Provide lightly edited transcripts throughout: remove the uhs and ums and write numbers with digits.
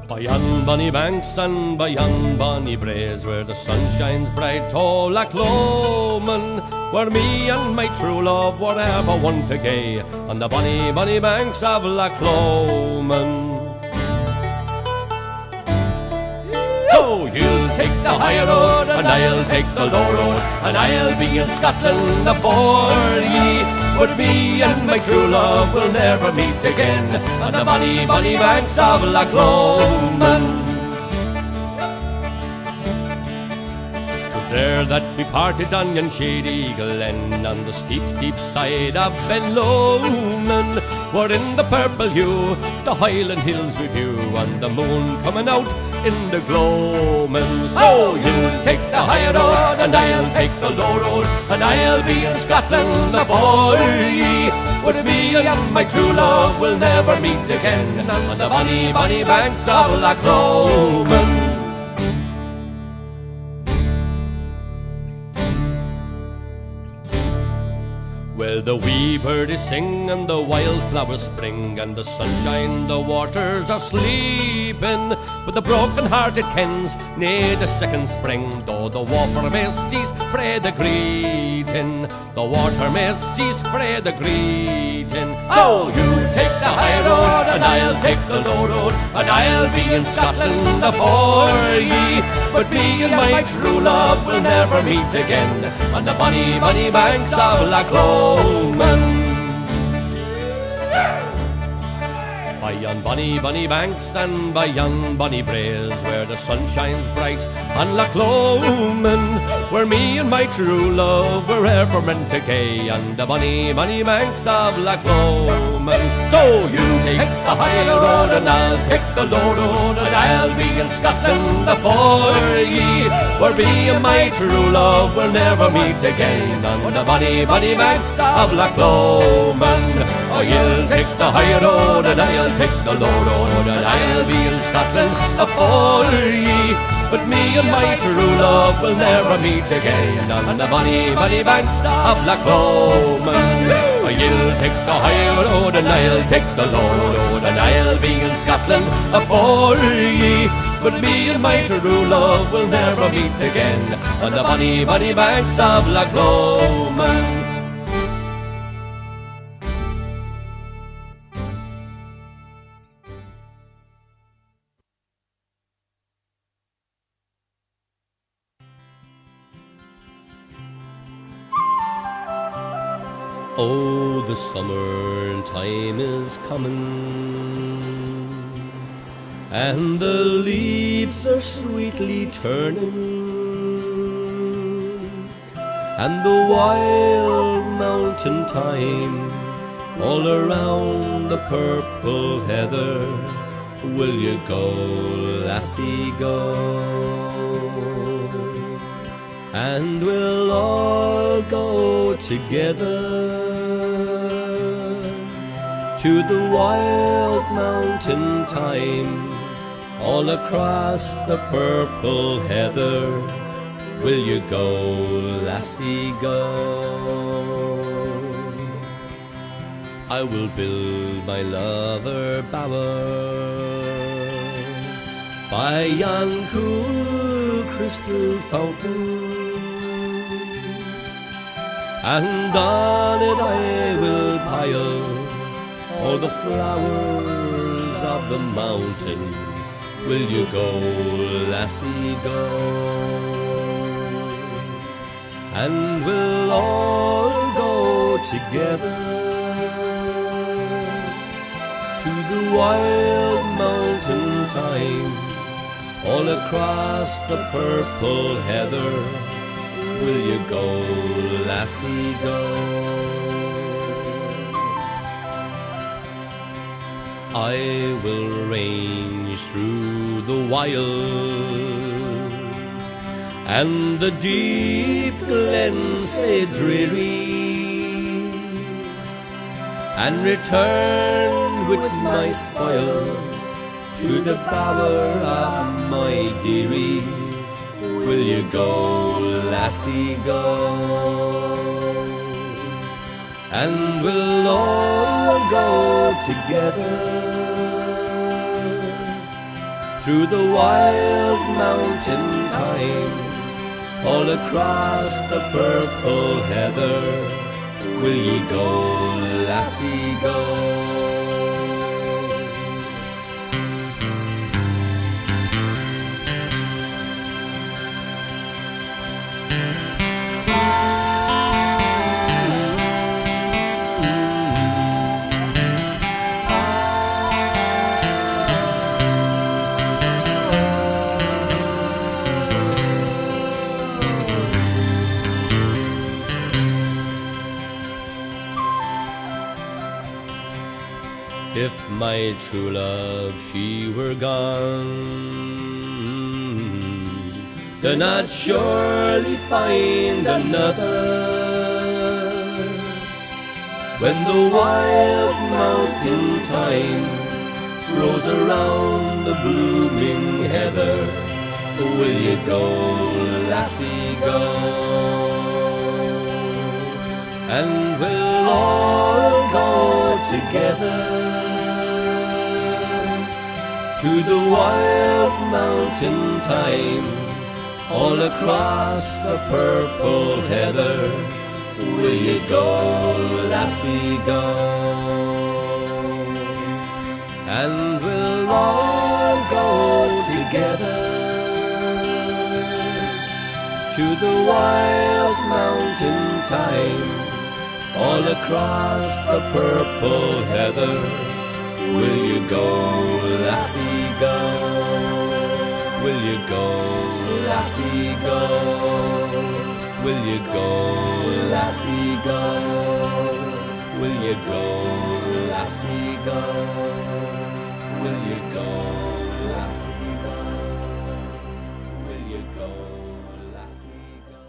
By yon bonny banks and by yon bonny braes, where the sun shines bright, oh, Loch Lomond, where me and my true love were ever one to gay, on the bonny, bonny banks of Loch Lomond. So you'll take the high road, and I'll take the low road, and I'll be in Scotland afore ye. But me and my true love will never meet again, on the bonny, bonny banks of Loch Lomond. 'Twas there that we parted on yon shady glen, on the steep, steep side of Ben Lomond, where in the purple hue the Highland hills we view, and the moon coming out in the gloaming. So you'll take the high road, and I'll take the low road, and I'll be in Scotland afore ye. But me and my true love will never meet again, on the bonny, bonny banks of Loch Lomond. Well, the wee birdies sing and the wildflowers spring, and the sunshine, the waters are sleeping. But the broken-hearted kens nae the second spring, though the water may cease frae the greeting. The water may cease frae the greeting. Oh, you take the high road, and I'll take the low road, and I'll be in Scotland afore ye. But me and my true love will never meet again, on the bonny, bonny banks of Loch Lomond. By yon bonny, bonny banks and by yon bonny braes, where the sun shines bright on Loch Lomond, where me and my true love were ever meant to gay, on the bonny, bonny banks of Loch Lomond. So you take the high road, and I'll take the low road, and I'll be in Scotland afore ye. Where me and my true love will never meet again, on the bonny, bonny banks of Loch Lomond. Oh, you'll take the high road, and I'll take the low road, and I'll be in Scotland afore ye. But me and my true love will never meet again, on the bonny, bonny banks of Loch Lomond. Oh, you'll take the high road, and I'll take the low road, and I'll be in Scotland afore ye. But me and my true love will never meet again, on the bonny, bonny banks of Loch Lomond. Oh, the summer time is coming, and the leaves are sweetly turning, and the wild mountain thyme all around the purple heather. Will you go, lassie, go? And we'll all go together to the wild mountain thyme, all across the purple heather. Will you go, lassie, go? I will build my lover bower by yon cool crystal fountain, and on it I will pile all the flowers of the mountain. Will you go, lassie, go? And we'll all go together to the wild mountain thyme, all across the purple heather. Will you go, lassie, go? I will range through the wild and the deep glens sae dreary, and return with my spoils to the bower of my dearie. Will you go, lassie, go? And we'll all go together through the wild mountain thymes, all across the purple heather. Will ye go, lassie, go? If my true love, she were gone, then I'd surely find another. When the wild mountain thyme grows around the blooming heather, will you go, lassie, go? And we'll all go together to the wild mountain thyme, all across the purple heather. Will you go, lassie, go? And we'll all go together to the wild mountain thyme, all across the purple heather. Will you go, lassie, go? Will you go, lassie, go? Will you go, lassie, go? Will you go, lassie, go? Will you go, lassie, go? Will you go, lassie, go?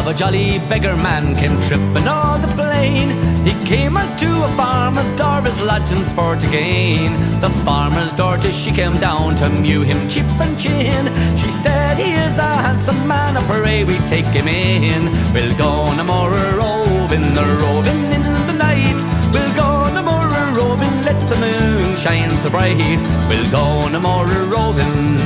A jolly beggar man came tripping o'er the plain. He came unto a farmer's door, his lodgings for to gain. The farmer's daughter, she came down to mew him cheek and chin. She said, he is a handsome man, pray we take him in. We'll go no more roving in the night. We'll go no more roving, let the moon shine so bright. We'll go no more roving.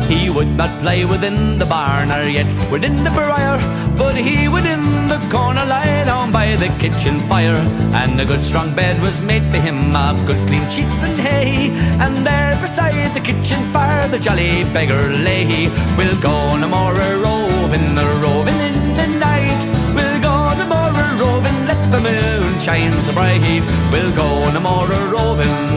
He would not lie within the barn or yet within the briar, but he would in the corner lie down by the kitchen fire. And a good strong bed was made for him of good clean sheets and hay, and there beside the kitchen fire the jolly beggar lay. We'll go no more roving in the night. We'll go no more roving, let the moon shine so bright. We'll go no more roving.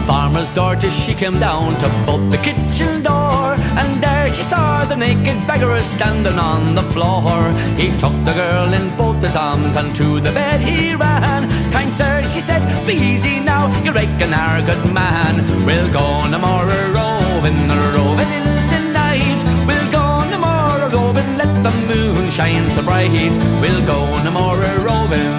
Farmer's daughter, she came down to bolt the kitchen door, and there she saw the naked beggar standing on the floor. He took the girl in both his arms and to the bed he ran. Kind sir, she said, be easy now, you're breaking our good man. We'll go no more roving in the night. We'll go no more roving, let the moon shine so bright. We'll go no more roving.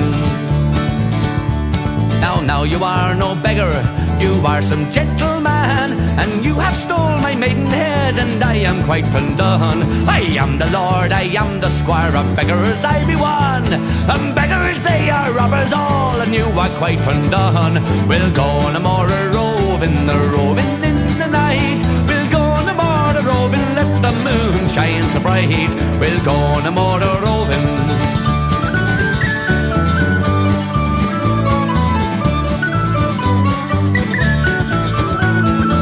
Now you are no beggar, you are some gentleman, and you have stole my maidenhead, and I am quite undone. I am the lord, I am the squire of beggars, I be one. And beggars they are robbers all, and you are quite undone. We'll go no more roving in the night. We'll go no more roving, let the moon shine so bright. We'll go no more roving.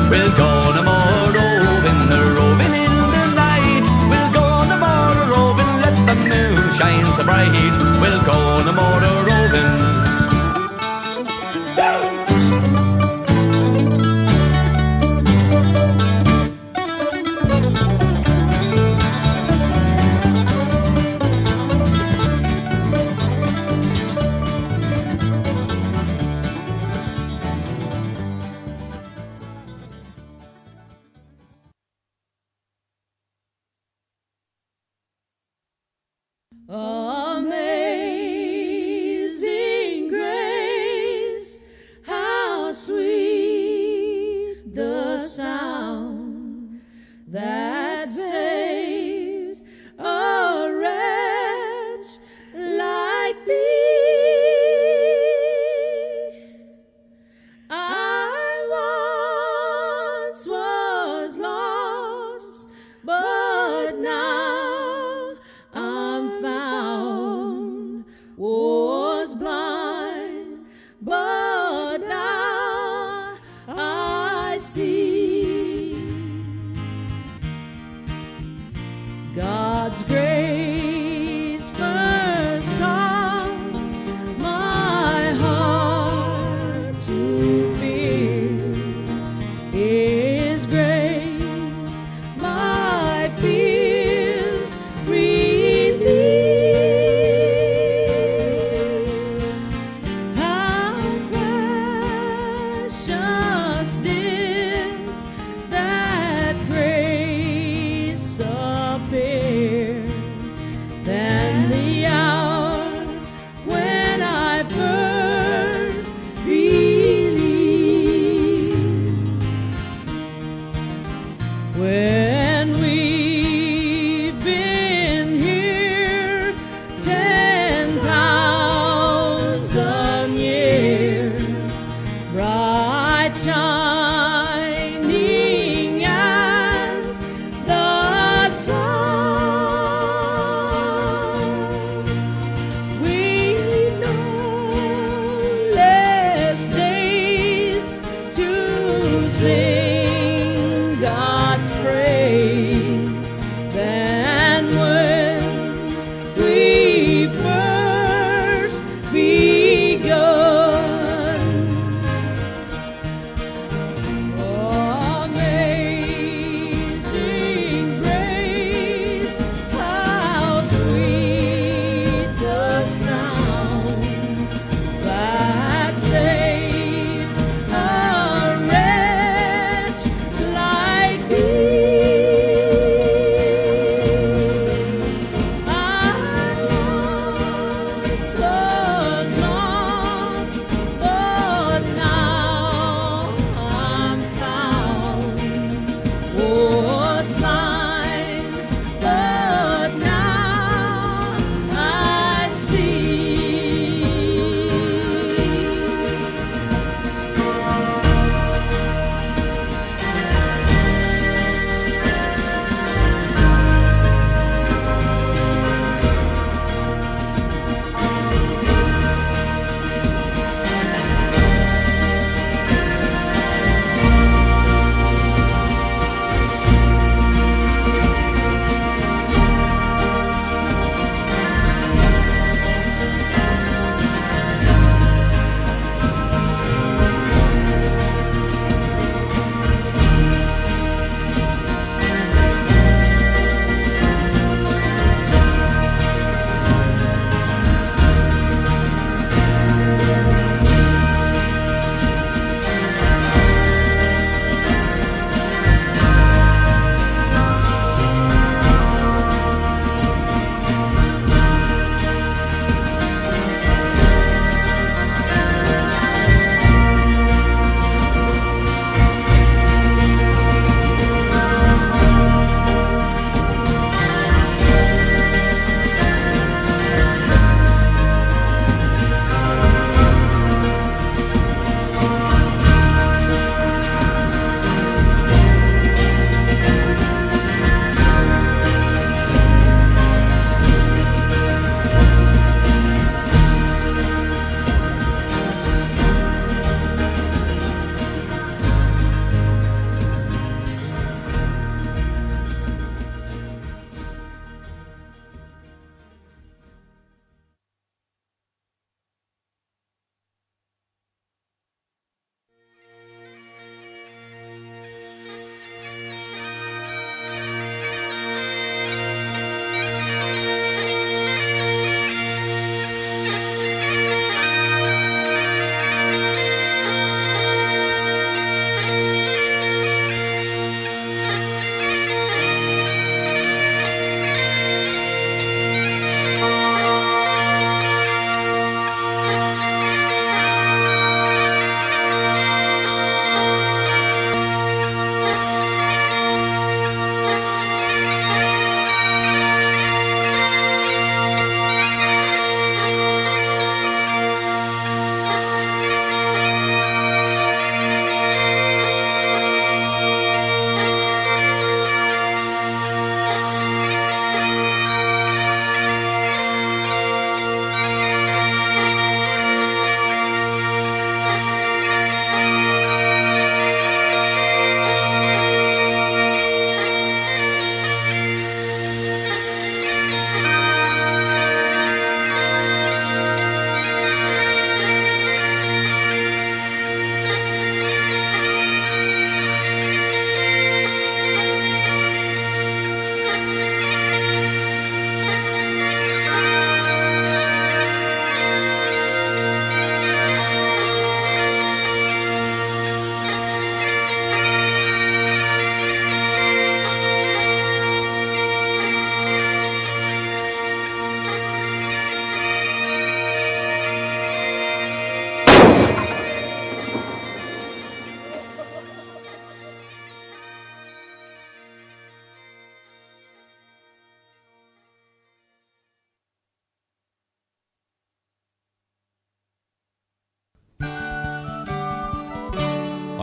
We'll go no more roving in the night. We'll go no more roving, let the moon shine so bright. We'll go no more roving. Amazing grace, how sweet the sound that saved a wretch like me. I once was lost, but now I'm found. Was blind, but now I see. God's grace first taught my heart to fear. His grace my fears relieved. How precious did that grace appear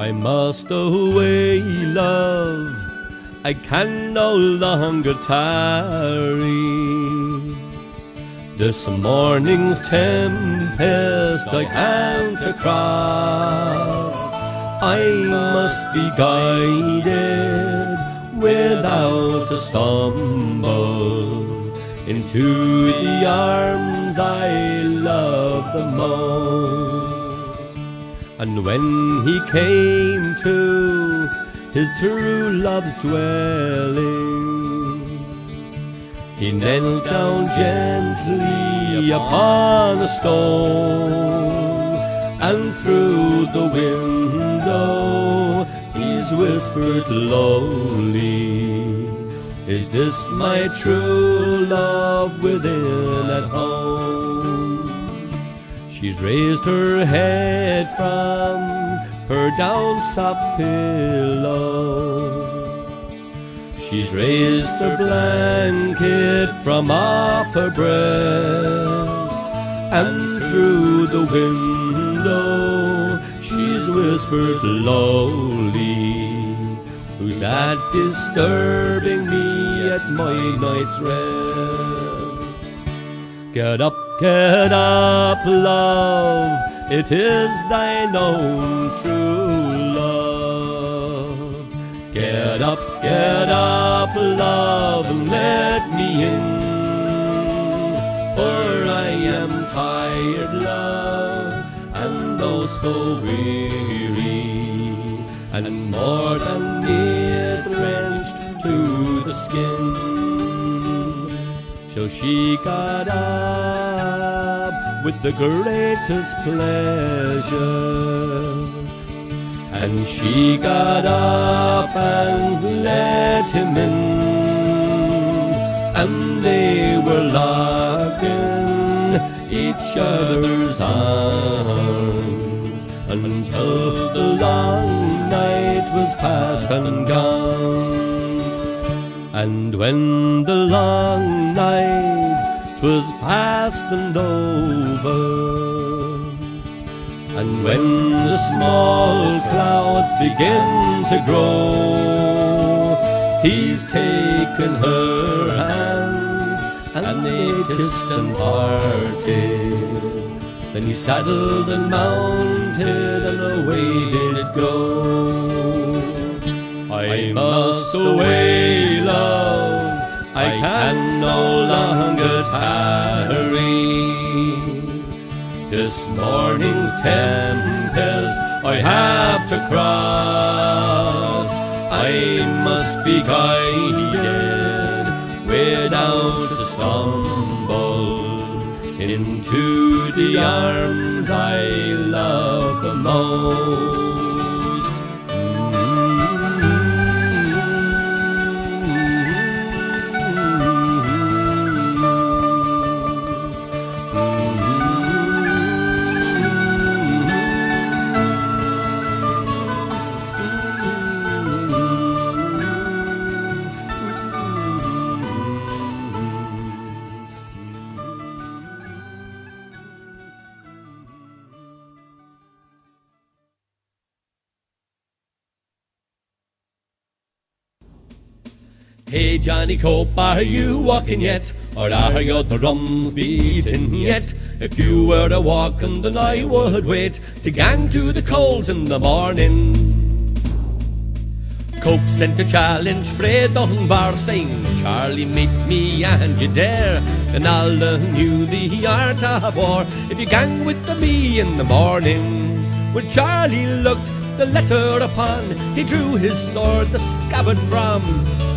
I must away, love, I can no longer tarry. This morning's tempest I can't cross. I must be guided without a stumble into the arms I love the most. And when he came to his true love's dwelling, he knelt down gently upon a stone, and through the window he's whispered lowly, is this my true love within at home? She's raised her head from her down soft pillow, she's raised her blanket from off her breast, and through the window she's whispered lowly, who's that disturbing me at my night's rest? Get up, love, it is thine own true love. Get up, love, and let me in, for I am tired, love, and oh so weary, and more than near drenched to the skin. So she got up with the greatest pleasure, and she got up and let him in, and they were locked in each other's arms until the long night was past and gone. And when the long night 'twas past and over, and when the small clouds begin to grow, he's taken her hand, and they kissed and parted. Then he saddled and mounted, and away did it go. I must away, love, I can no longer tarry. This morning's tempest I have to cross. I must be guided without a stumble into the arms I love the most. Hey Johnny Cope, are you walking yet? Or are your drums beating yet? If you were a walking, then I would wait to gang to the coals in the morning. Cope sent a challenge frae Dunbar, saying, Charlie, meet me and you dare. Then all knew the art of war if you gang with me in the morning. When Charlie looked the letter upon, he drew his sword, the scabbard from.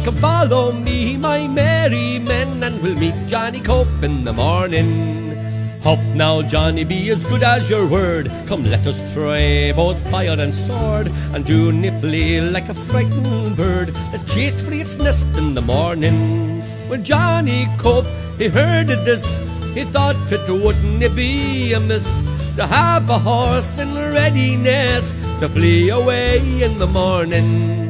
Come follow me, my merry men, and we'll meet Johnny Cope in the morning. Hop now, Johnny, be as good as your word. Come, let us try both fire and sword, and do niffly like a frightened bird that's chased for its nest in the morning. When Johnny Cope, he heard of this, he thought it wouldn't be amiss to have a horse in readiness to flee away in the morning.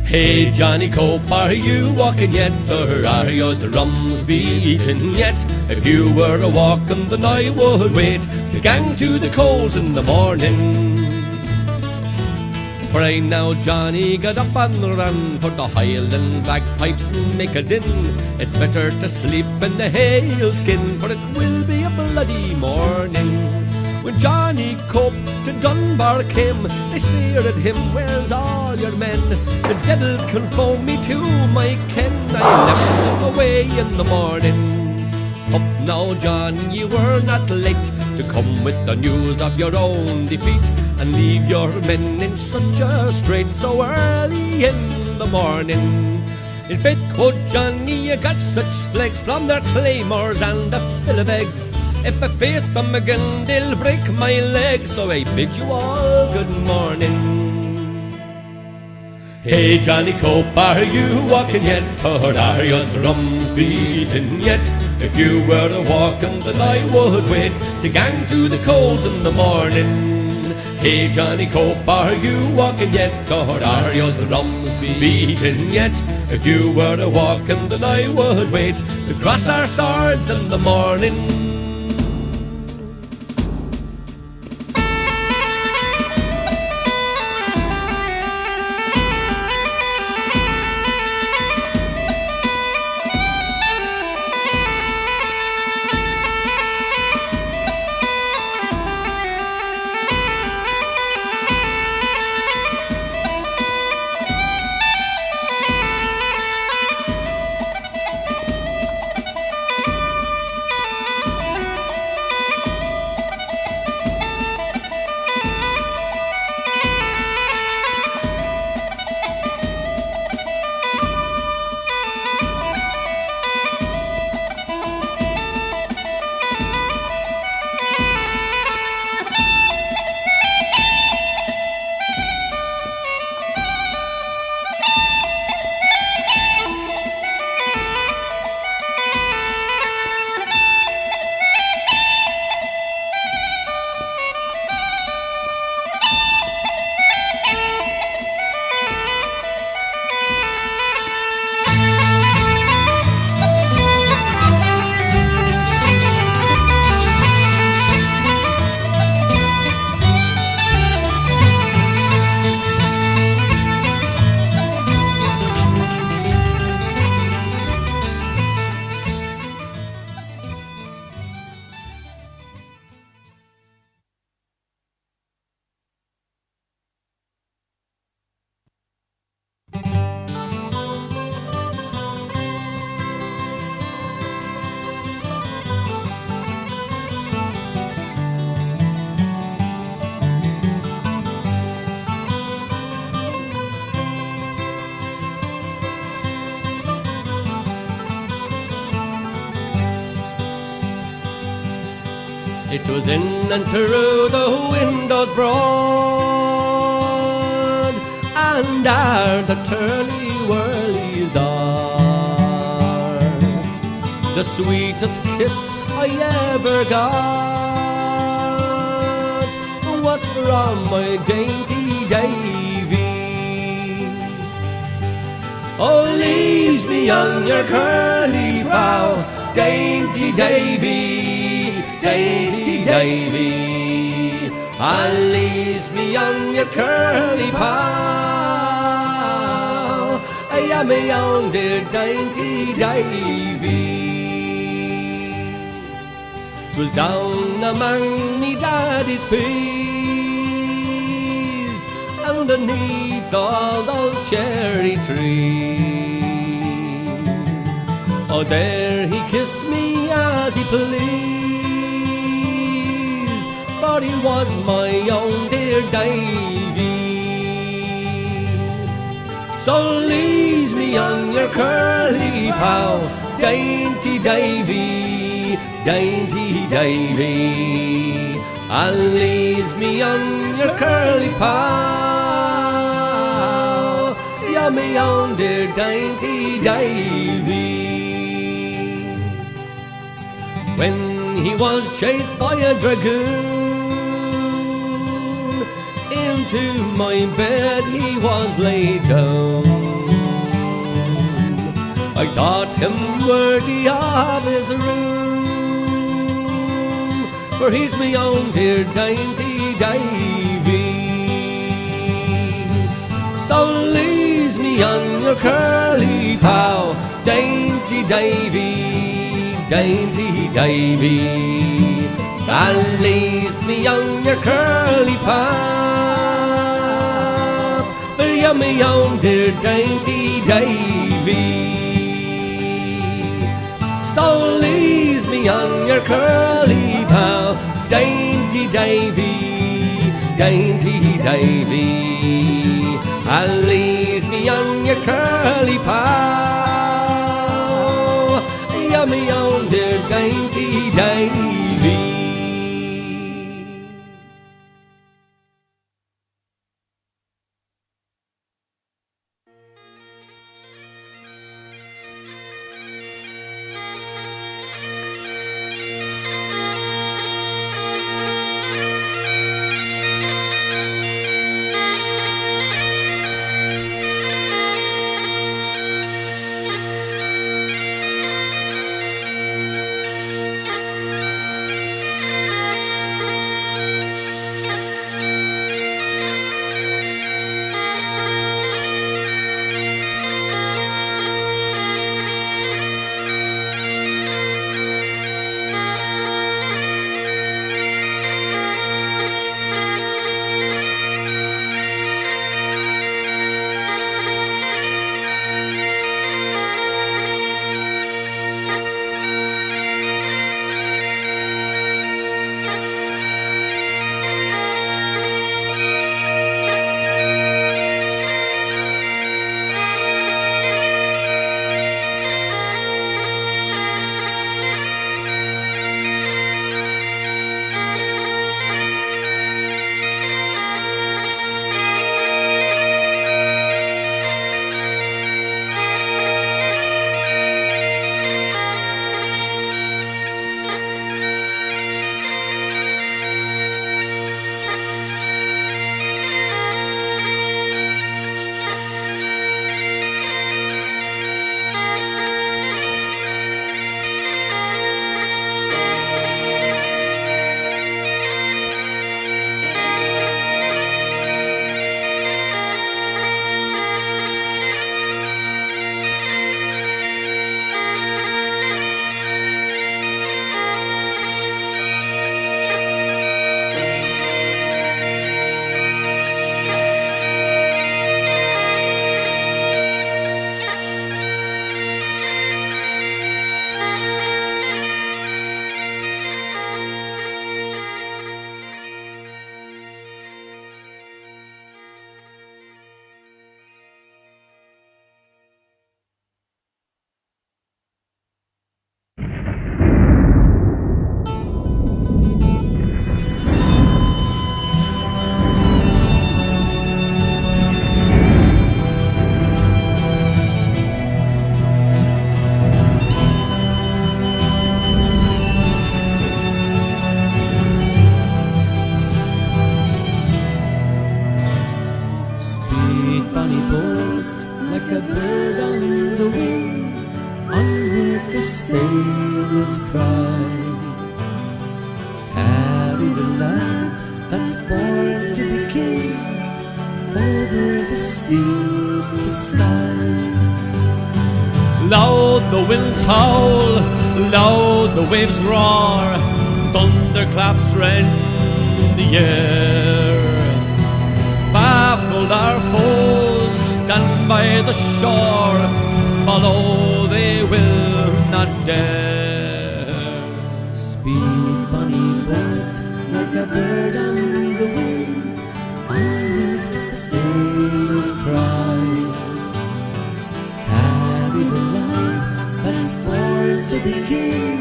Hey Johnny Cope, are you walking yet, or are your drums beating yet? If you were a walking, then I would wait to gang to the coals in the morning. Pray now, Johnny, get up and run, for the Highland bagpipes make a din. It's better to sleep in the hailskin, for it will be a bloody morning. When Johnny Cope to Dunbar came, they sneered at him, where's all your men? The devil conform me to my ken, I left them away in the morning. Up now, John, you were not late to come with the news of your own defeat, and leave your men in such a strait so early in the morning. In faith, quoth Johnny, you got such flakes from their claymores and the fill of eggs. If I face them again, they'll break my legs, so I bid you all good morning. Hey, Johnny Cope, are you walking yet, or are your drums beating yet? If you were a walking, then I would wait to gang to the coals in the morning. Hey, Johnny Cope, are you walking yet, or are your drums beating yet? If you were a walking, then I would wait to cross our swords in the morning. It was in and through the windows broad, and there the turly-whirlies art. The sweetest kiss I ever got was from my dainty Davy. Oh, leaves me on your curly brow, dainty Davy, dainty Davy, and leaves me on your curly brow. I am my own dear dainty Davy. 'Twas down among me daddy's peas, underneath all those cherry trees. Oh, there he kissed me as he pleased, for he was my own dear Davy. So leaves me on your curly pow, dainty Davy, dainty Davy, and leaves me on your curly pow. You're me own dear dainty Davy. When he was chased by a dragoon, into my bed he was laid down. I thought him worthy of his room, for he's my own dear dainty Davy. So lees me on your curly pow, dainty Davy, dainty Davy. And lees me on your curly pow, for you're me own dear dainty Davy. So lees me on your curly pow, dainty Davy, dainty Davy. And lees me on your curly pow, you're me own dear dainty Davy. Loud the waves roar, thunderclaps rend the air. Baffled our foes stand by the shore, follow they will not dare. Speed, bonny boat, like a bird on the wind, onward the sailors cry. Carry the light that's born to begin,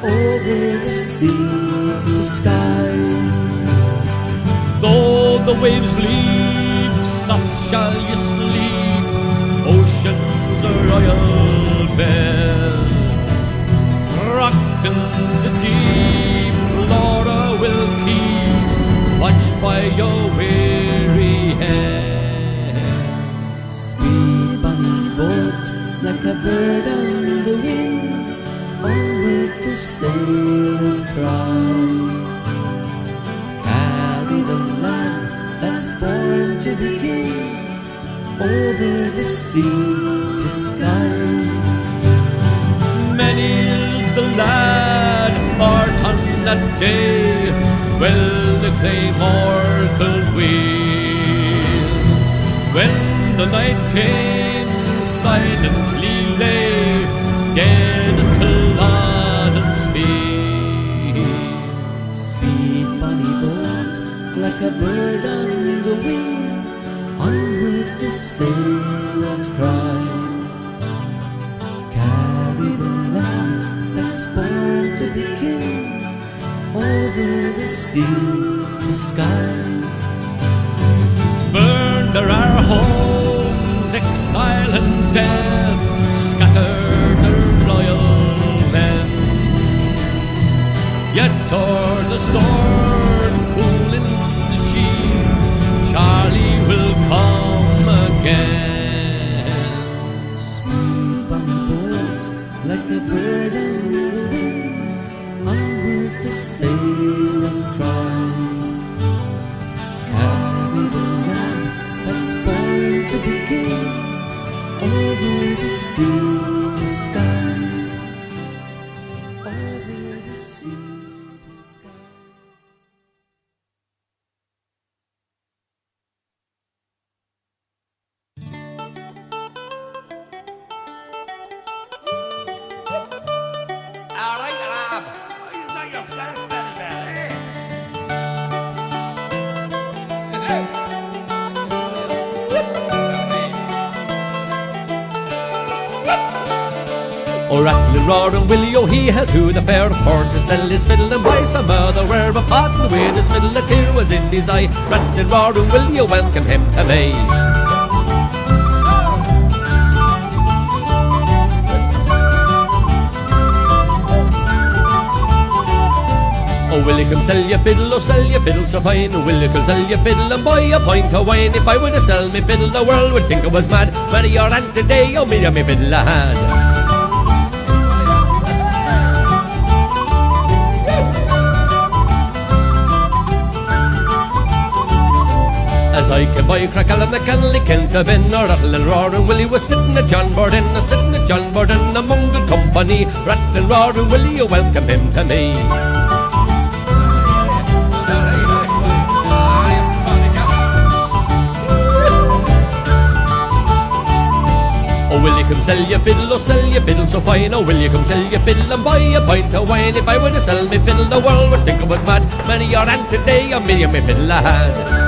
over the sea to sky. Though the waves leap, soft shall you sleep, ocean's royal bed. Rocked in the deep, Flora will keep watch by your weary head. Speed, bonny boat, like a bird on the wing, onward the sailors cry. Carry the light that's born to begin, over the sea to sky. Many's the lad fought on that day, well the claymore could wield. When the night came, silently lay, dead at Culloden's feet. Speed, bonny boat, like a bird on the wing, onward the sailors cry. Carry the land that's born to be king, over the sea to sky. Burned are our homes, exile and death, scattered our loyal men. Yet o'er the sword, cool in the sheen, Charlie will come again. Sweet bonny boat, like a bird on the wing, onward the sailors cry. Carry the land that's born to be king, over the sea to sky. Over the sea to sky. All right, Rob. You know yourself very well, eh? Oh, rattling, roaring Willie, oh, he held to the fair fort to sell his fiddle and buy some other where a potting with his fiddle, a tear was in his eye. Rattling, roaring Willie, oh, welcome him to me. Oh, will you come sell your fiddle, oh, sell your fiddle so fine. Oh, will you come sell your fiddle and buy a pint of wine? If I were to sell me fiddle, the world would think I was mad. Where your aunt today, oh, me fiddle I had. As I can buy crackle and I can lick into bin, or rattle and roar, and Willie was sitting at John Borden, sitting at John Borden among good company. Rattle and roar, and Willie, you welcome him to me. Oh, will you come sell your fiddle, oh, sell your fiddle so fine. Oh, will you come sell your fiddle and buy a pint of wine? If I were to sell me fiddle, the world would think I was mad. Many your aunt today, a me fiddle I had.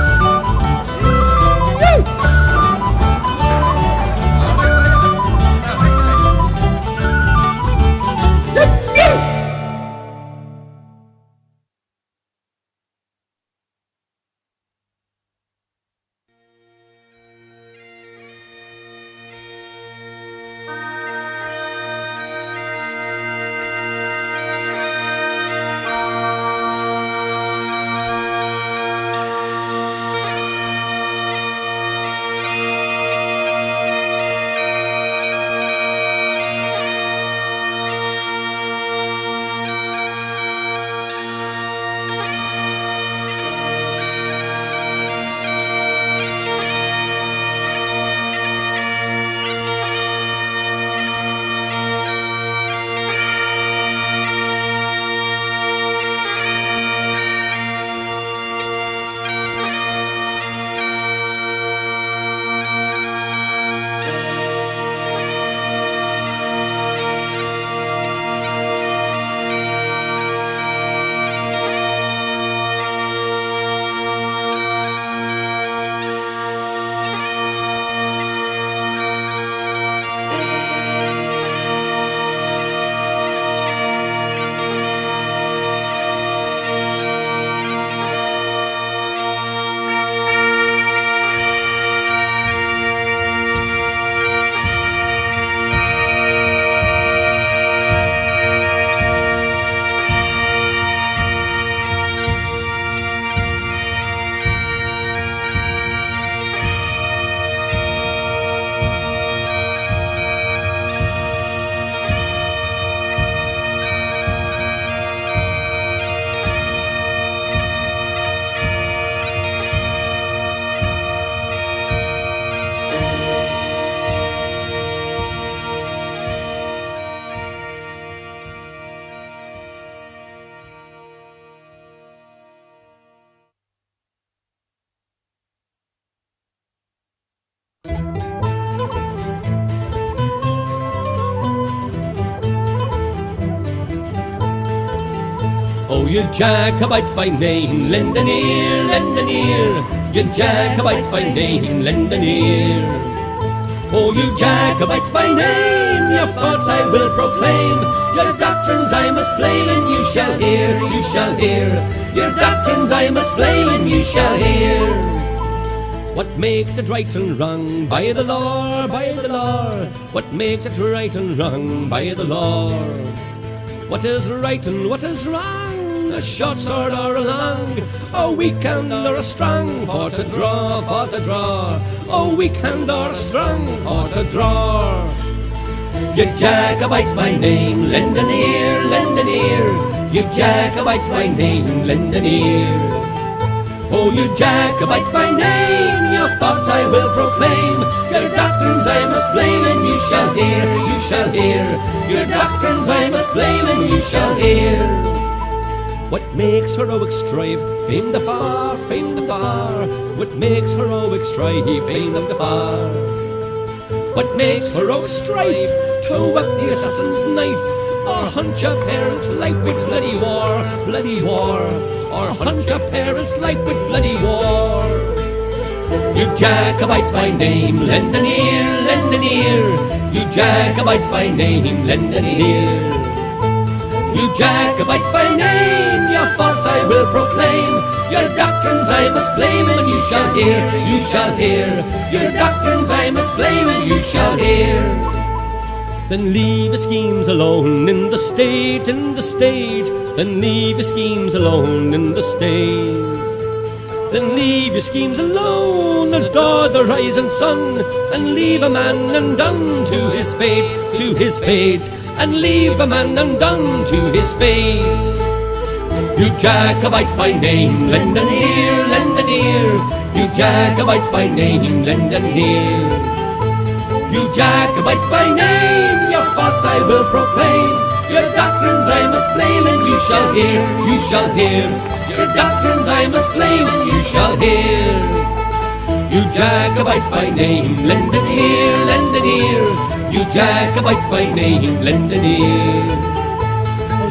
Oh, you Jacobites by name, lend an ear, lend an ear. You Jacobites by name, lend an ear. Oh, you Jacobites by name, your thoughts I will proclaim. Your doctrines I must blame, and you shall hear, you shall hear. Your doctrines I must blame, and you shall hear. What makes it right and wrong? By the law, by the law. What makes it right and wrong? By the law. What is right and what is wrong? A short sword or a long? A weak hand or a strong? For to draw, for to draw. A weak hand or a strong? For to draw. You Jacobites by name, lend an ear, lend an ear. You Jacobites by name, lend an ear. Oh, you Jacobites by name, your thoughts I will proclaim. Your doctrines I must blame, and you shall hear, you shall hear. Your doctrines I must blame, and you shall hear. What makes heroic strife? Famed afar, famed afar. What makes heroic strife? Famed afar. What makes heroic strife? Toe up the assassin's knife, or hunt your parents' life with bloody war, bloody war. Or hunt your parents' life with bloody war. You Jacobites by name, lend an ear, lend an ear. You Jacobites by name, lend an ear. You Jacobites by name, your faults I will proclaim. Your doctrines I must blame, and you shall hear, you shall hear. Your doctrines I must blame, and you shall hear. Then leave your schemes alone in the state, in the state. Then leave your schemes alone in the state. Then leave your schemes alone, adore the rising sun, and leave a man undone to his fate, to his fate, and leave a man undone to his fate. You Jacobites by name, lend an ear, lend an ear. You Jacobites by name, lend an ear. You Jacobites by name, your faults I will proclaim. Your doctrines I must blame, and you shall hear, you shall hear. Your doctrines I must blame, and you shall hear. You Jacobites by name, lend an ear, lend an ear. You Jacobites by name, lend an ear.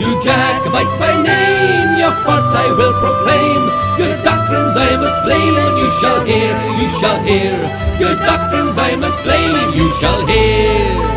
You Jacobites by name, your faults I will proclaim. Your doctrines I must blame, and you shall hear, you shall hear. Your doctrines I must blame, and you shall hear.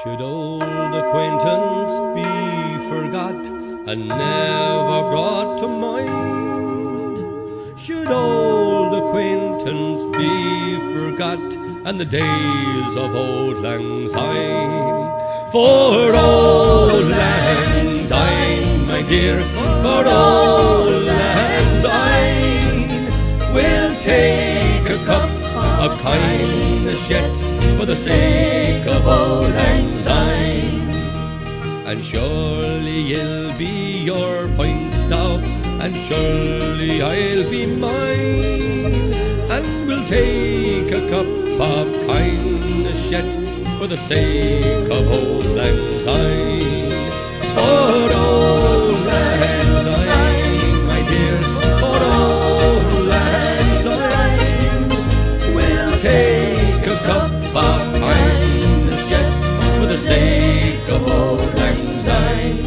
Should old acquaintance be forgot and never brought to mind? Should old acquaintance be forgot and the days of old lang syne? For old lang syne, my dear, for old lang syne, we'll take a cup of kindness yet for the sake of old lang syne. And surely you'll be your point stop, and surely I'll be mine, and we'll take a cup of kindness yet for the sake of old lang syne. For old lang syne, my dear, for old lang syne, we'll take a cup of kindness yet for the sake of old lang syne.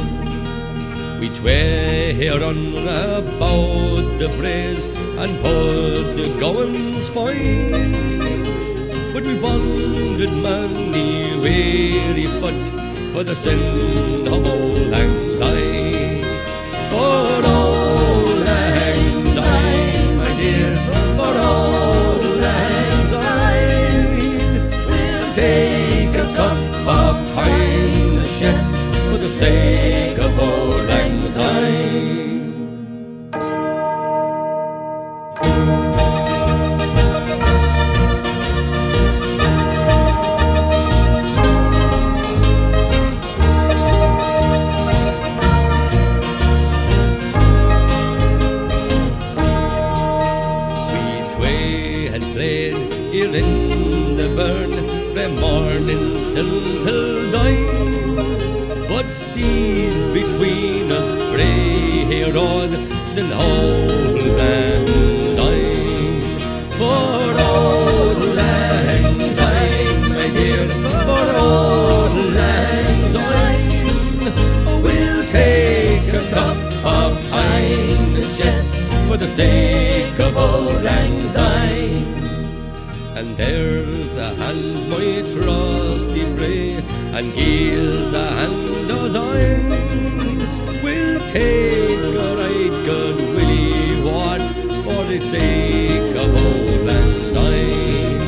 We twa here run about the braes and put the goings fine, but we wandered many weary foot for the sin of old lang syne. For old lang syne, my dear, for old lang syne, we'll take a cup of kindness yet for the sake of old lang syne. Here in the burn from morning till dine, but seas between us bray rod sin old lang syne. For old lang syne, my dear, for old lang syne, we'll take a cup of kindness yet for the sake of old lang syne. And there's a hand, my trusty Frey, and here's a hand o' thine. We'll take a right good willie wad for the sake of old lang syne.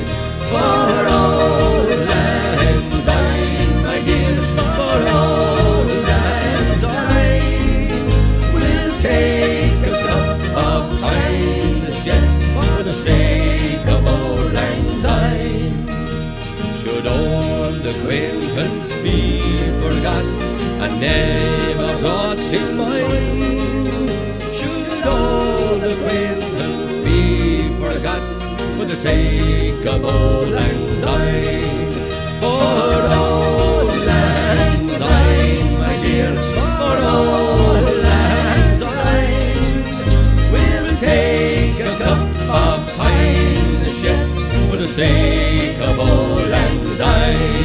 For old lang syne, my dear, for old lang syne, we'll take a cup of kindness yet for the sake of old lang syne. Should old acquaintance be forgot and never brought in mind? Should old acquaintance be forgot for the sake of old lang syne? For old lang syne, my dear, for old lang syne, we'll take a cup of kindness yet for the sake of old lang syne.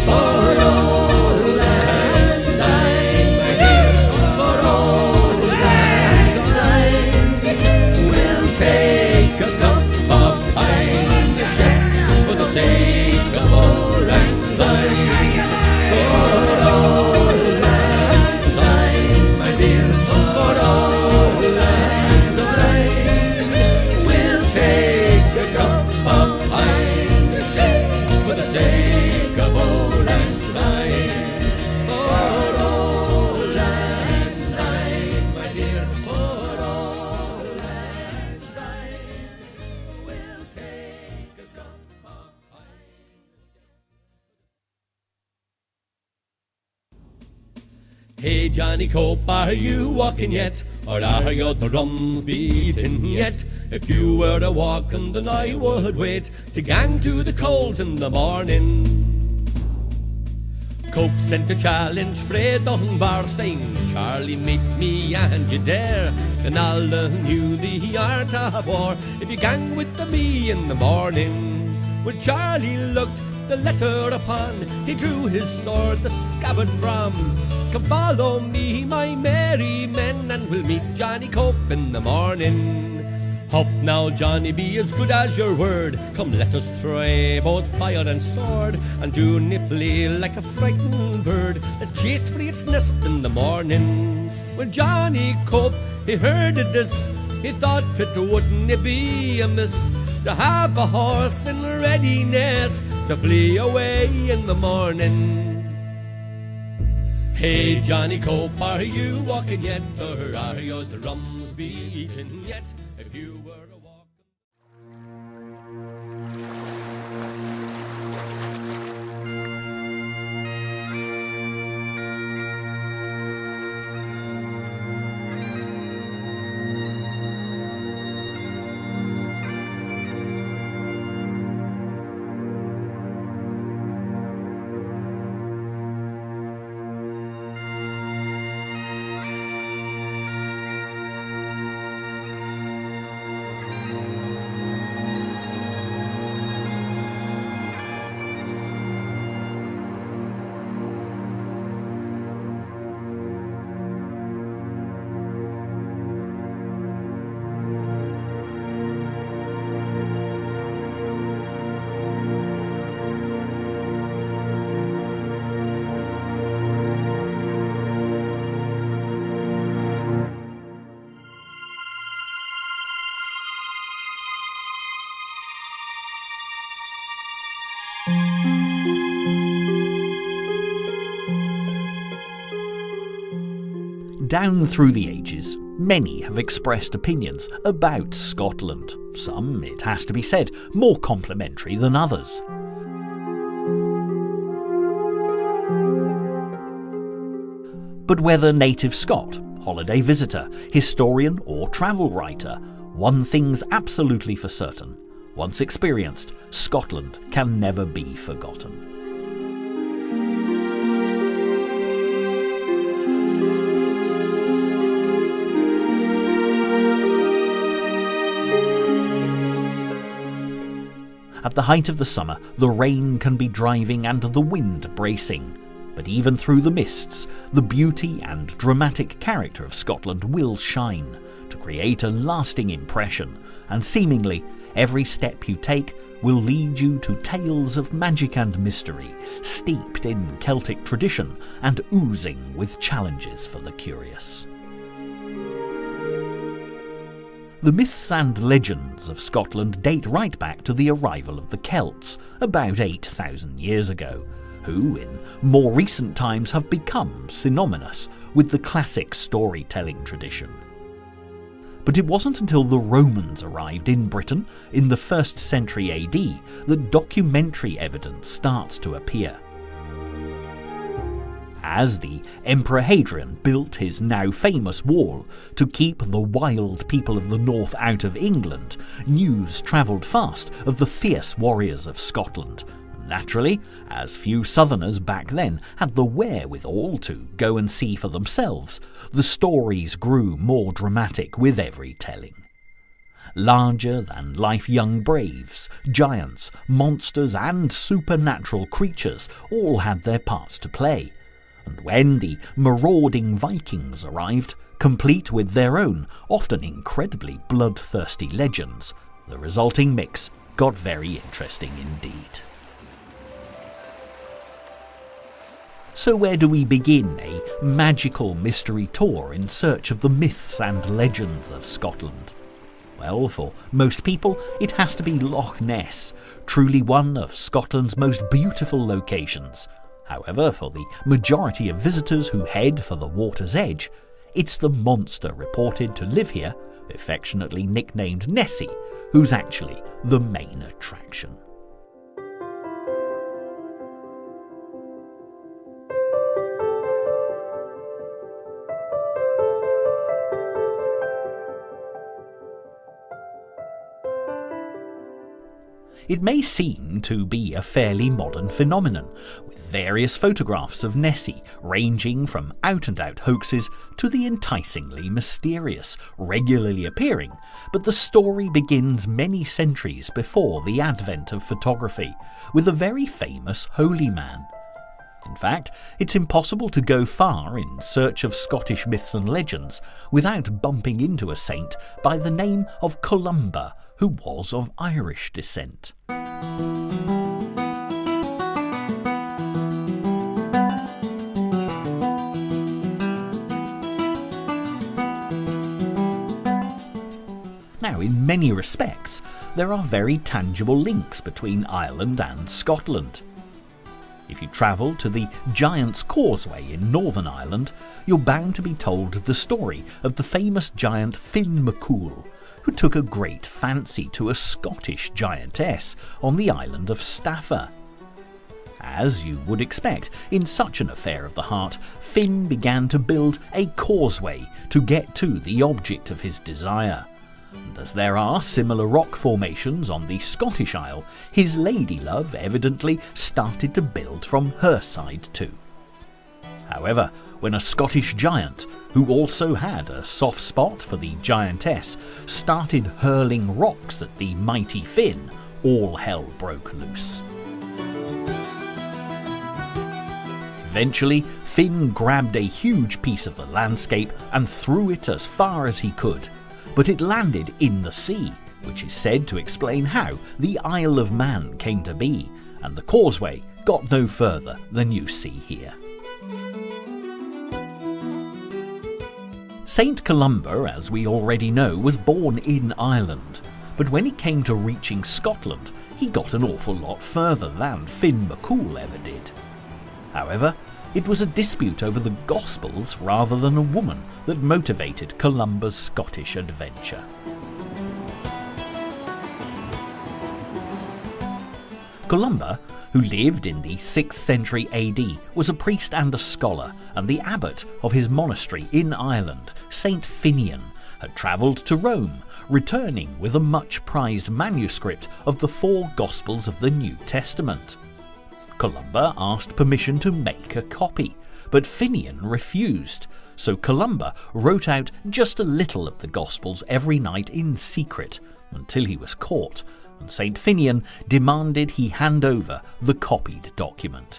For old lang syne, my dear, for old lang syne, we'll take a cup of kindness yet for the sake of old lang syne. For old lang syne, my dear, for old lang syne, we'll take a cup of kindness yet for the sake of old lang syne. For old lang syne, my dear, for old lang syne, we'll take a cup of kindness. Hey Johnny Cope, are you walking yet? Or are your drums beating yet? If you were a walking, then I would wait to gang to the coals in the morning. Cope sent a challenge, Fred Dunbar, saying, Charlie, meet me and you dare. Then all knew the art of war if you gang with me in the morning. When Charlie looked the letter upon, he drew his sword, the scabbard from. Come follow me, my merry men, and we'll meet Johnny Cope in the morning. Up now, Johnny, be as good as your word. Come, let us try both fire and sword, and do niffly like a frightened bird that chased free its nest in the morning. When Johnny Cope, he heard of this, he thought it wouldn't be amiss to have a horse in readiness to flee away in the morning. Hey, Johnny Cope, are you walking yet, or are your drums beating yet? If you were a walk... Down through the ages, many have expressed opinions about Scotland. Some, it has to be said, more complimentary than others. But whether native Scot, holiday visitor, historian or travel writer, one thing's absolutely for certain. Once experienced, Scotland can never be forgotten. At the height of the summer, the rain can be driving and the wind bracing. But even through the mists, the beauty and dramatic character of Scotland will shine to create a lasting impression, and seemingly every step you take will lead you to tales of magic and mystery, steeped in Celtic tradition and oozing with challenges for the curious. The myths and legends of Scotland date right back to the arrival of the Celts, about 8,000 years ago, who in more recent times have become synonymous with the classic storytelling tradition. But it wasn't until the Romans arrived in Britain in the 1st century AD that documentary evidence starts to appear. As the Emperor Hadrian built his now famous wall to keep the wild people of the north out of England, news travelled fast of the fierce warriors of Scotland. Naturally, as few southerners back then had the wherewithal to go and see for themselves, the stories grew more dramatic with every telling. Larger-than-life young braves, giants, monsters and supernatural creatures all had their parts to play. And when the marauding Vikings arrived, complete with their own, often incredibly bloodthirsty legends, the resulting mix got very interesting indeed. So where do we begin a magical mystery tour in search of the myths and legends of Scotland? Well, for most people, it has to be Loch Ness, truly one of Scotland's most beautiful locations. However, for the majority of visitors who head for the water's edge, it's the monster reported to live here, affectionately nicknamed Nessie, who's actually the main attraction. It may seem to be a fairly modern phenomenon, with various photographs of Nessie ranging from out-and-out hoaxes to the enticingly mysterious, regularly appearing, but the story begins many centuries before the advent of photography, with a very famous holy man. In fact, it's impossible to go far in search of Scottish myths and legends without bumping into a saint by the name of Columba, who was of Irish descent. Now, in many respects, there are very tangible links between Ireland and Scotland. If you travel to the Giant's Causeway in Northern Ireland, you're bound to be told the story of the famous giant Finn McCool, who took a great fancy to a Scottish giantess on the island of Staffa. As you would expect in such an affair of the heart, Finn began to build a causeway to get to the object of his desire. And as there are similar rock formations on the Scottish Isle, his lady-love evidently started to build from her side too. However, when a Scottish giant, who also had a soft spot for the giantess, started hurling rocks at the mighty Finn, all hell broke loose. Eventually, Finn grabbed a huge piece of the landscape and threw it as far as he could, but it landed in the sea, which is said to explain how the Isle of Man came to be, and the causeway got no further than you see here. Saint Columba, as we already know, was born in Ireland, but when it came to reaching Scotland, he got an awful lot further than Finn McCool ever did. However, it was a dispute over the Gospels rather than a woman that motivated Columba's Scottish adventure. Columba, who lived in the 6th century AD, was a priest and a scholar, and the abbot of his monastery in Ireland, St. Finian, had travelled to Rome, returning with a much prized manuscript of the 4 Gospels of the New Testament. Columba asked permission to make a copy, but Finian refused, so Columba wrote out just a little of the Gospels every night in secret until he was caught, and St. Finian demanded he hand over the copied document.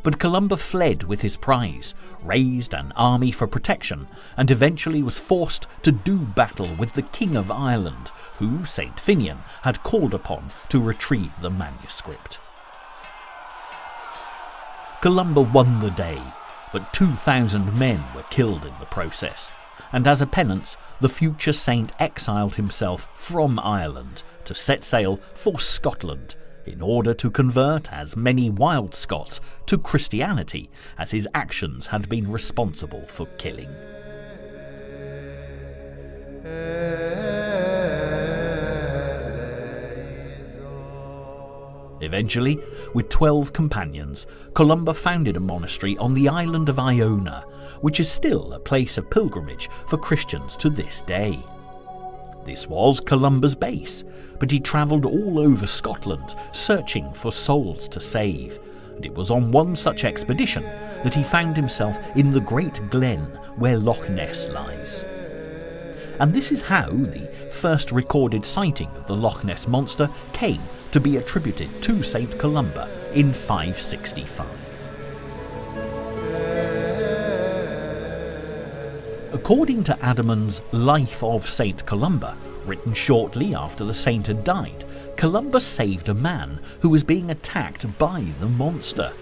But Columba fled with his prize, raised an army for protection, and eventually was forced to do battle with the King of Ireland, who St. Finian had called upon to retrieve the manuscript. Columba won the day, but 2,000 men were killed in the process, and as a penance, the future saint exiled himself from Ireland to set sail for Scotland in order to convert as many wild Scots to Christianity as his actions had been responsible for killing. Eventually, with 12 companions, Columba founded a monastery on the island of Iona, which is still a place of pilgrimage for Christians to this day. This was Columba's base, but he travelled all over Scotland searching for souls to save, and it was on one such expedition that he found himself in the Great Glen where Loch Ness lies. And this is how the first recorded sighting of the Loch Ness monster came to be attributed to St. Columba in 565. According to Adamant's Life of St. Columba, written shortly after the saint had died, Columba saved a man who was being attacked by the monster.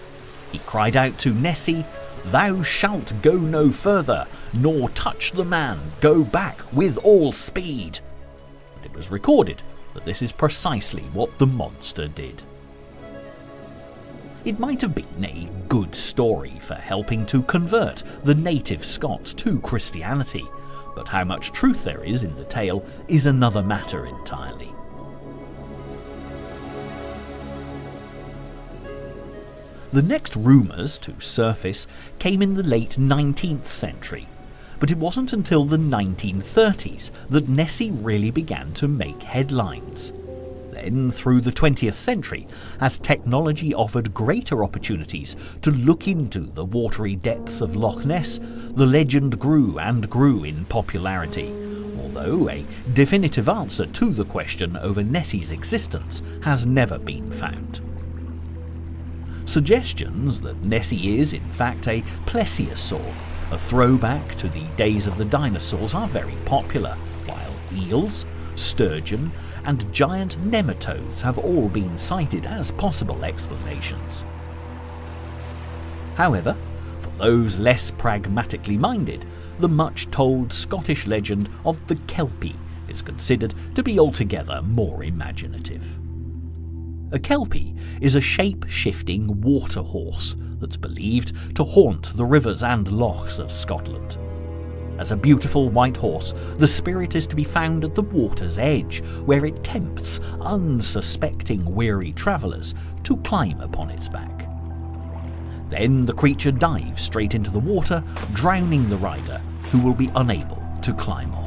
He cried out to Nessie, "Thou shalt go no further, nor touch the man, go back with all speed." And it was recorded that this is precisely what the monster did. It might have been a good story for helping to convert the native Scots to Christianity, but how much truth there is in the tale is another matter entirely. The next rumours to surface came in the late 19th century, but it wasn't until the 1930s that Nessie really began to make headlines. Then, through the 20th century, as technology offered greater opportunities to look into the watery depths of Loch Ness, the legend grew and grew in popularity, although a definitive answer to the question over Nessie's existence has never been found. Suggestions that Nessie is, in fact, a plesiosaur, a throwback to the days of the dinosaurs, are very popular, while eels, sturgeon, and giant nematodes have all been cited as possible explanations. However, for those less pragmatically minded, the much-told Scottish legend of the Kelpie is considered to be altogether more imaginative. A Kelpie is a shape-shifting water horse that's believed to haunt the rivers and lochs of Scotland. As a beautiful white horse, the spirit is to be found at the water's edge, where it tempts unsuspecting weary travellers to climb upon its back. Then the creature dives straight into the water, drowning the rider, who will be unable to climb off.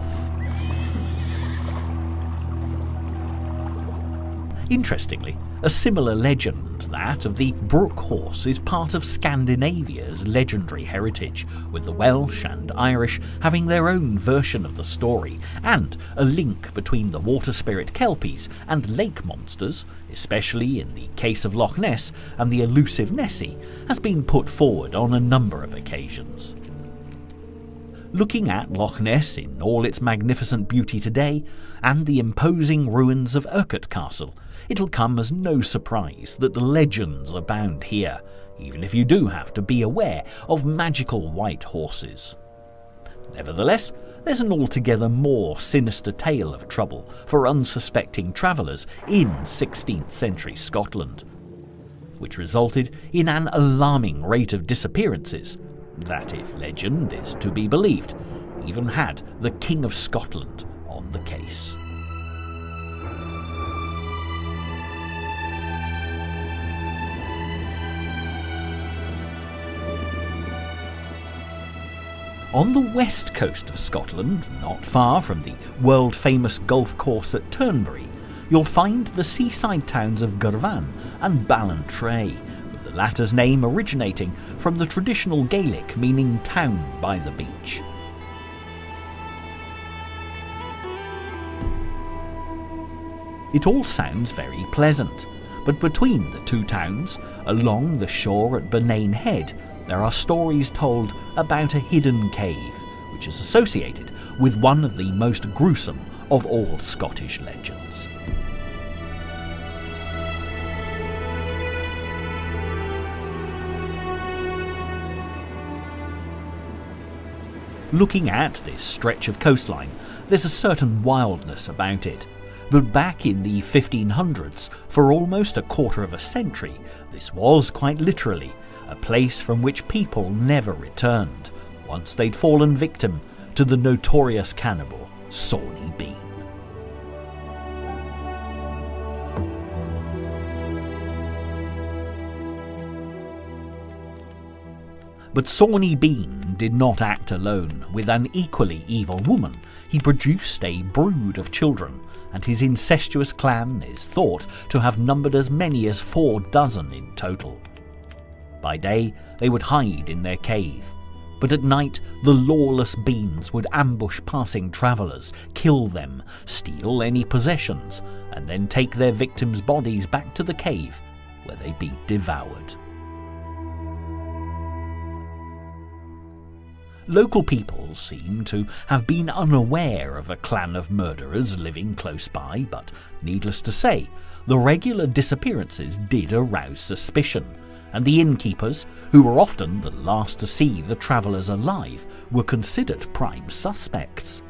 Interestingly, a similar legend, that of the brook horse, is part of Scandinavia's legendary heritage, with the Welsh and Irish having their own version of the story, and a link between the water spirit Kelpies and lake monsters, especially in the case of Loch Ness and the elusive Nessie, has been put forward on a number of occasions. Looking at Loch Ness in all its magnificent beauty today, and the imposing ruins of Urquhart Castle, it'll come as no surprise that the legends abound here, even if you do have to be aware of magical white horses. Nevertheless, there's an altogether more sinister tale of trouble for unsuspecting travellers in 16th century Scotland, which resulted in an alarming rate of disappearances that, if legend is to be believed, even had the King of Scotland on the case. On the west coast of Scotland, not far from the world-famous golf course at Turnberry, you'll find the seaside towns of Girvan and Ballantrae, with the latter's name originating from the traditional Gaelic meaning town by the beach. It all sounds very pleasant, but between the two towns, along the shore at Benane Head, there are stories told about a hidden cave, which is associated with one of the most gruesome of all Scottish legends. Looking at this stretch of coastline, there's a certain wildness about it. But back in the 1500s, for almost a quarter of a century, this was quite literally a place from which people never returned, once they'd fallen victim to the notorious cannibal Sawney Bean. But Sawney Bean did not act alone. With an equally evil woman, he produced a brood of children, and his incestuous clan is thought to have numbered as many as 4 dozen in total. By day, they would hide in their cave, but at night the lawless Beans would ambush passing travellers, kill them, steal any possessions, and then take their victims' bodies back to the cave, where they'd be devoured. Local people seem to have been unaware of a clan of murderers living close by, but needless to say, the regular disappearances did arouse suspicion, and the innkeepers, who were often the last to see the travellers alive, were considered prime suspects.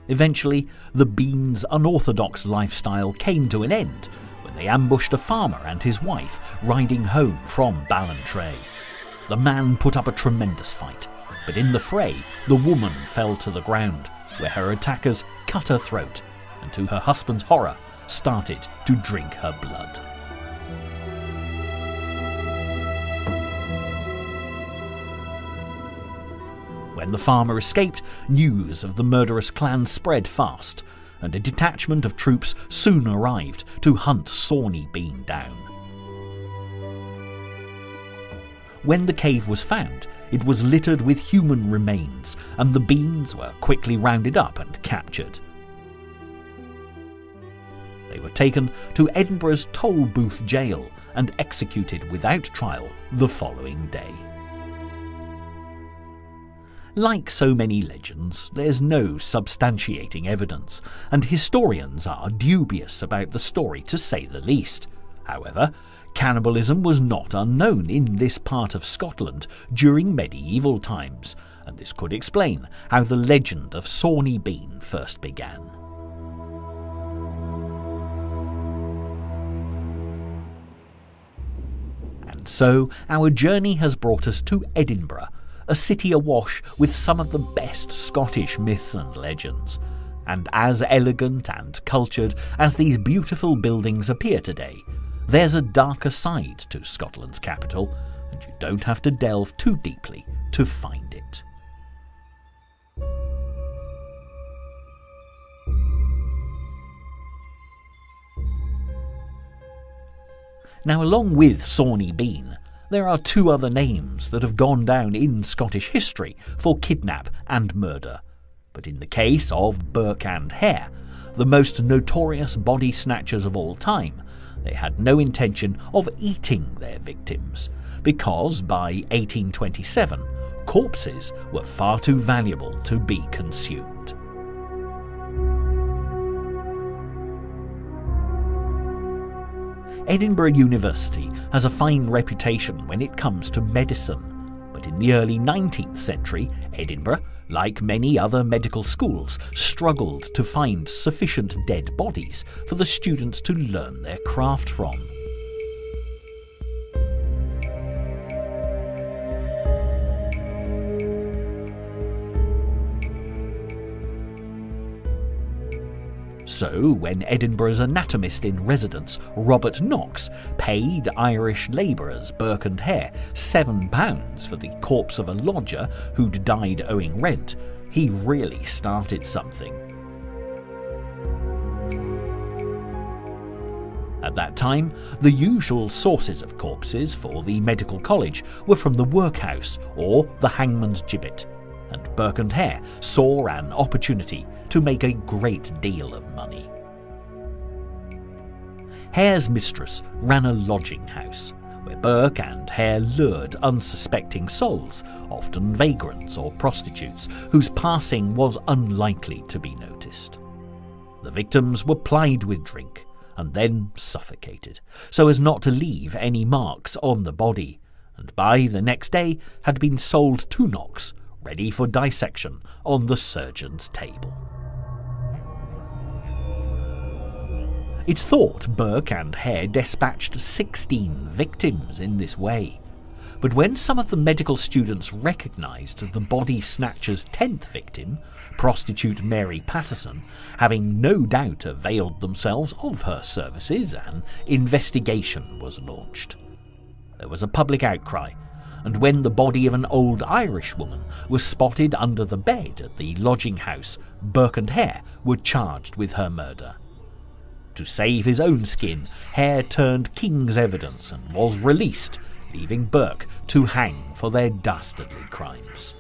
Eventually, the Beans' unorthodox lifestyle came to an end when they ambushed a farmer and his wife riding home from Ballantrae. The man put up a tremendous fight, but in the fray, the woman fell to the ground, where her attackers cut her throat, and to her husband's horror, started to drink her blood. When the farmer escaped, news of the murderous clan spread fast, and a detachment of troops soon arrived to hunt Sawney Bean down. When the cave was found, it was littered with human remains, and the Beans were quickly rounded up and captured. They were taken to Edinburgh's Tolbooth jail and executed without trial the following day. Like so many legends, there's no substantiating evidence, and historians are dubious about the story to say the least. However, cannibalism was not unknown in this part of Scotland during medieval times, and this could explain how the legend of Sawney Bean first began. And so, our journey has brought us to Edinburgh, a city awash with some of the best Scottish myths and legends. And as elegant and cultured as these beautiful buildings appear today, there's a darker side to Scotland's capital, and you don't have to delve too deeply to find it. Now, along with Sawney Bean, there are two other names that have gone down in Scottish history for kidnap and murder. But in the case of Burke and Hare, the most notorious body snatchers of all time, they had no intention of eating their victims, because by 1827, corpses were far too valuable to be consumed. Edinburgh University has a fine reputation when it comes to medicine, but in the early 19th century, Edinburgh, like many other medical schools, struggled to find sufficient dead bodies for the students to learn their craft from. So, when Edinburgh's anatomist in residence, Robert Knox, paid Irish labourers Burke and Hare £7 for the corpse of a lodger who'd died owing rent, he really started something. At that time, the usual sources of corpses for the medical college were from the workhouse or the hangman's gibbet, and Burke and Hare saw an opportunity to make a great deal of money. Hare's mistress ran a lodging house, where Burke and Hare lured unsuspecting souls, often vagrants or prostitutes, whose passing was unlikely to be noticed. The victims were plied with drink, and then suffocated, so as not to leave any marks on the body, and by the next day had been sold to Knox, ready for dissection on the surgeon's table. It's thought Burke and Hare dispatched 16 victims in this way, but when some of the medical students recognised the body snatcher's 10th victim, prostitute Mary Patterson, having no doubt availed themselves of her services, an investigation was launched. There was a public outcry, and when the body of an old Irish woman was spotted under the bed at the lodging house, Burke and Hare were charged with her murder. To save his own skin, Hare turned king's evidence and was released, leaving Burke to hang for their dastardly crimes.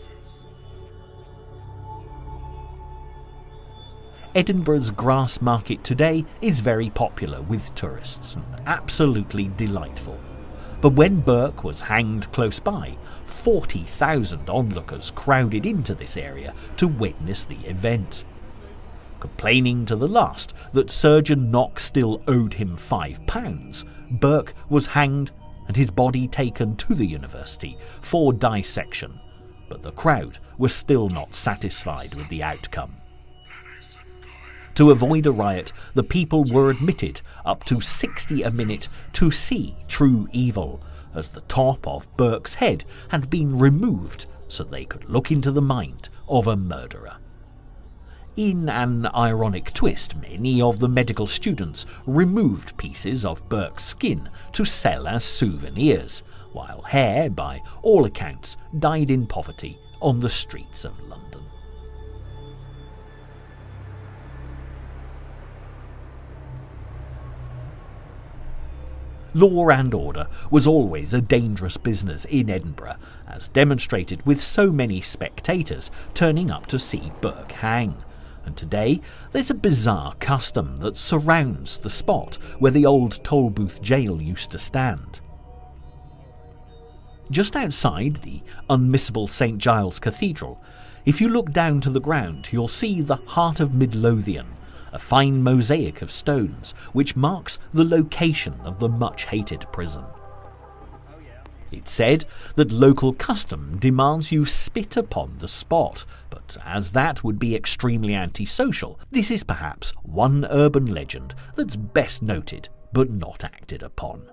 Edinburgh's grass market today is very popular with tourists and absolutely delightful. But when Burke was hanged close by, 40,000 onlookers crowded into this area to witness the event. Complaining to the last that Surgeon Knox still owed him £5, Burke was hanged and his body taken to the university for dissection, but the crowd were still not satisfied with the outcome. To avoid a riot, the people were admitted up to 60 a minute to see true evil, as the top of Burke's head had been removed so they could look into the mind of a murderer. In an ironic twist, many of the medical students removed pieces of Burke's skin to sell as souvenirs, while Hare, by all accounts, died in poverty on the streets of London. Law and order was always a dangerous business in Edinburgh, as demonstrated with so many spectators turning up to see Burke hang. and today there's a bizarre custom that surrounds the spot where the old Tolbooth jail used to stand. Just outside the unmissable St Giles Cathedral, if you look down to the ground, you'll see the Heart of Midlothian, a fine mosaic of stones which marks the location of the much-hated prison. It's said that local custom demands you spit upon the spot, but as that would be extremely antisocial, this is perhaps one urban legend that's best noted but not acted upon.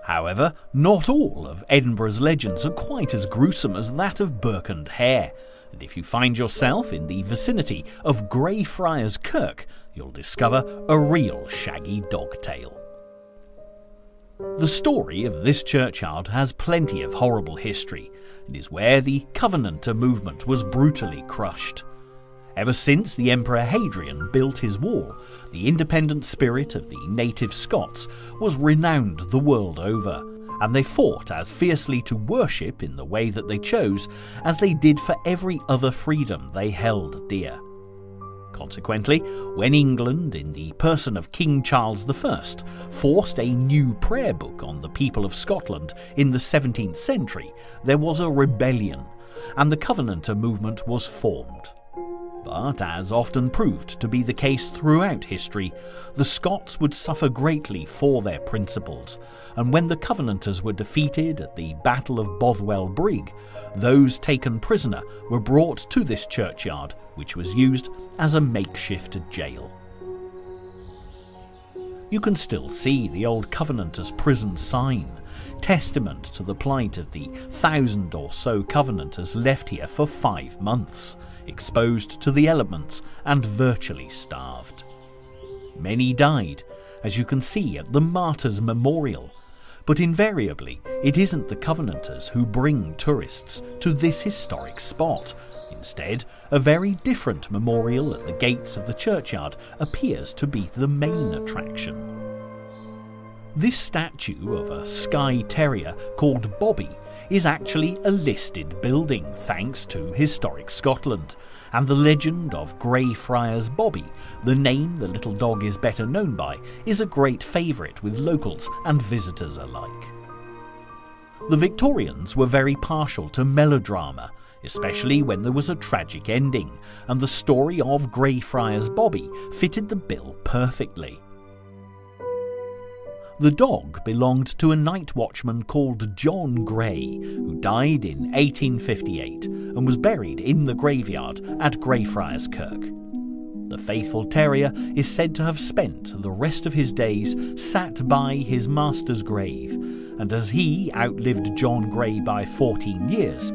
However, not all of Edinburgh's legends are quite as gruesome as that of Burke and Hare, and if you find yourself in the vicinity of Greyfriars Kirk, you'll discover a real shaggy dog tale. The story of this churchyard has plenty of horrible history, and is where the Covenanter movement was brutally crushed. Ever since the Emperor Hadrian built his wall, the independent spirit of the native Scots was renowned the world over, and they fought as fiercely to worship in the way that they chose as they did for every other freedom they held dear. Consequently, when England, in the person of King Charles I, forced a new prayer book on the people of Scotland in the 17th century, there was a rebellion, and the Covenanter movement was formed. But, as often proved to be the case throughout history, the Scots would suffer greatly for their principles, and when the Covenanters were defeated at the Battle of Bothwell Brig, those taken prisoner were brought to this churchyard, which was used as a makeshift jail. You can still see the old Covenanters' prison sign, testament to the plight of the 1,000 or so Covenanters left here for 5 months, exposed to the elements and virtually starved. Many died, as you can see at the Martyrs' Memorial, but invariably it isn't the Covenanters who bring tourists to this historic spot. Instead, a very different memorial at the gates of the churchyard appears to be the main attraction. This statue of a Skye Terrier called Bobby is actually a listed building thanks to Historic Scotland, and the legend of Greyfriars Bobby, the name the little dog is better known by, is a great favourite with locals and visitors alike. The Victorians were very partial to melodrama, especially when there was a tragic ending, and the story of Greyfriars Bobby fitted the bill perfectly. The dog belonged to a night watchman called John Gray, who died in 1858 and was buried in the graveyard at Greyfriars Kirk. The faithful terrier is said to have spent the rest of his days sat by his master's grave, and as he outlived John Gray by 14 years,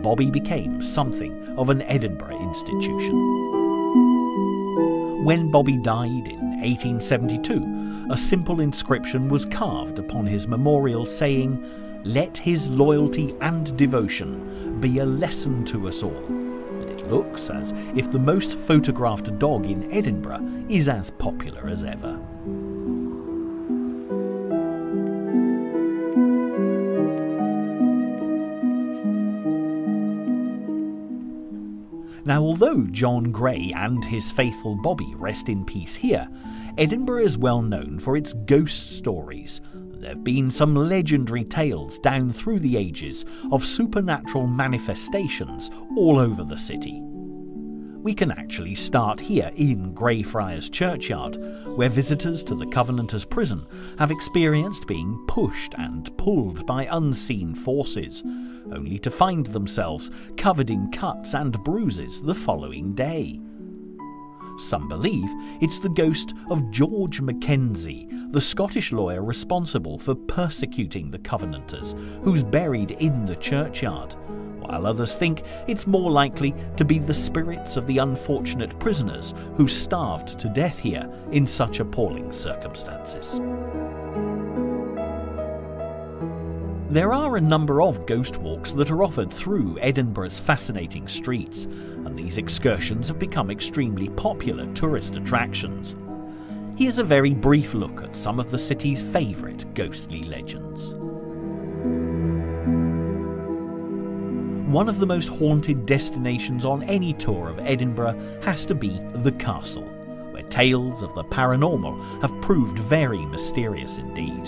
Bobby became something of an Edinburgh institution. When Bobby died in 1872, a simple inscription was carved upon his memorial saying, "Let his loyalty and devotion be a lesson to us all." And it looks as if the most photographed dog in Edinburgh is as popular as ever. Now, although John Gray and his faithful Bobby rest in peace here, Edinburgh is well known for its ghost stories. There have been some legendary tales down through the ages of supernatural manifestations all over the city. We can actually start here in Greyfriars Churchyard, where visitors to the Covenanters' prison have experienced being pushed and pulled by unseen forces, only to find themselves covered in cuts and bruises the following day. Some believe it's the ghost of George Mackenzie, the Scottish lawyer responsible for persecuting the Covenanters, who's buried in the churchyard, while others think it's more likely to be the spirits of the unfortunate prisoners who starved to death here in such appalling circumstances. There are a number of ghost walks that are offered through Edinburgh's fascinating streets, and these excursions have become extremely popular tourist attractions. Here's a very brief look at some of the city's favourite ghostly legends. one of the most haunted destinations on any tour of Edinburgh has to be the castle, where tales of the paranormal have proved very mysterious indeed.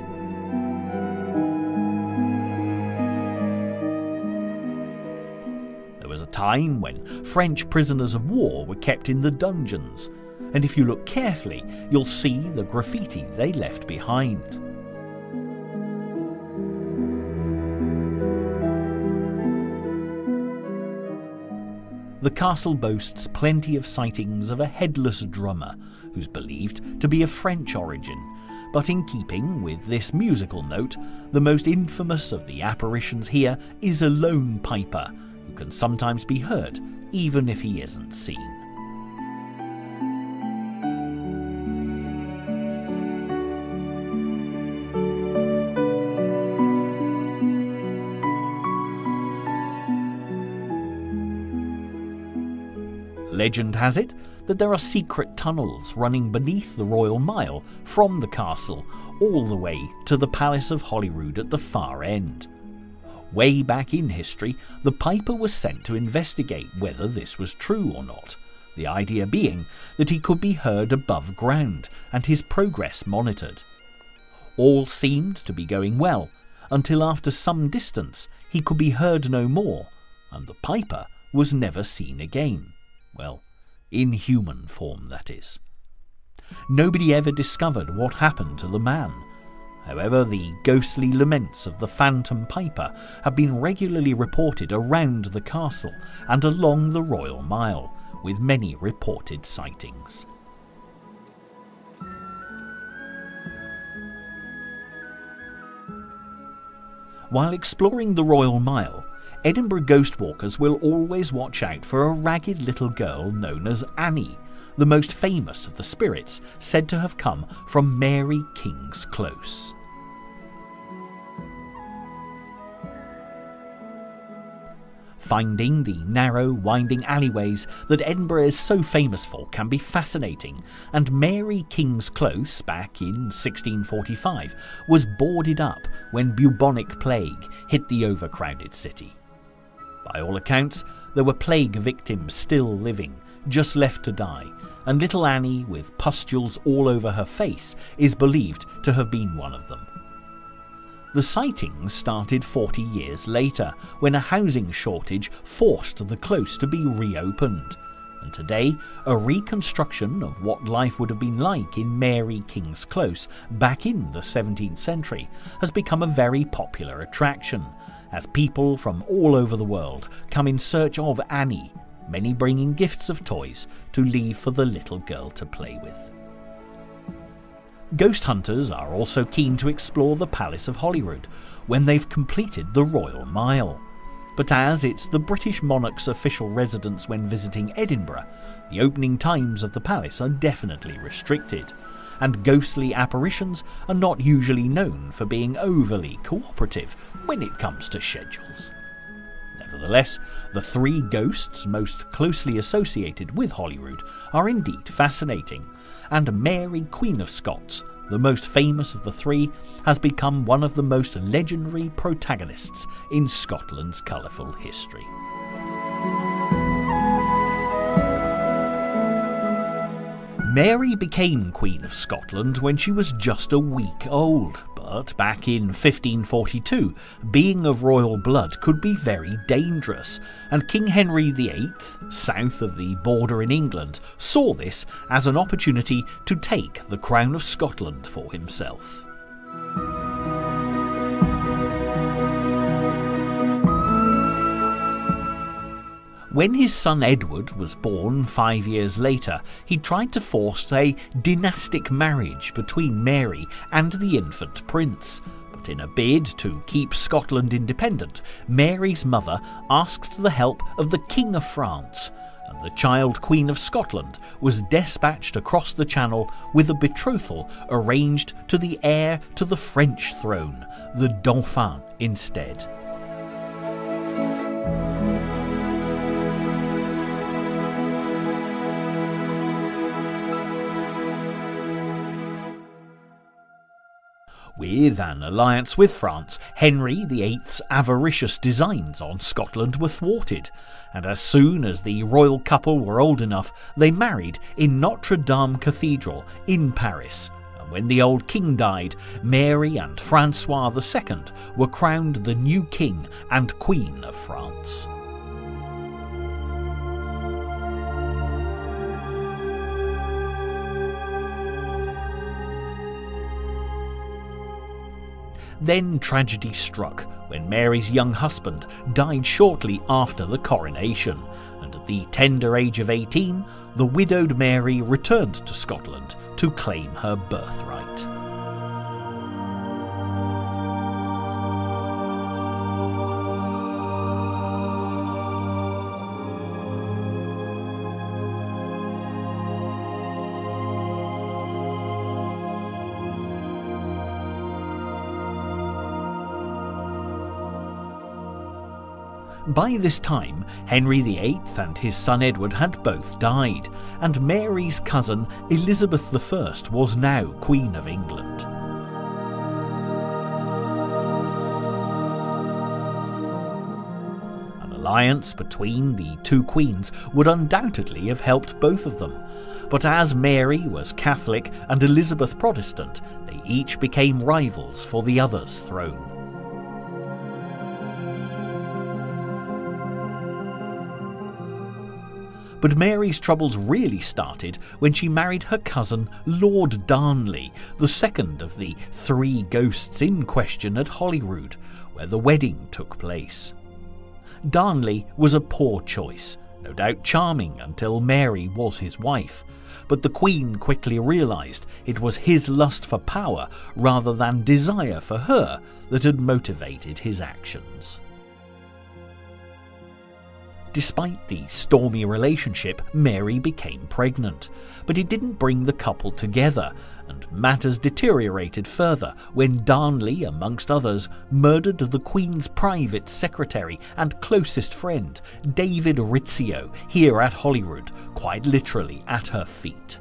There was a time when French prisoners of war were kept in the dungeons, and if you look carefully, you'll see the graffiti they left behind. The castle boasts plenty of sightings of a headless drummer, who's believed to be of French origin, but in keeping with this musical note, the most infamous of the apparitions here is a lone piper, who can sometimes be heard even if he isn't seen. Legend has it that there are secret tunnels running beneath the Royal Mile from the castle all the way to the Palace of Holyrood at the far end. Way back in history, the piper was sent to investigate whether this was true or not, the idea being that he could be heard above ground and his progress monitored. All seemed to be going well, until after some distance he could be heard no more, and the piper was never seen again. Well, in human form, that is. Nobody ever discovered what happened to the man. However, the ghostly laments of the phantom piper have been regularly reported around the castle and along the Royal Mile, with many reported sightings. While exploring the Royal Mile, Edinburgh ghost walkers will always watch out for a ragged little girl known as Annie, the most famous of the spirits said to have come from Mary King's Close. Finding the narrow, winding alleyways that Edinburgh is so famous for can be fascinating, and Mary King's Close, back in 1645, was boarded up when bubonic plague hit the overcrowded city. By all accounts, there were plague victims still living, just left to die, and little Annie, with pustules all over her face, is believed to have been one of them. The sightings started 40 years later, when a housing shortage forced the close to be reopened, and today a reconstruction of what life would have been like in Mary King's Close back in the 17th century has become a very popular attraction, as people from all over the world come in search of Annie, many bringing gifts of toys to leave for the little girl to play with. Ghost hunters are also keen to explore the Palace of Holyrood when they've completed the Royal Mile. But as it's the British monarch's official residence when visiting Edinburgh, the opening times of the palace are definitely restricted, and ghostly apparitions are not usually known for being overly cooperative when it comes to schedules. Nevertheless, the three ghosts most closely associated with Holyrood are indeed fascinating, and Mary, Queen of Scots, the most famous of the three, has become one of the most legendary protagonists in Scotland's colourful history. Mary became Queen of Scotland when she was just a week old, but back in 1542, being of royal blood could be very dangerous, and King Henry VIII, south of the border in England, saw this as an opportunity to take the crown of Scotland for himself. When his son Edward was born 5 years later, he tried to force a dynastic marriage between Mary and the infant prince. But in a bid to keep Scotland independent, Mary's mother asked the help of the King of France, and the child Queen of Scotland was dispatched across the Channel with a betrothal arranged to the heir to the French throne, the Dauphin, instead. With an alliance with France, Henry VIII's avaricious designs on Scotland were thwarted, and as soon as the royal couple were old enough, they married in Notre Dame Cathedral in Paris. And when the old king died, Mary and Francois II were crowned the new king and queen of France. Then tragedy struck when Mary's young husband died shortly after the coronation, and at the tender age of 18, the widowed Mary returned to Scotland to claim her birthright. By this time, Henry VIII and his son Edward had both died, and Mary's cousin Elizabeth I was now Queen of England. An alliance between the two queens would undoubtedly have helped both of them, but as Mary was Catholic and Elizabeth Protestant, they each became rivals for the other's throne. But Mary's troubles really started when she married her cousin Lord Darnley, the second of the 3 ghosts in question at Holyrood, where the wedding took place. Darnley was a poor choice, no doubt charming until Mary was his wife, but the Queen quickly realised it was his lust for power rather than desire for her that had motivated his actions. Despite the stormy relationship, Mary became pregnant, but it didn't bring the couple together, and matters deteriorated further when Darnley, amongst others, murdered the Queen's private secretary and closest friend, David Rizzio, here at Holyrood, quite literally at her feet.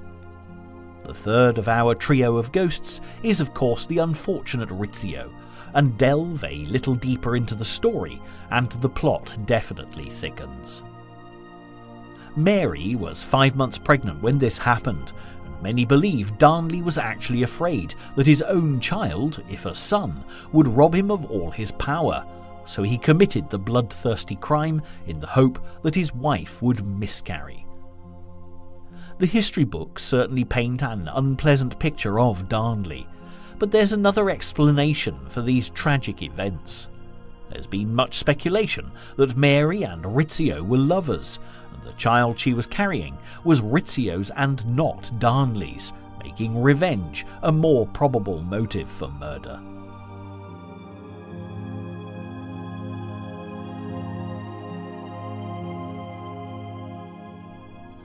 The third of our trio of ghosts is of course the unfortunate Rizzio, and delve a little deeper into the story, and the plot definitely thickens. Mary was 5 months pregnant when this happened, and many believe Darnley was actually afraid that his own child, if a son, would rob him of all his power, so he committed the bloodthirsty crime in the hope that his wife would miscarry. The history books certainly paint an unpleasant picture of Darnley, but there's another explanation for these tragic events. There's been much speculation that Mary and Rizzio were lovers, and the child she was carrying was Rizzio's and not Darnley's, making revenge a more probable motive for murder.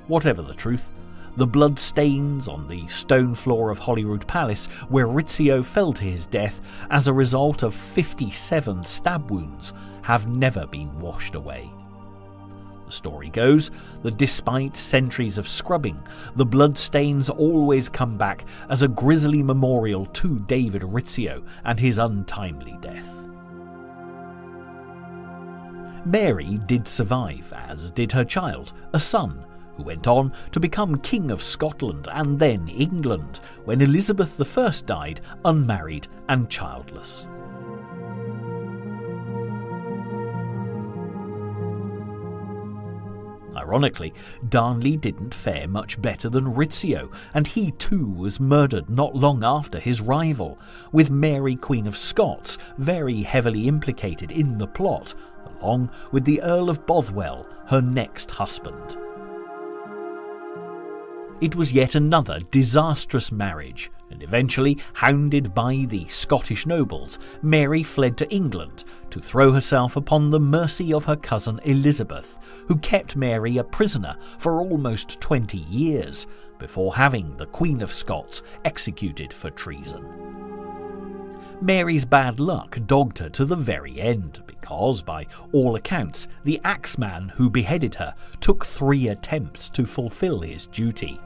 Whatever the truth, the blood stains on the stone floor of Holyrood Palace, where Rizzio fell to his death as a result of 57 stab wounds, have never been washed away. The story goes that despite centuries of scrubbing, the bloodstains always come back as a grisly memorial to David Rizzio and his untimely death. Mary did survive, as did her child, a son, who went on to become King of Scotland and then England when Elizabeth I died unmarried and childless. Ironically, Darnley didn't fare much better than Rizzio, and he too was murdered not long after his rival, with Mary Queen of Scots very heavily implicated in the plot, along with the Earl of Bothwell, her next husband. It was yet another disastrous marriage, and eventually, hounded by the Scottish nobles, Mary fled to England to throw herself upon the mercy of her cousin Elizabeth, who kept Mary a prisoner for almost 20 years, before having the Queen of Scots executed for treason. Mary's bad luck dogged her to the very end, because, by all accounts, the axeman who beheaded her took 3 attempts to fulfill his duty.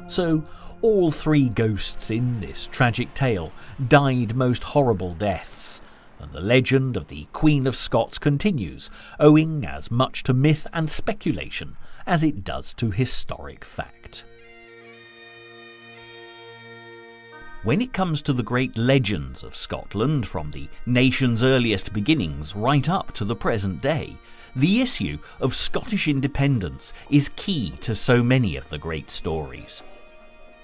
So, All three ghosts in this tragic tale died most horrible deaths, and the legend of the Queen of Scots continues, owing as much to myth and speculation as it does to historic fact. When it comes to the great legends of Scotland, from the nation's earliest beginnings right up to the present day, the issue of Scottish independence is key to so many of the great stories.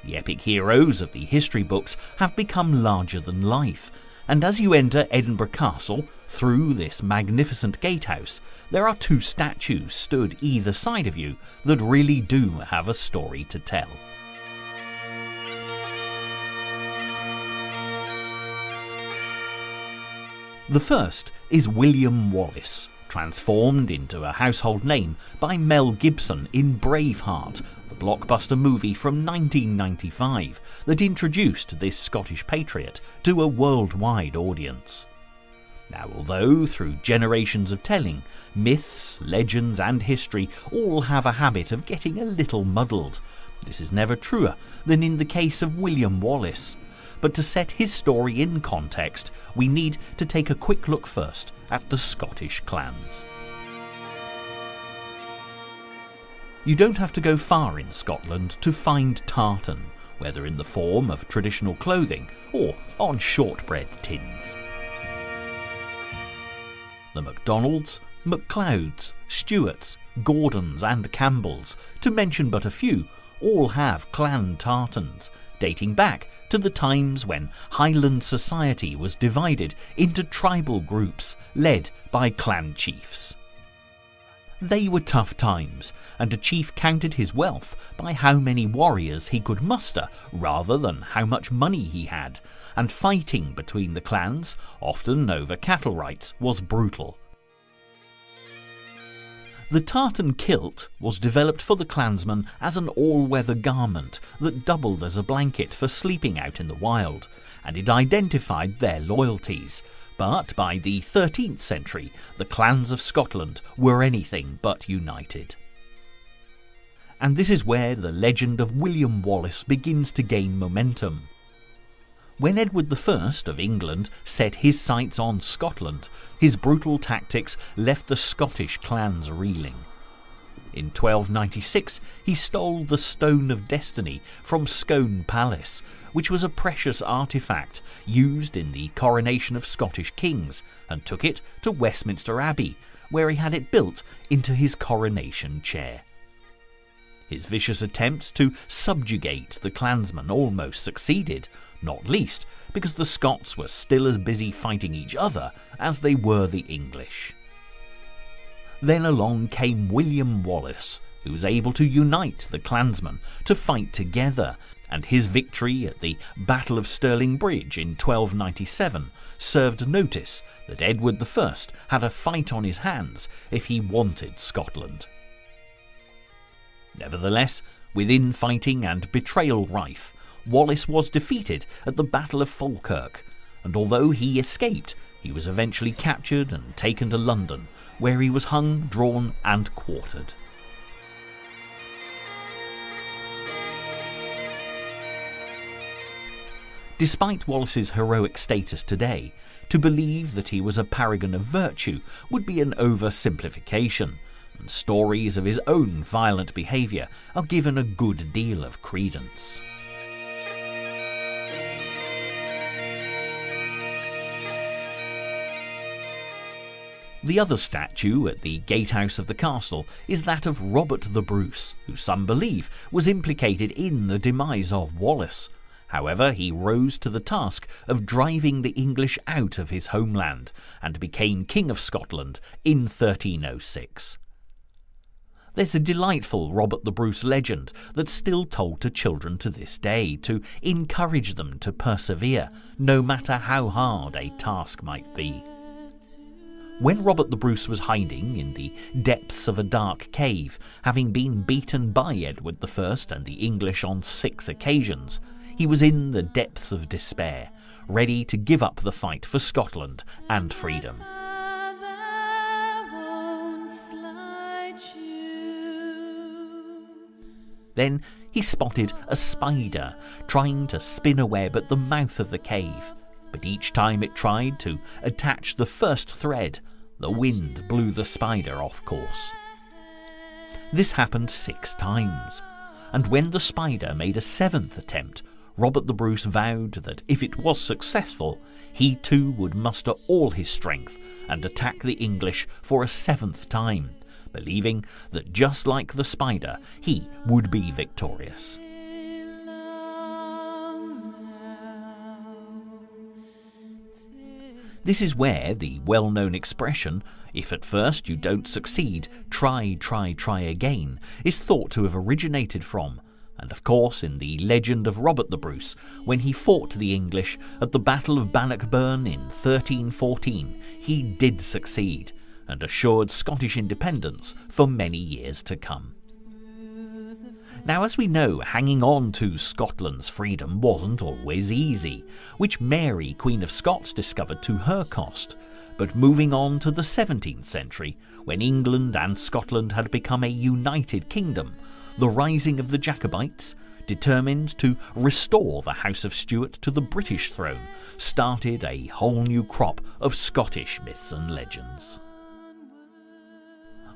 The epic heroes of the history books have become larger than life, and as you enter Edinburgh Castle, through this magnificent gatehouse, there are two statues stood either side of you that really do have a story to tell. The first is William Wallace, transformed into a household name by Mel Gibson in Braveheart, the blockbuster movie from 1995 that introduced this Scottish patriot to a worldwide audience. Now, although through generations of telling, myths, legends and history all have a habit of getting a little muddled, this is never truer than in the case of William Wallace. But to set his story in context, we need to take a quick look first at the Scottish clans. You don't have to go far in Scotland to find tartan, whether in the form of traditional clothing or on shortbread tins. The MacDonalds, MacLeods, Stewarts, Gordons and Campbells, to mention but a few, all have clan tartans, dating back to the times when Highland society was divided into tribal groups led by clan chiefs. They were tough times, and a chief counted his wealth by how many warriors he could muster rather than how much money he had, and fighting between the clans, often over cattle rights, was brutal. The tartan kilt was developed for the clansmen as an all-weather garment that doubled as a blanket for sleeping out in the wild, and it identified their loyalties. But by the 13th century, the clans of Scotland were anything but united. And this is where the legend of William Wallace begins to gain momentum. When Edward I of England set his sights on Scotland, his brutal tactics left the Scottish clans reeling. In 1296 he stole the Stone of Destiny from Scone Palace, which was a precious artefact used in the coronation of Scottish kings, and took it to Westminster Abbey, where he had it built into his coronation chair. His vicious attempts to subjugate the clansmen almost succeeded, not least because the Scots were still as busy fighting each other as they were the English. Then along came William Wallace, who was able to unite the clansmen to fight together, and his victory at the Battle of Stirling Bridge in 1297 served notice that Edward I had a fight on his hands if he wanted Scotland. Nevertheless, with infighting and betrayal rife, Wallace was defeated at the Battle of Falkirk, and although he escaped, he was eventually captured and taken to London, where he was hung, drawn and quartered. Despite Wallace's heroic status today, to believe that he was a paragon of virtue would be an oversimplification, and stories of his own violent behaviour are given a good deal of credence. The other statue at the gatehouse of the castle is that of Robert the Bruce, who some believe was implicated in the demise of Wallace. However, he rose to the task of driving the English out of his homeland and became King of Scotland in 1306. There's a delightful Robert the Bruce legend that's still told to children to this day to encourage them to persevere, no matter how hard a task might be. When Robert the Bruce was hiding in the depths of a dark cave, having been beaten by Edward I and the English on 6 occasions, he was in the depths of despair, ready to give up the fight for Scotland and freedom. Then he spotted a spider trying to spin a web at the mouth of the cave, but each time it tried to attach the first thread, the wind blew the spider off course. This happened 6 times, and when the spider made a 7th attempt, Robert the Bruce vowed that if it was successful, he too would muster all his strength and attack the English for a 7th time, believing that just like the spider, he would be victorious. This is where the well-known expression, "If at first you don't succeed, try, try, try again," is thought to have originated from, and of course in the legend of Robert the Bruce, when he fought the English at the Battle of Bannockburn in 1314, he did succeed, and assured Scottish independence for many years to come. Now, as we know, hanging on to Scotland's freedom wasn't always easy, which Mary, Queen of Scots, discovered to her cost. But moving on to the 17th century, when England and Scotland had become a united kingdom, the rising of the Jacobites, determined to restore the House of Stuart to the British throne, started a whole new crop of Scottish myths and legends.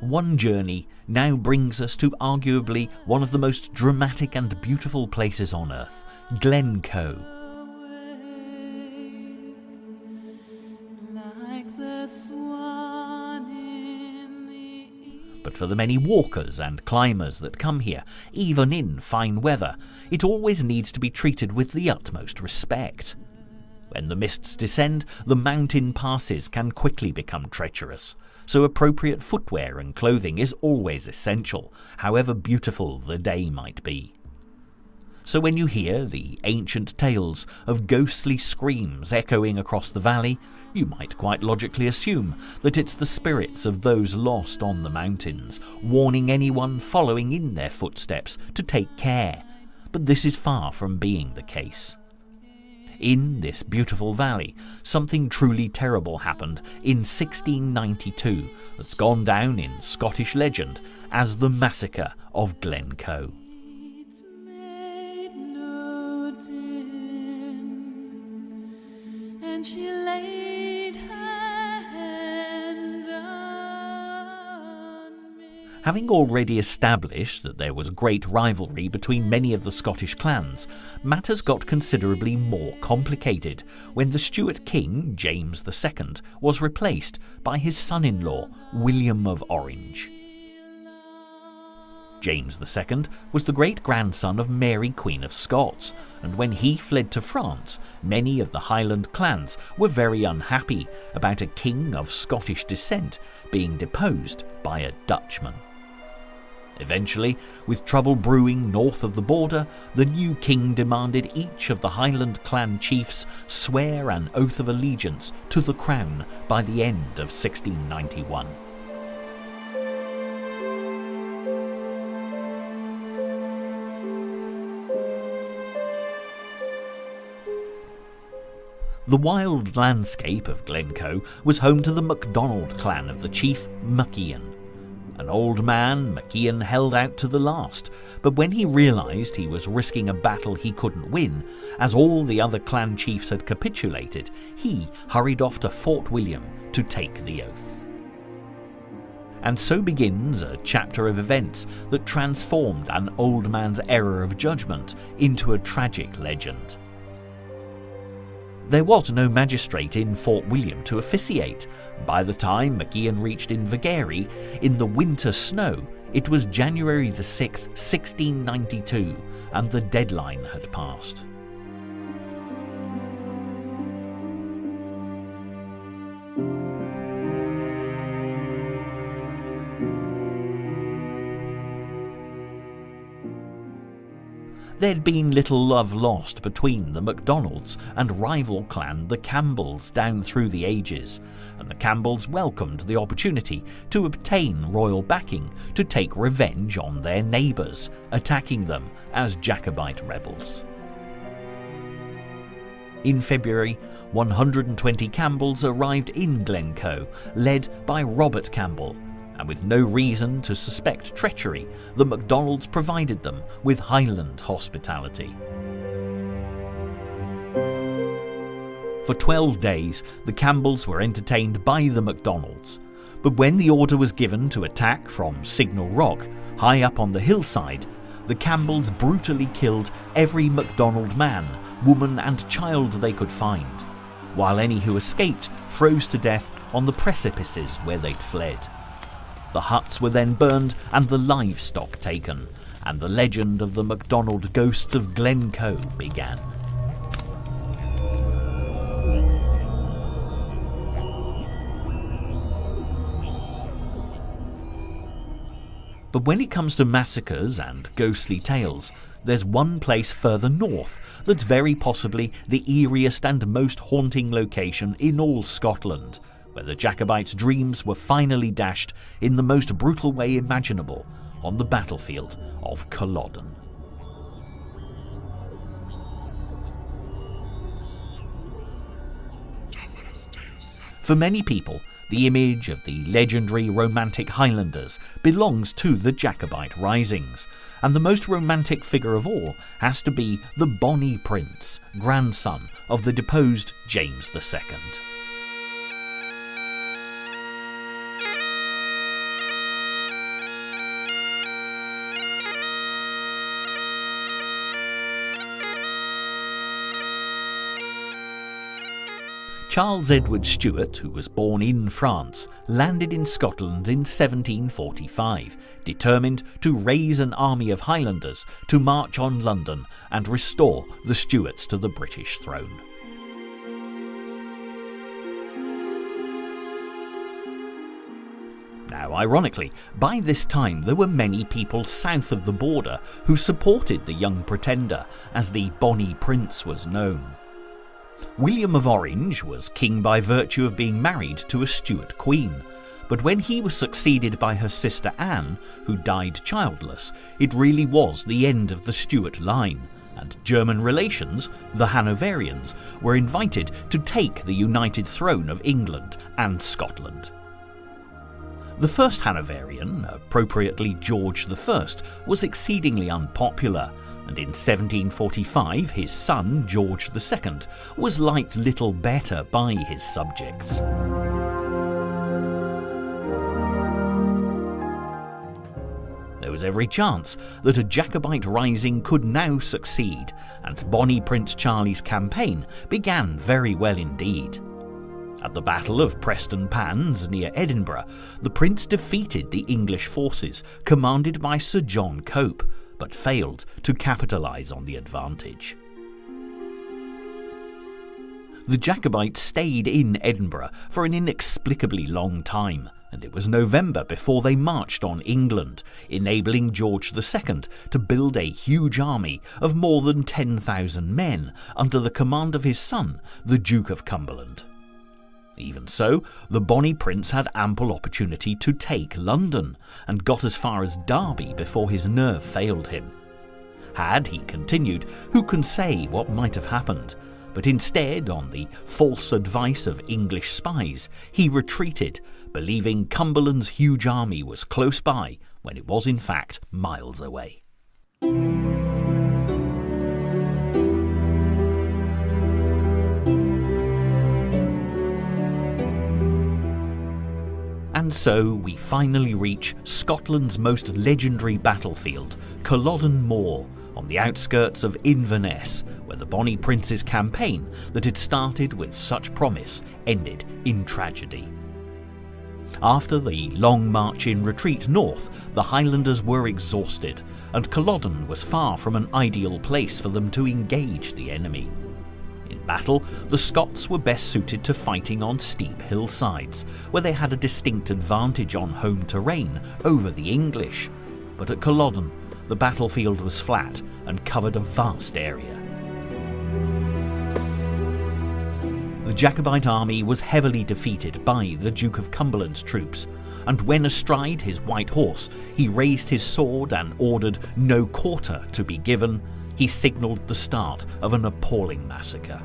One journey now brings us to arguably one of the most dramatic and beautiful places on earth, Glencoe. But for the many walkers and climbers that come here, even in fine weather, it always needs to be treated with the utmost respect. When the mists descend, the mountain passes can quickly become treacherous, so appropriate footwear and clothing is always essential, however beautiful the day might be. So when you hear the ancient tales of ghostly screams echoing across the valley, you might quite logically assume that it's the spirits of those lost on the mountains, warning anyone following in their footsteps to take care. But this is far from being the case. In this beautiful valley, something truly terrible happened in 1692 that's gone down in Scottish legend as the Massacre of Glencoe. And she laid her hand on me. Having already established that there was great rivalry between many of the Scottish clans, matters got considerably more complicated when the Stuart king, James II, was replaced by his son-in-law, William of Orange. James II was the great-grandson of Mary, Queen of Scots, and when he fled to France, many of the Highland clans were very unhappy about a king of Scottish descent being deposed by a Dutchman. Eventually, with trouble brewing north of the border, the new king demanded each of the Highland clan chiefs swear an oath of allegiance to the crown by the end of 1691. The wild landscape of Glencoe was home to the MacDonald clan of the chief Macian. An old man, Macian held out to the last, but when he realised he was risking a battle he couldn't win, as all the other clan chiefs had capitulated, he hurried off to Fort William to take the oath. And so begins a chapter of events that transformed an old man's error of judgment into a tragic legend. There was no magistrate in Fort William to officiate. By the time Macian reached Invergary, in the winter snow, it was January the 6th, 1692, and the deadline had passed. There'd been little love lost between the MacDonalds and rival clan the Campbells down through the ages, and the Campbells welcomed the opportunity to obtain royal backing to take revenge on their neighbours, attacking them as Jacobite rebels. In February, 120 Campbells arrived in Glencoe, led by Robert Campbell, and with no reason to suspect treachery, the MacDonalds provided them with Highland hospitality. For 12 days, the Campbells were entertained by the MacDonalds, but when the order was given to attack from Signal Rock, high up on the hillside, the Campbells brutally killed every MacDonald man, woman and child they could find, while any who escaped froze to death on the precipices where they'd fled. The huts were then burned and the livestock taken, and the legend of the MacDonald ghosts of Glencoe began. But when it comes to massacres and ghostly tales, there's one place further north that's very possibly the eeriest and most haunting location in all Scotland, where the Jacobites' dreams were finally dashed in the most brutal way imaginable on the battlefield of Culloden. For many people, the image of the legendary romantic Highlanders belongs to the Jacobite risings, and the most romantic figure of all has to be the Bonnie Prince, grandson of the deposed James II. Charles Edward Stuart, who was born in France, landed in Scotland in 1745, determined to raise an army of Highlanders to march on London and restore the Stuarts to the British throne. Now, ironically, by this time there were many people south of the border who supported the young pretender, as the Bonnie Prince was known. William of Orange was king by virtue of being married to a Stuart queen, but when he was succeeded by her sister Anne, who died childless, it really was the end of the Stuart line, and German relations, the Hanoverians, were invited to take the united throne of England and Scotland. The first Hanoverian, appropriately George I, was exceedingly unpopular, and in 1745 his son, George II, was liked little better by his subjects. There was every chance that a Jacobite rising could now succeed, and Bonnie Prince Charlie's campaign began very well indeed. At the Battle of Preston Pans near Edinburgh, the Prince defeated the English forces commanded by Sir John Cope, but failed to capitalise on the advantage. The Jacobites stayed in Edinburgh for an inexplicably long time, and it was November before they marched on England, enabling George II to build a huge army of more than 10,000 men under the command of his son, the Duke of Cumberland. Even so, the Bonnie Prince had ample opportunity to take London, and got as far as Derby before his nerve failed him. Had he continued, who can say what might have happened? But instead, on the false advice of English spies, he retreated, believing Cumberland's huge army was close by, when it was in fact miles away. And so we finally reach Scotland's most legendary battlefield, Culloden Moor, on the outskirts of Inverness, where the Bonnie Prince's campaign that had started with such promise ended in tragedy. After the long march in retreat north, the Highlanders were exhausted, and Culloden was far from an ideal place for them to engage the enemy. In battle, the Scots were best suited to fighting on steep hillsides, where they had a distinct advantage on home terrain over the English. But at Culloden, the battlefield was flat and covered a vast area. The Jacobite army was heavily defeated by the Duke of Cumberland's troops, and when astride his white horse, he raised his sword and ordered no quarter to be given. He signalled the start of an appalling massacre.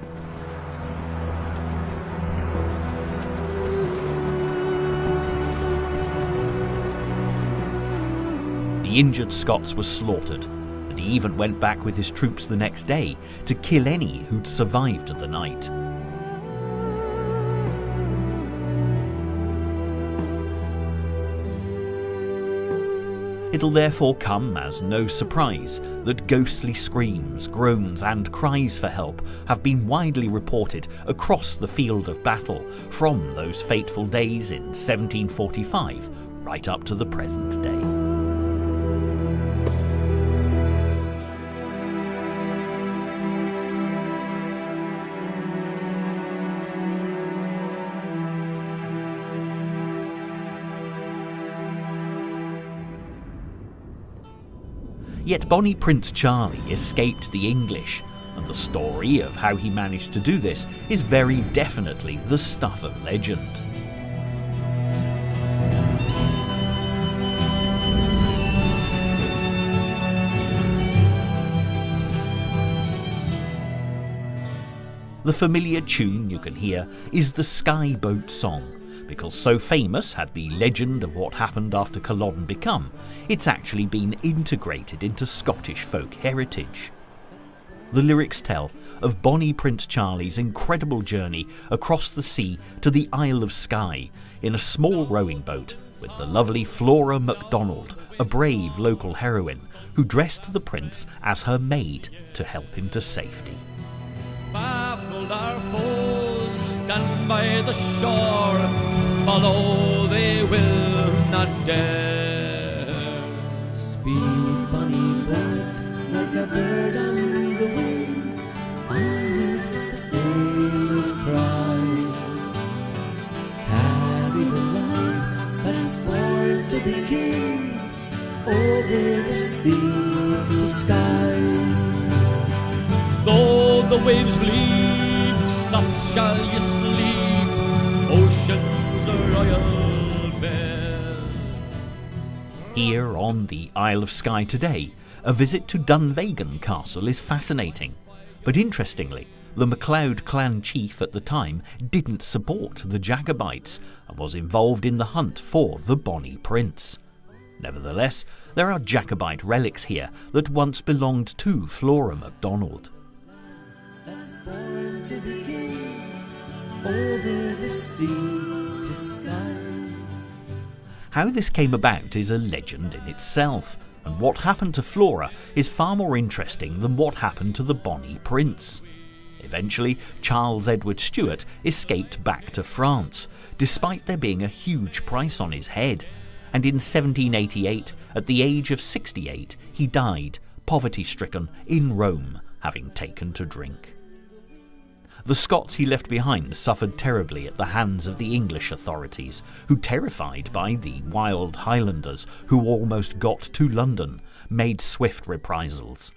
the injured Scots were slaughtered, and he even went back with his troops the next day to kill any who'd survived the night. It'll therefore come as no surprise that ghostly screams, groans and cries for help have been widely reported across the field of battle from those fateful days in 1745 right up to the present day. Yet Bonnie Prince Charlie escaped the English, and the story of how he managed to do this is very definitely the stuff of legend. The familiar tune you can hear is the Sky Boat Song, because so famous had the legend of what happened after Culloden become, it's actually been integrated into Scottish folk heritage. The lyrics tell of Bonnie Prince Charlie's incredible journey across the sea to the Isle of Skye in a small rowing boat with the lovely Flora MacDonald, a brave local heroine who dressed the prince as her maid to help him to safety. Baffled our foes, stand by the shore, follow they will not dare. Speed, bonny boat, like a bird on the wind, onward the sailors cry. Carry the light that's born to begin, over the sea to sky. Though the waves leap, some shall you sleep, ocean's royal bed. Here on the Isle of Skye today, a visit to Dunvegan Castle is fascinating. But interestingly, the MacLeod clan chief at the time didn't support the Jacobites and was involved in the hunt for the Bonnie Prince. Nevertheless, there are Jacobite relics here that once belonged to Flora MacDonald. That's born to begin, over the sea to sky. How this came about is a legend in itself, and what happened to Flora is far more interesting than what happened to the Bonnie Prince. Eventually, Charles Edward Stuart escaped back to France, despite there being a huge price on his head, and in 1788, at the age of 68, he died, poverty-stricken, in Rome, having taken to drink. The Scots he left behind suffered terribly at the hands of the English authorities, who, terrified by the wild Highlanders who almost got to London, made swift reprisals.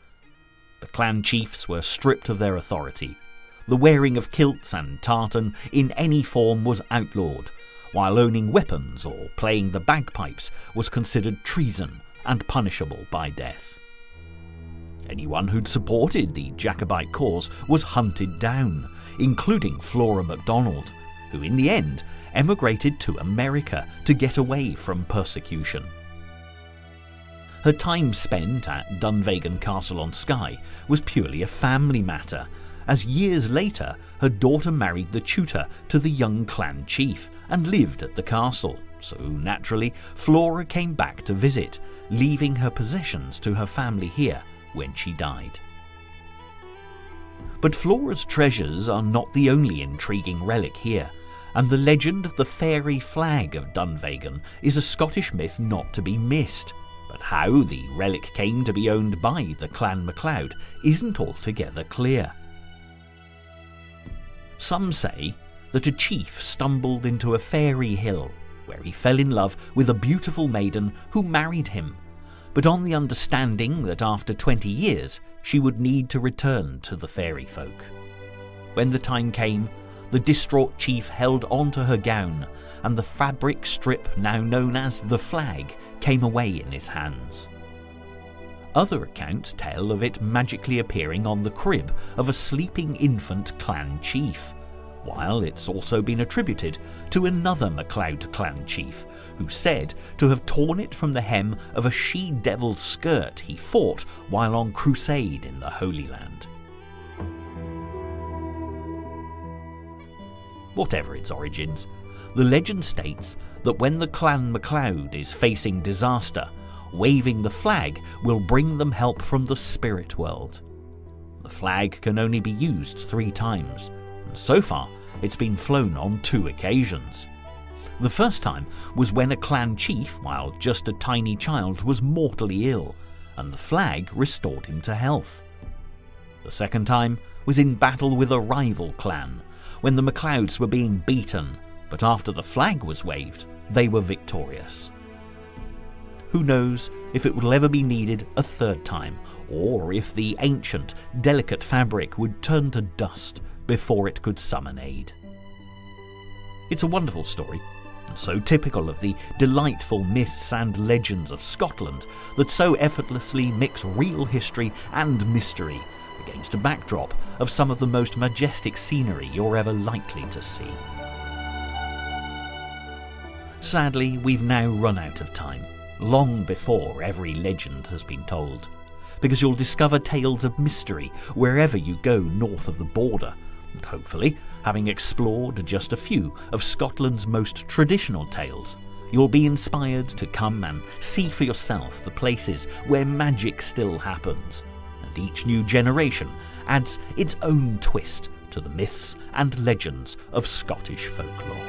The clan chiefs were stripped of their authority. The wearing of kilts and tartan in any form was outlawed, while owning weapons or playing the bagpipes was considered treason and punishable by death. Anyone who'd supported the Jacobite cause was hunted down, including Flora MacDonald, who in the end emigrated to America to get away from persecution. Her time spent at Dunvegan Castle on Skye was purely a family matter, as years later her daughter married the tutor to the young clan chief and lived at the castle, so naturally Flora came back to visit, leaving her possessions to her family here when she died. But Flora's treasures are not the only intriguing relic here, and the legend of the fairy flag of Dunvegan is a Scottish myth not to be missed. But how the relic came to be owned by the Clan MacLeod isn't altogether clear. Some say that a chief stumbled into a fairy hill, where he fell in love with a beautiful maiden who married him, but on the understanding that after 20 years she would need to return to the fairy folk. When the time came, the distraught chief held onto her gown, and the fabric strip now known as the flag came away in his hands. Other accounts tell of it magically appearing on the crib of a sleeping infant clan chief, while it's also been attributed to another MacLeod clan chief, who's said to have torn it from the hem of a she-devil's skirt he fought while on crusade in the Holy Land. Whatever its origins, the legend states that when the Clan MacLeod is facing disaster, waving the flag will bring them help from the spirit world. The flag can only be used 3 times, and so far it's been flown on 2 occasions. The first time was when a clan chief, while just a tiny child, was mortally ill, and the flag restored him to health. The second time was in battle with a rival clan, when the MacLeods were being beaten, but after the flag was waved, they were victorious. Who knows if it will ever be needed a third time, or if the ancient, delicate fabric would turn to dust before it could summon aid. It's a wonderful story, and so typical of the delightful myths and legends of Scotland that so effortlessly mix real history and mystery against a backdrop of some of the most majestic scenery you're ever likely to see. Sadly, we've now run out of time, long before every legend has been told, because you'll discover tales of mystery wherever you go north of the border, and hopefully, having explored just a few of Scotland's most traditional tales, you'll be inspired to come and see for yourself the places where magic still happens, and each new generation adds its own twist to the myths and legends of Scottish folklore.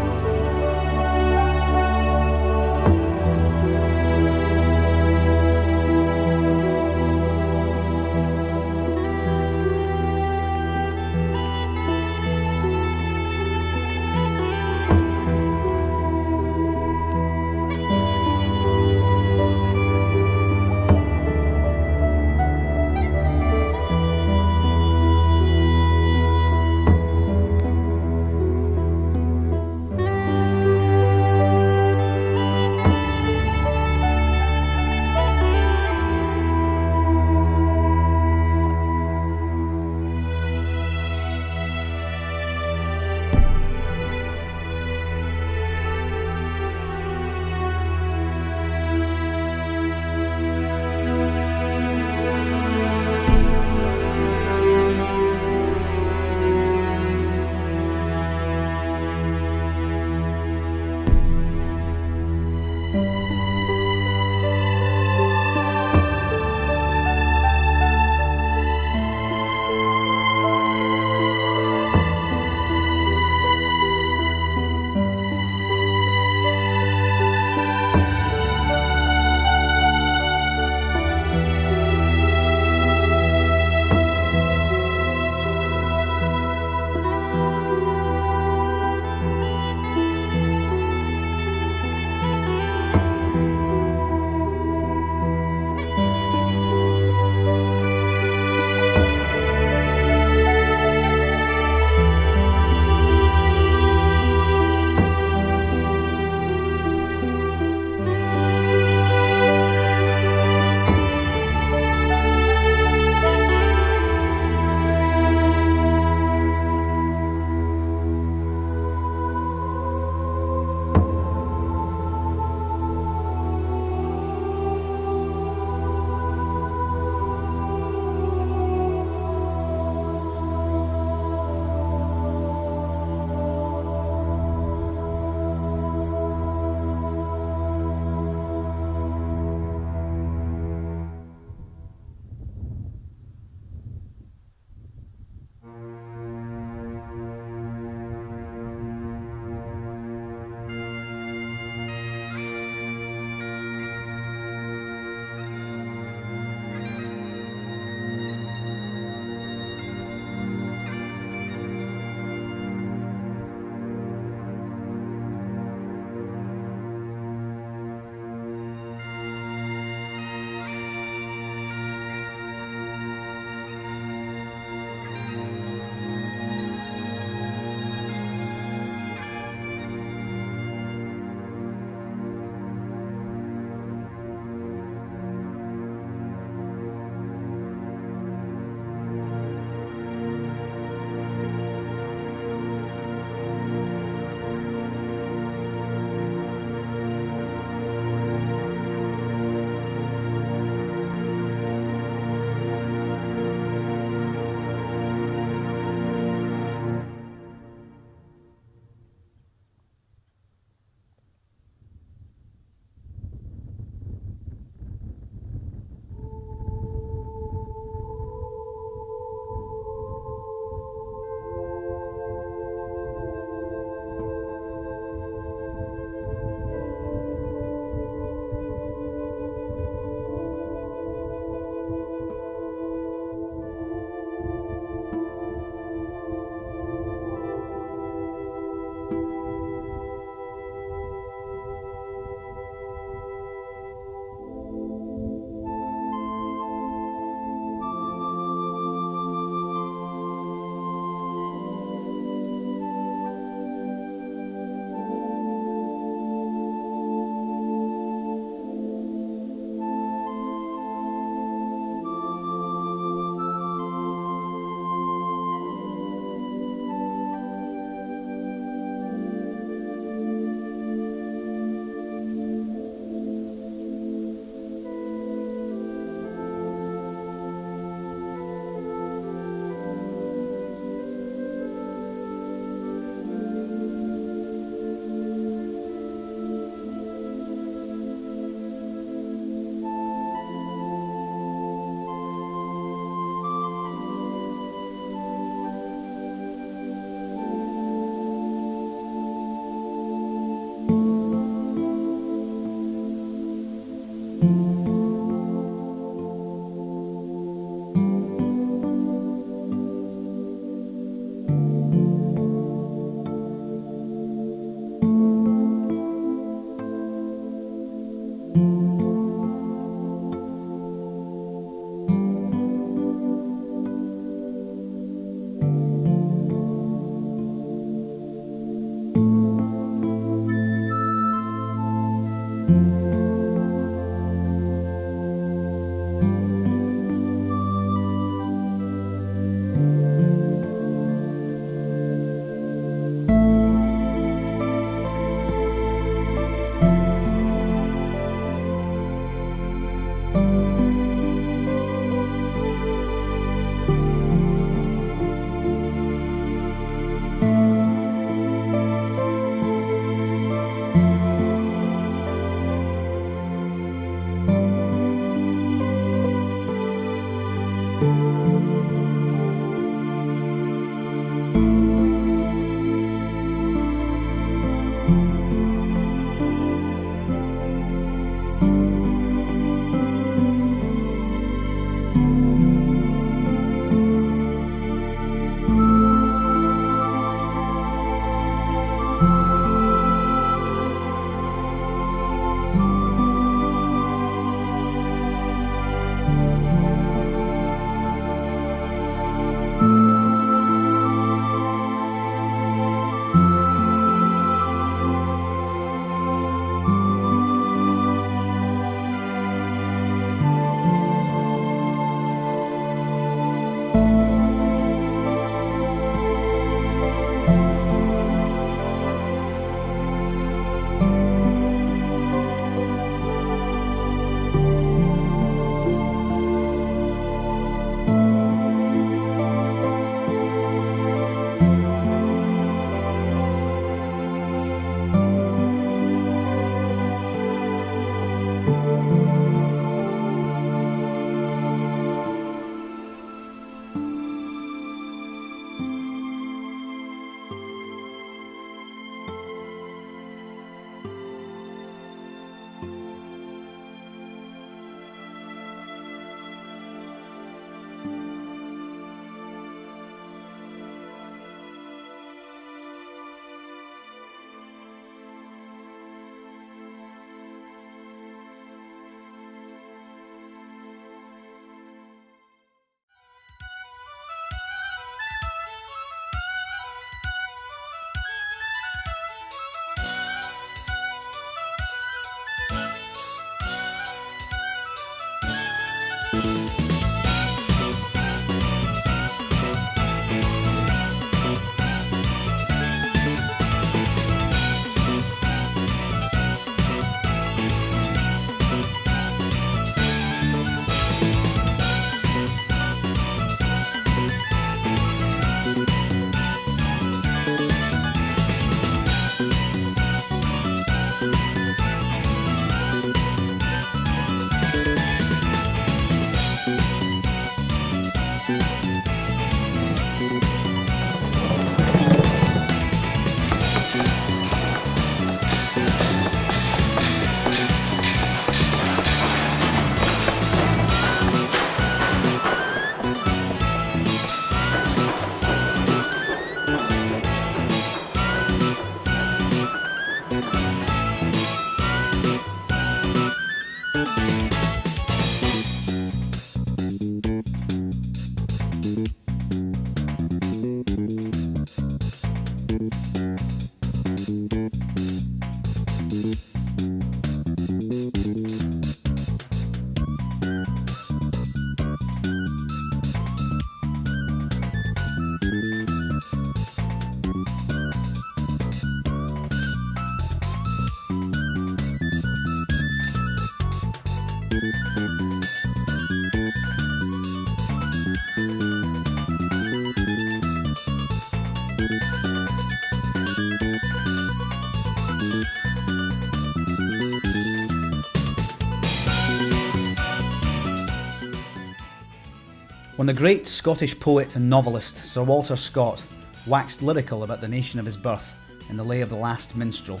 When the great Scottish poet and novelist Sir Walter Scott waxed lyrical about the nation of his birth in the Lay of the Last Minstrel,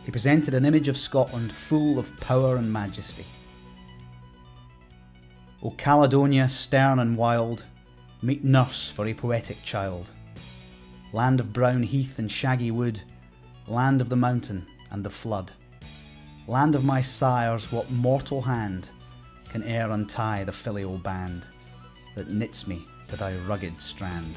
he presented an image of Scotland full of power and majesty. O Caledonia, stern and wild, meet nurse for a poetic child. Land of brown heath and shaggy wood, land of the mountain and the flood. Land of my sires, what mortal hand can e'er untie the filial band that knits me to thy rugged strand?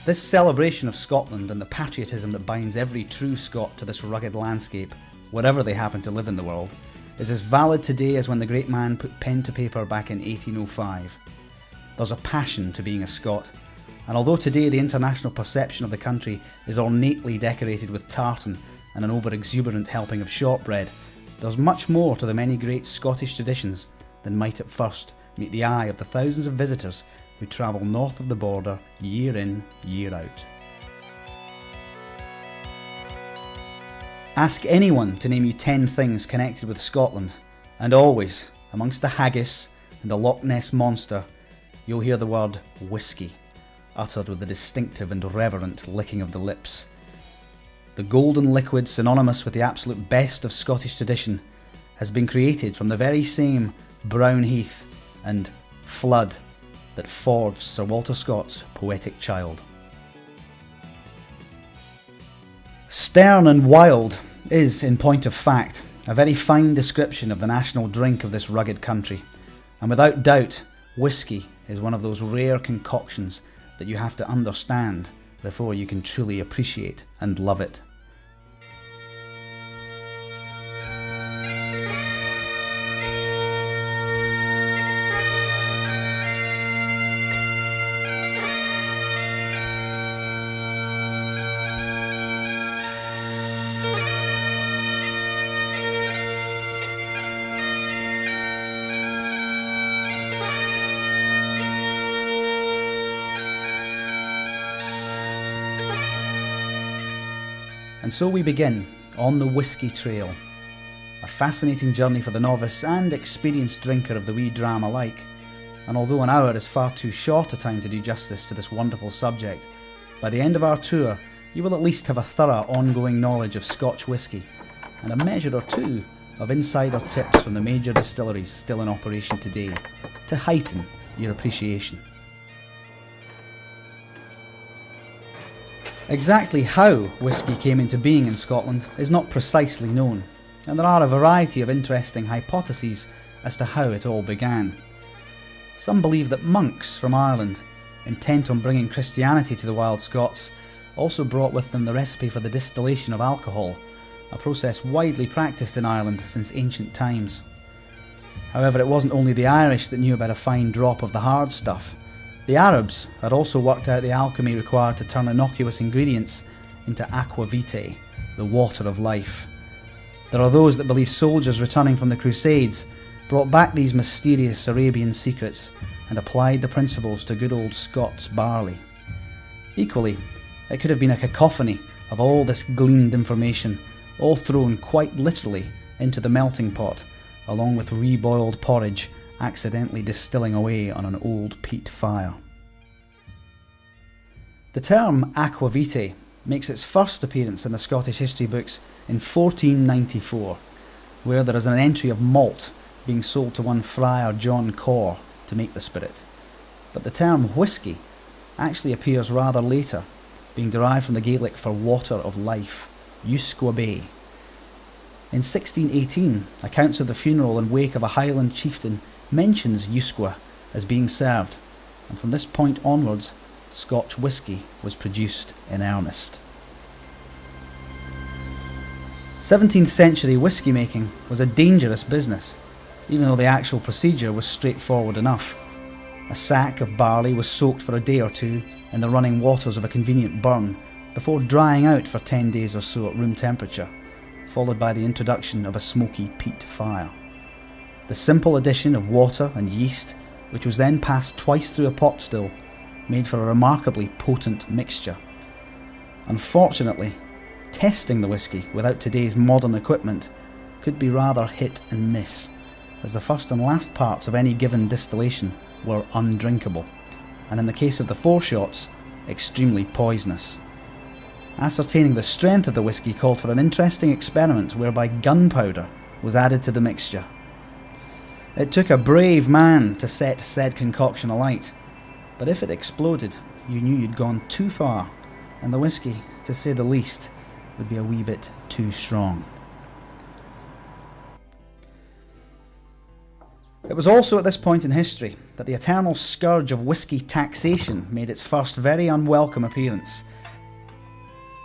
This celebration of Scotland and the patriotism that binds every true Scot to this rugged landscape, wherever they happen to live in the world, is as valid today as when the great man put pen to paper back in 1805. There's a passion to being a Scot, and although today the international perception of the country is ornately decorated with tartan and an over-exuberant helping of shortbread, there's much more to the many great Scottish traditions than might at first meet the eye of the thousands of visitors who travel north of the border year in, year out. Ask anyone to name you 10 things connected with Scotland, and always, amongst the haggis and the Loch Ness Monster, you'll hear the word whisky, uttered with a distinctive and reverent licking of the lips. The golden liquid synonymous with the absolute best of Scottish tradition has been created from the very same brown heath and flood that forged Sir Walter Scott's poetic child. Stern and wild is, in point of fact, a very fine description of the national drink of this rugged country, and without doubt, whisky is one of those rare concoctions that you have to understand before you can truly appreciate and love it. And so we begin On the Whisky Trail, a fascinating journey for the novice and experienced drinker of the wee dram alike. And although an hour is far too short a time to do justice to this wonderful subject, by the end of our tour you will at least have a thorough ongoing knowledge of Scotch whisky and a measure or two of insider tips from the major distilleries still in operation today to heighten your appreciation. Exactly how whisky came into being in Scotland is not precisely known, and there are a variety of interesting hypotheses as to how it all began. Some believe that monks from Ireland, intent on bringing Christianity to the wild Scots, also brought with them the recipe for the distillation of alcohol, a process widely practiced in Ireland since ancient times. However, it wasn't only the Irish that knew about a fine drop of the hard stuff. The Arabs had also worked out the alchemy required to turn innocuous ingredients into aqua vitae, the water of life. There are those that believe soldiers returning from the Crusades brought back these mysterious Arabian secrets and applied the principles to good old Scots barley. Equally, it could have been a cacophony of all this gleaned information, all thrown quite literally into the melting pot, along with reboiled porridge accidentally distilling away on an old peat fire. The term aqua vitae makes its first appearance in the Scottish history books in 1494, where there is an entry of malt being sold to one Friar John Corr to make the spirit. But the term whisky actually appears rather later, being derived from the Gaelic for water of life, Usqua Bay. In 1618, accounts of the funeral and wake of a Highland chieftain mentions Usqua as being served, and from this point onwards, Scotch whisky was produced in earnest. 17th century whisky making was a dangerous business, even though the actual procedure was straightforward enough. A sack of barley was soaked for a day or two in the running waters of a convenient burn before drying out for 10 days or so at room temperature, followed by the introduction of a smoky peat fire. The simple addition of water and yeast, which was then passed twice through a pot still, made for a remarkably potent mixture. Unfortunately, testing the whisky without today's modern equipment could be rather hit and miss, as the first and last parts of any given distillation were undrinkable, and in the case of the foreshots, extremely poisonous. Ascertaining the strength of the whisky called for an interesting experiment whereby gunpowder was added to the mixture. It took a brave man to set said concoction alight, but if it exploded, you knew you'd gone too far, and the whisky, to say the least, would be a wee bit too strong. It was also at this point in history that the eternal scourge of whisky taxation made its first very unwelcome appearance.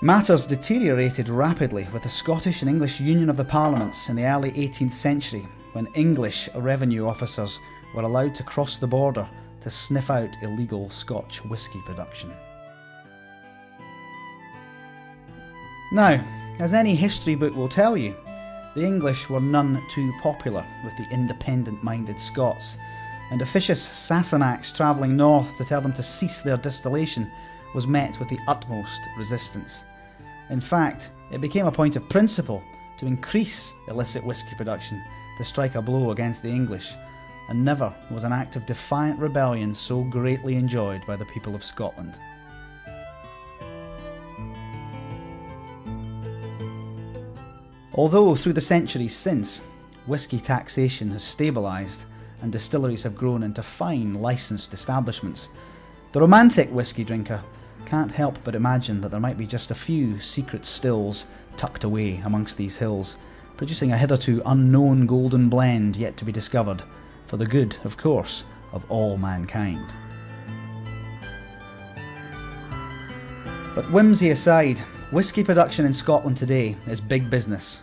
Matters deteriorated rapidly with the Scottish and English Union of the Parliaments in the early 18th century, when English revenue officers were allowed to cross the border to sniff out illegal Scotch whisky production. Now, as any history book will tell you, the English were none too popular with the independent-minded Scots, and officious Sassenachs travelling north to tell them to cease their distillation was met with the utmost resistance. In fact, it became a point of principle to increase illicit whisky production to strike a blow against the English, and never was an act of defiant rebellion so greatly enjoyed by the people of Scotland. Although through the centuries since, whisky taxation has stabilised and distilleries have grown into fine licensed establishments, the romantic whisky drinker can't help but imagine that there might be just a few secret stills tucked away amongst these hills, producing a hitherto unknown golden blend yet to be discovered, for the good, of course, of all mankind. But whimsy aside, whisky production in Scotland today is big business,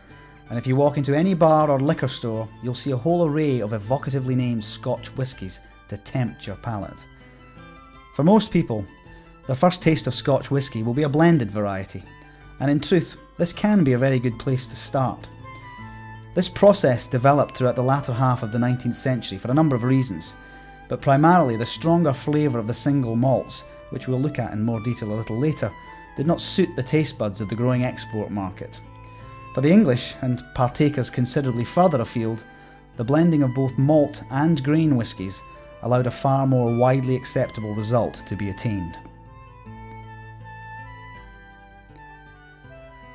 and if you walk into any bar or liquor store, you'll see a whole array of evocatively named Scotch whiskies to tempt your palate. For most people, their first taste of Scotch whisky will be a blended variety, and in truth, this can be a very good place to start. This process developed throughout the latter half of the 19th century for a number of reasons, but primarily the stronger flavour of the single malts, which we'll look at in more detail a little later, did not suit the taste buds of the growing export market. For the English, and partakers considerably further afield, the blending of both malt and grain whiskies allowed a far more widely acceptable result to be attained.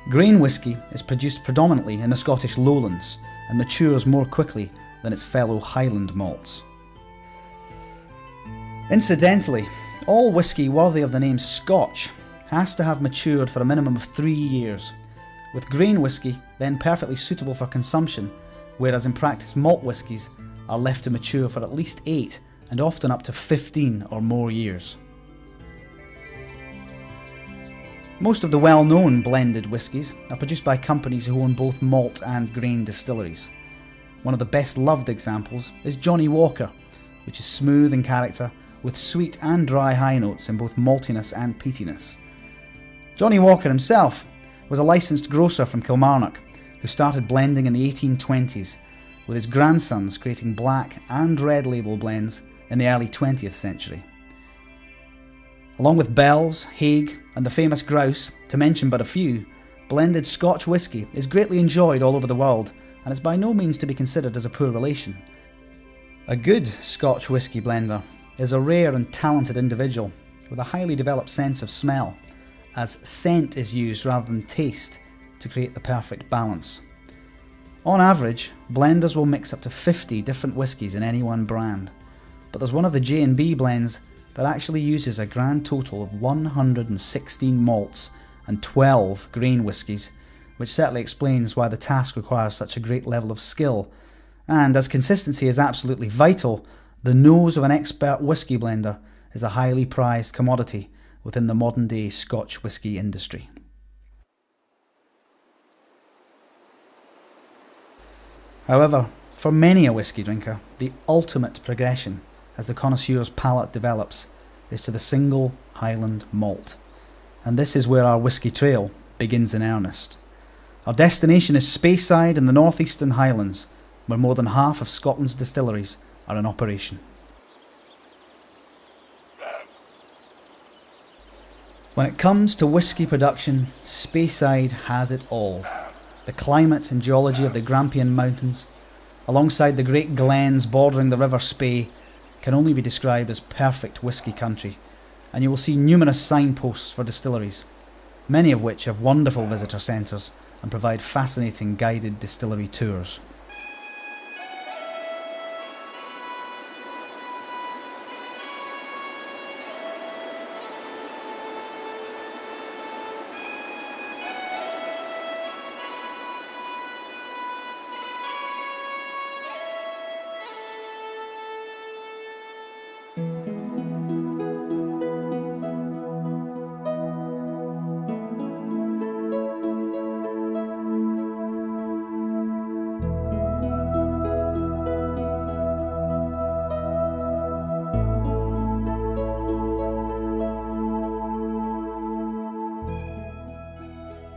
Grain whisky is produced predominantly in the Scottish lowlands and matures more quickly than its fellow Highland malts. Incidentally, all whisky worthy of the name Scotch has to have matured for a minimum of 3 years, with grain whisky then perfectly suitable for consumption, whereas in practice malt whiskies are left to mature for at least 8 and often up to 15 or more years. Most of the well-known blended whiskies are produced by companies who own both malt and grain distilleries. One of the best loved examples is Johnnie Walker, which is smooth in character with sweet and dry high notes in both maltiness and peatiness. Johnnie Walker himself was a licensed grocer from Kilmarnock who started blending in the 1820s, with his grandsons creating black and red label blends in the early 20th century. Along with Bell's, Haig and the famous Grouse, to mention but a few, blended Scotch whisky is greatly enjoyed all over the world and is by no means to be considered as a poor relation. A good Scotch whisky blender is a rare and talented individual with a highly developed sense of smell, as scent is used rather than taste to create the perfect balance. On average, blenders will mix up to 50 different whiskies in any one brand, but there's one of the J&B blends that actually uses a grand total of 116 malts and 12 grain whiskies, which certainly explains why the task requires such a great level of skill, and as consistency is absolutely vital, the nose of an expert whisky blender is a highly prized commodity within the modern day Scotch whisky industry. However, for many a whisky drinker, the ultimate progression as the connoisseur's palate develops is to the single Highland malt. And this is where our whisky trail begins in earnest. Our destination is Speyside in the northeastern Highlands, where more than half of Scotland's distilleries are in operation. When it comes to whisky production, Speyside has it all. The climate and geology of the Grampian Mountains, alongside the great glens bordering the River Spey, can only be described as perfect whisky country, and you will see numerous signposts for distilleries, many of which have wonderful visitor centres and provide fascinating guided distillery tours.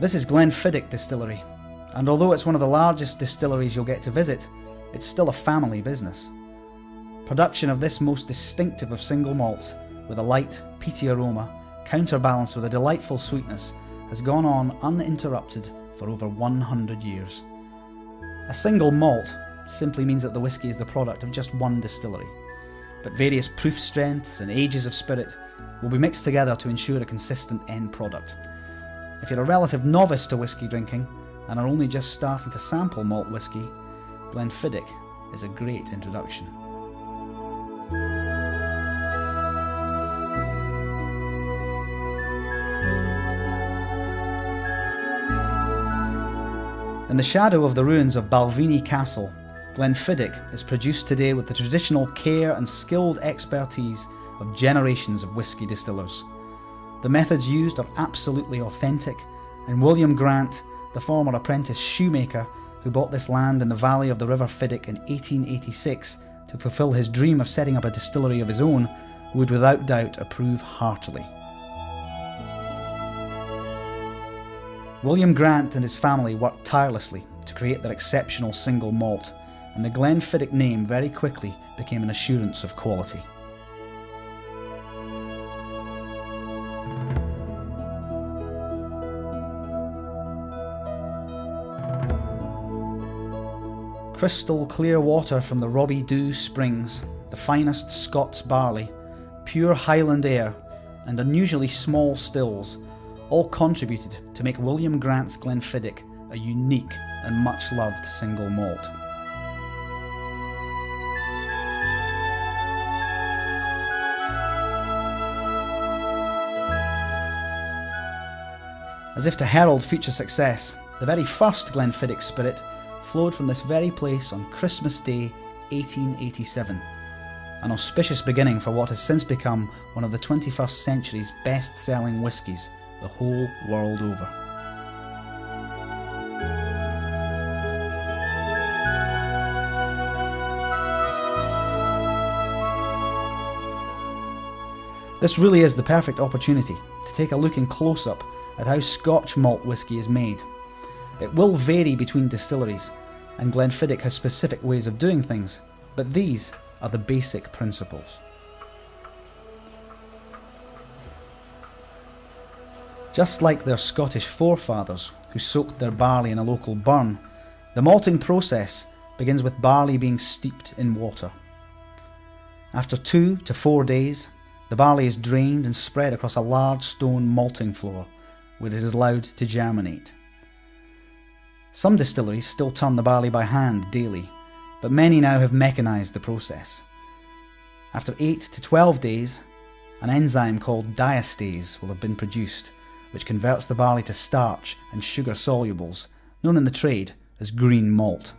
This is Glenfiddich Distillery, and although it's one of the largest distilleries you'll get to visit, it's still a family business. Production of this most distinctive of single malts, with a light, peaty aroma, counterbalanced with a delightful sweetness, has gone on uninterrupted for over 100 years. A single malt simply means that the whisky is the product of just one distillery, but various proof strengths and ages of spirit will be mixed together to ensure a consistent end product. If you're a relative novice to whisky drinking and are only just starting to sample malt whisky, Glenfiddich is a great introduction. In the shadow of the ruins of Balvenie Castle, Glenfiddich is produced today with the traditional care and skilled expertise of generations of whisky distillers. The methods used are absolutely authentic, and William Grant, the former apprentice shoemaker who bought this land in the valley of the River Fiddick in 1886 to fulfil his dream of setting up a distillery of his own, would without doubt approve heartily. William Grant and his family worked tirelessly to create their exceptional single malt, and the Glenfiddich name very quickly became an assurance of quality. Crystal clear water from the Robbie Dhu Springs, the finest Scots barley, pure Highland air, and unusually small stills all contributed to make William Grant's Glenfiddich a unique and much loved single malt. As if to herald future success, the very first Glenfiddich spirit flowed from this very place on Christmas Day 1887, an auspicious beginning for what has since become one of the 21st century's best-selling whiskies the whole world over. This really is the perfect opportunity to take a look in close-up at how Scotch malt whisky is made. It will vary between distilleries, and Glenfiddich has specific ways of doing things, but these are the basic principles. Just like their Scottish forefathers who soaked their barley in a local burn, the malting process begins with barley being steeped in water. After 2 to 4 days, the barley is drained and spread across a large stone malting floor, where it is allowed to germinate. Some distilleries still turn the barley by hand daily, but many now have mechanised the process. After 8 to 12 days, an enzyme called diastase will have been produced, which converts the barley to starch and sugar solubles, known in the trade as green malt.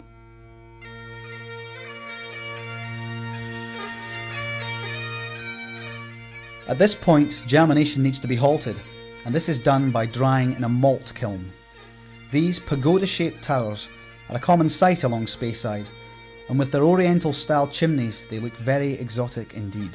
At this point, germination needs to be halted, and this is done by drying in a malt kiln. These pagoda-shaped towers are a common sight along Speyside, and with their oriental-style chimneys they look very exotic indeed.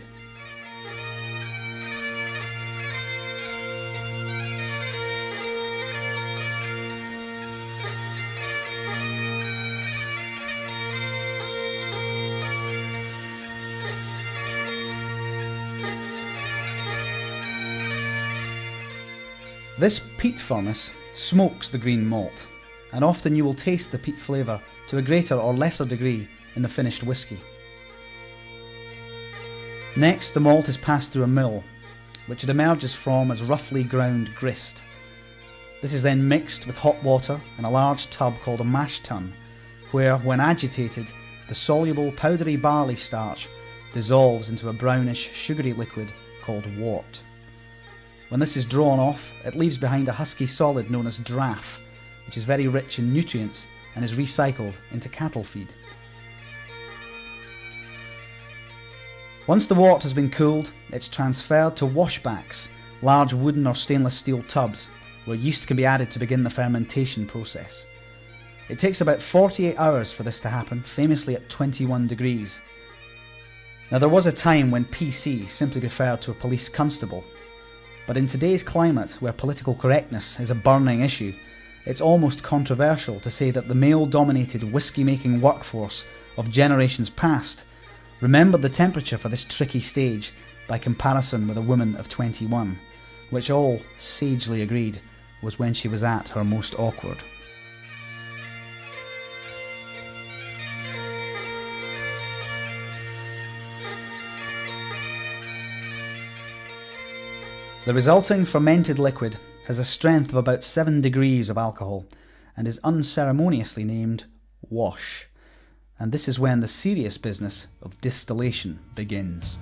This peat furnace smokes the green malt, and often you will taste the peat flavour to a greater or lesser degree in the finished whisky. Next, the malt is passed through a mill, which it emerges from as roughly ground grist. This is then mixed with hot water in a large tub called a mash tun, where, when agitated, the soluble powdery barley starch dissolves into a brownish sugary liquid called wort. When this is drawn off, it leaves behind a husky solid known as draff, which is very rich in nutrients and is recycled into cattle feed. Once the wort has been cooled, it's transferred to washbacks, large wooden or stainless steel tubs, where yeast can be added to begin the fermentation process. It takes about 48 hours for this to happen, famously at 21 degrees. Now, there was a time when PC simply referred to a police constable, but in today's climate, where political correctness is a burning issue, it's almost controversial to say that the male-dominated whisky-making workforce of generations past remembered the temperature for this tricky stage by comparison with a woman of 21, which all sagely agreed was when she was at her most awkward. The resulting fermented liquid has a strength of about 7 degrees of alcohol and is unceremoniously named wash. And this is when the serious business of distillation begins.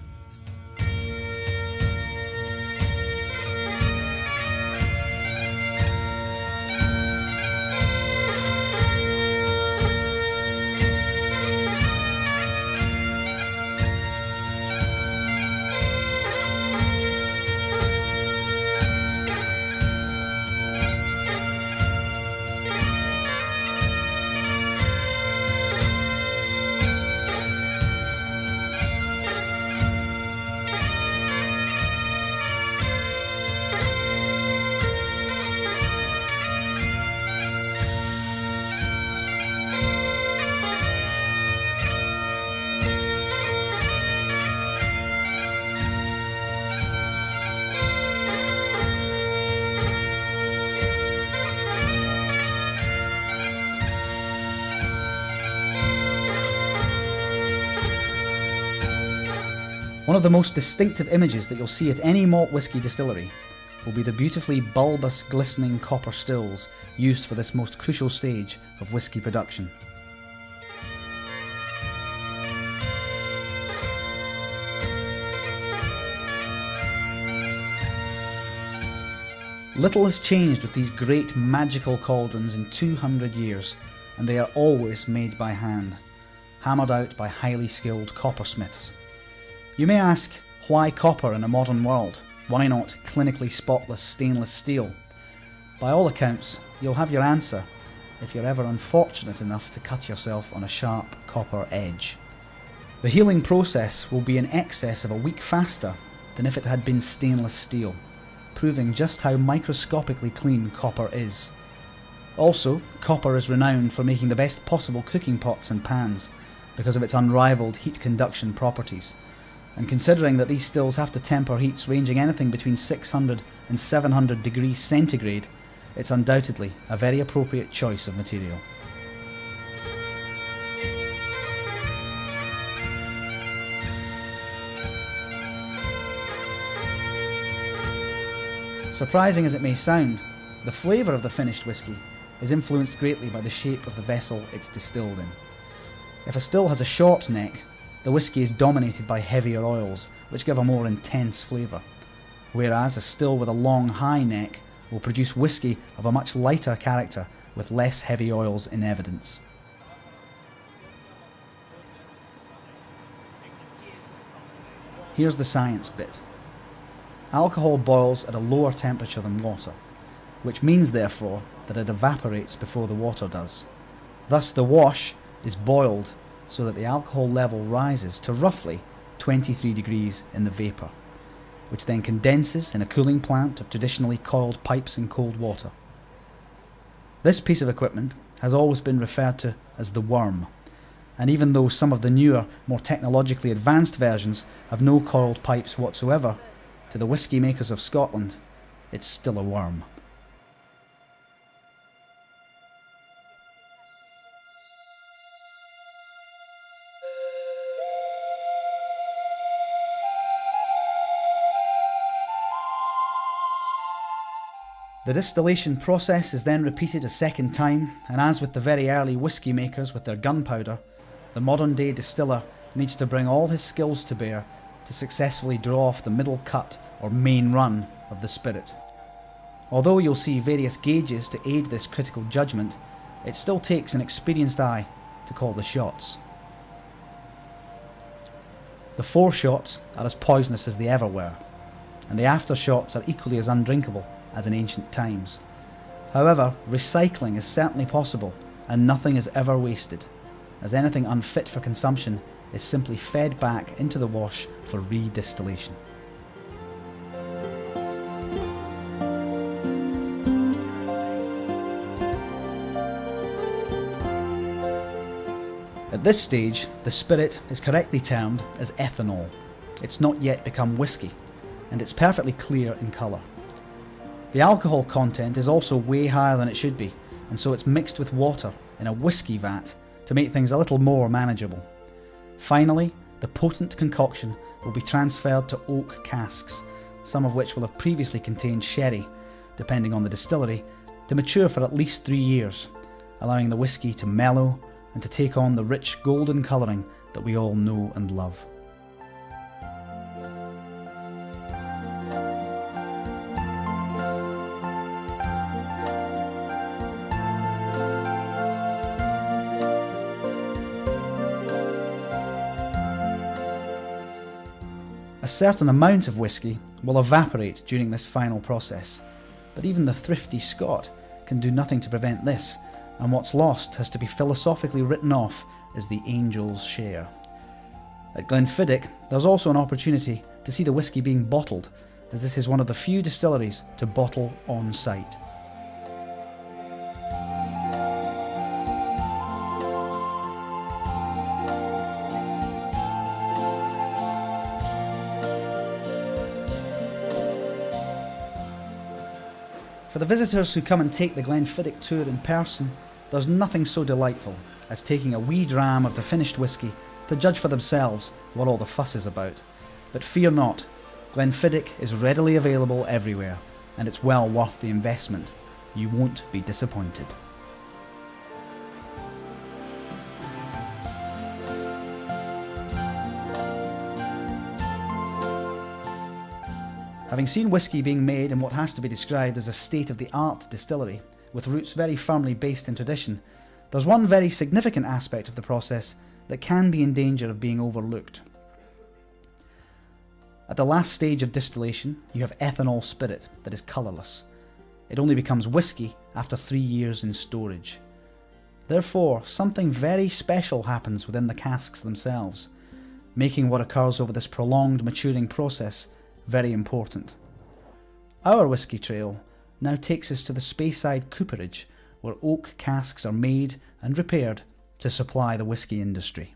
One of the most distinctive images that you'll see at any malt whisky distillery will be the beautifully bulbous, glistening copper stills used for this most crucial stage of whisky production. Little has changed with these great magical cauldrons in 200 years, and they are always made by hand, hammered out by highly skilled coppersmiths. You may ask, why copper in a modern world? Why not clinically spotless stainless steel? By all accounts, you'll have your answer if you're ever unfortunate enough to cut yourself on a sharp copper edge. The healing process will be in excess of a week faster than if it had been stainless steel, proving just how microscopically clean copper is. Also, copper is renowned for making the best possible cooking pots and pans because of its unrivaled heat conduction properties. And considering that these stills have to temper heats ranging anything between 600 and 700 degrees centigrade, it's undoubtedly a very appropriate choice of material. Surprising as it may sound, the flavour of the finished whisky is influenced greatly by the shape of the vessel it's distilled in. If a still has a short neck, the whisky is dominated by heavier oils, which give a more intense flavour, whereas a still with a long high neck will produce whisky of a much lighter character with less heavy oils in evidence. Here's the science bit. Alcohol boils at a lower temperature than water, which means therefore that it evaporates before the water does. Thus the wash is boiled so that the alcohol level rises to roughly 23 degrees in the vapour, which then condenses in a cooling plant of traditionally coiled pipes in cold water. This piece of equipment has always been referred to as the worm, and even though some of the newer, more technologically advanced versions have no coiled pipes whatsoever, to the whisky makers of Scotland, it's still a worm. The distillation process is then repeated a second time, and as with the very early whisky makers with their gunpowder, the modern day distiller needs to bring all his skills to bear to successfully draw off the middle cut or main run of the spirit. Although you'll see various gauges to aid this critical judgment, it still takes an experienced eye to call the shots. The foreshots are as poisonous as they ever were, and the aftershots are equally as undrinkable as in ancient times. However, recycling is certainly possible, and nothing is ever wasted, as anything unfit for consumption is simply fed back into the wash for redistillation. At this stage, the spirit is correctly termed as ethanol. It's not yet become whisky, and it's perfectly clear in colour. The alcohol content is also way higher than it should be, and so it's mixed with water in a whisky vat to make things a little more manageable. Finally, the potent concoction will be transferred to oak casks, some of which will have previously contained sherry, depending on the distillery, to mature for at least 3 years, allowing the whisky to mellow and to take on the rich golden colouring that we all know and love. A certain amount of whisky will evaporate during this final process, but even the thrifty Scot can do nothing to prevent this, and what's lost has to be philosophically written off as the angel's share. At Glenfiddich, there's also an opportunity to see the whisky being bottled, as this is one of the few distilleries to bottle on site. For the visitors who come and take the Glenfiddich tour in person, there's nothing so delightful as taking a wee dram of the finished whisky to judge for themselves what all the fuss is about. But fear not, Glenfiddich is readily available everywhere, and it's well worth the investment. You won't be disappointed. Having seen whisky being made in what has to be described as a state-of-the-art distillery, with roots very firmly based in tradition, there's one very significant aspect of the process that can be in danger of being overlooked. At the last stage of distillation, you have ethanol spirit that is colourless. It only becomes whisky after 3 years in storage. Therefore, something very special happens within the casks themselves, making what occurs over this prolonged maturing process very important. Our whisky trail now takes us to the Speyside cooperage, where oak casks are made and repaired to supply the whisky industry.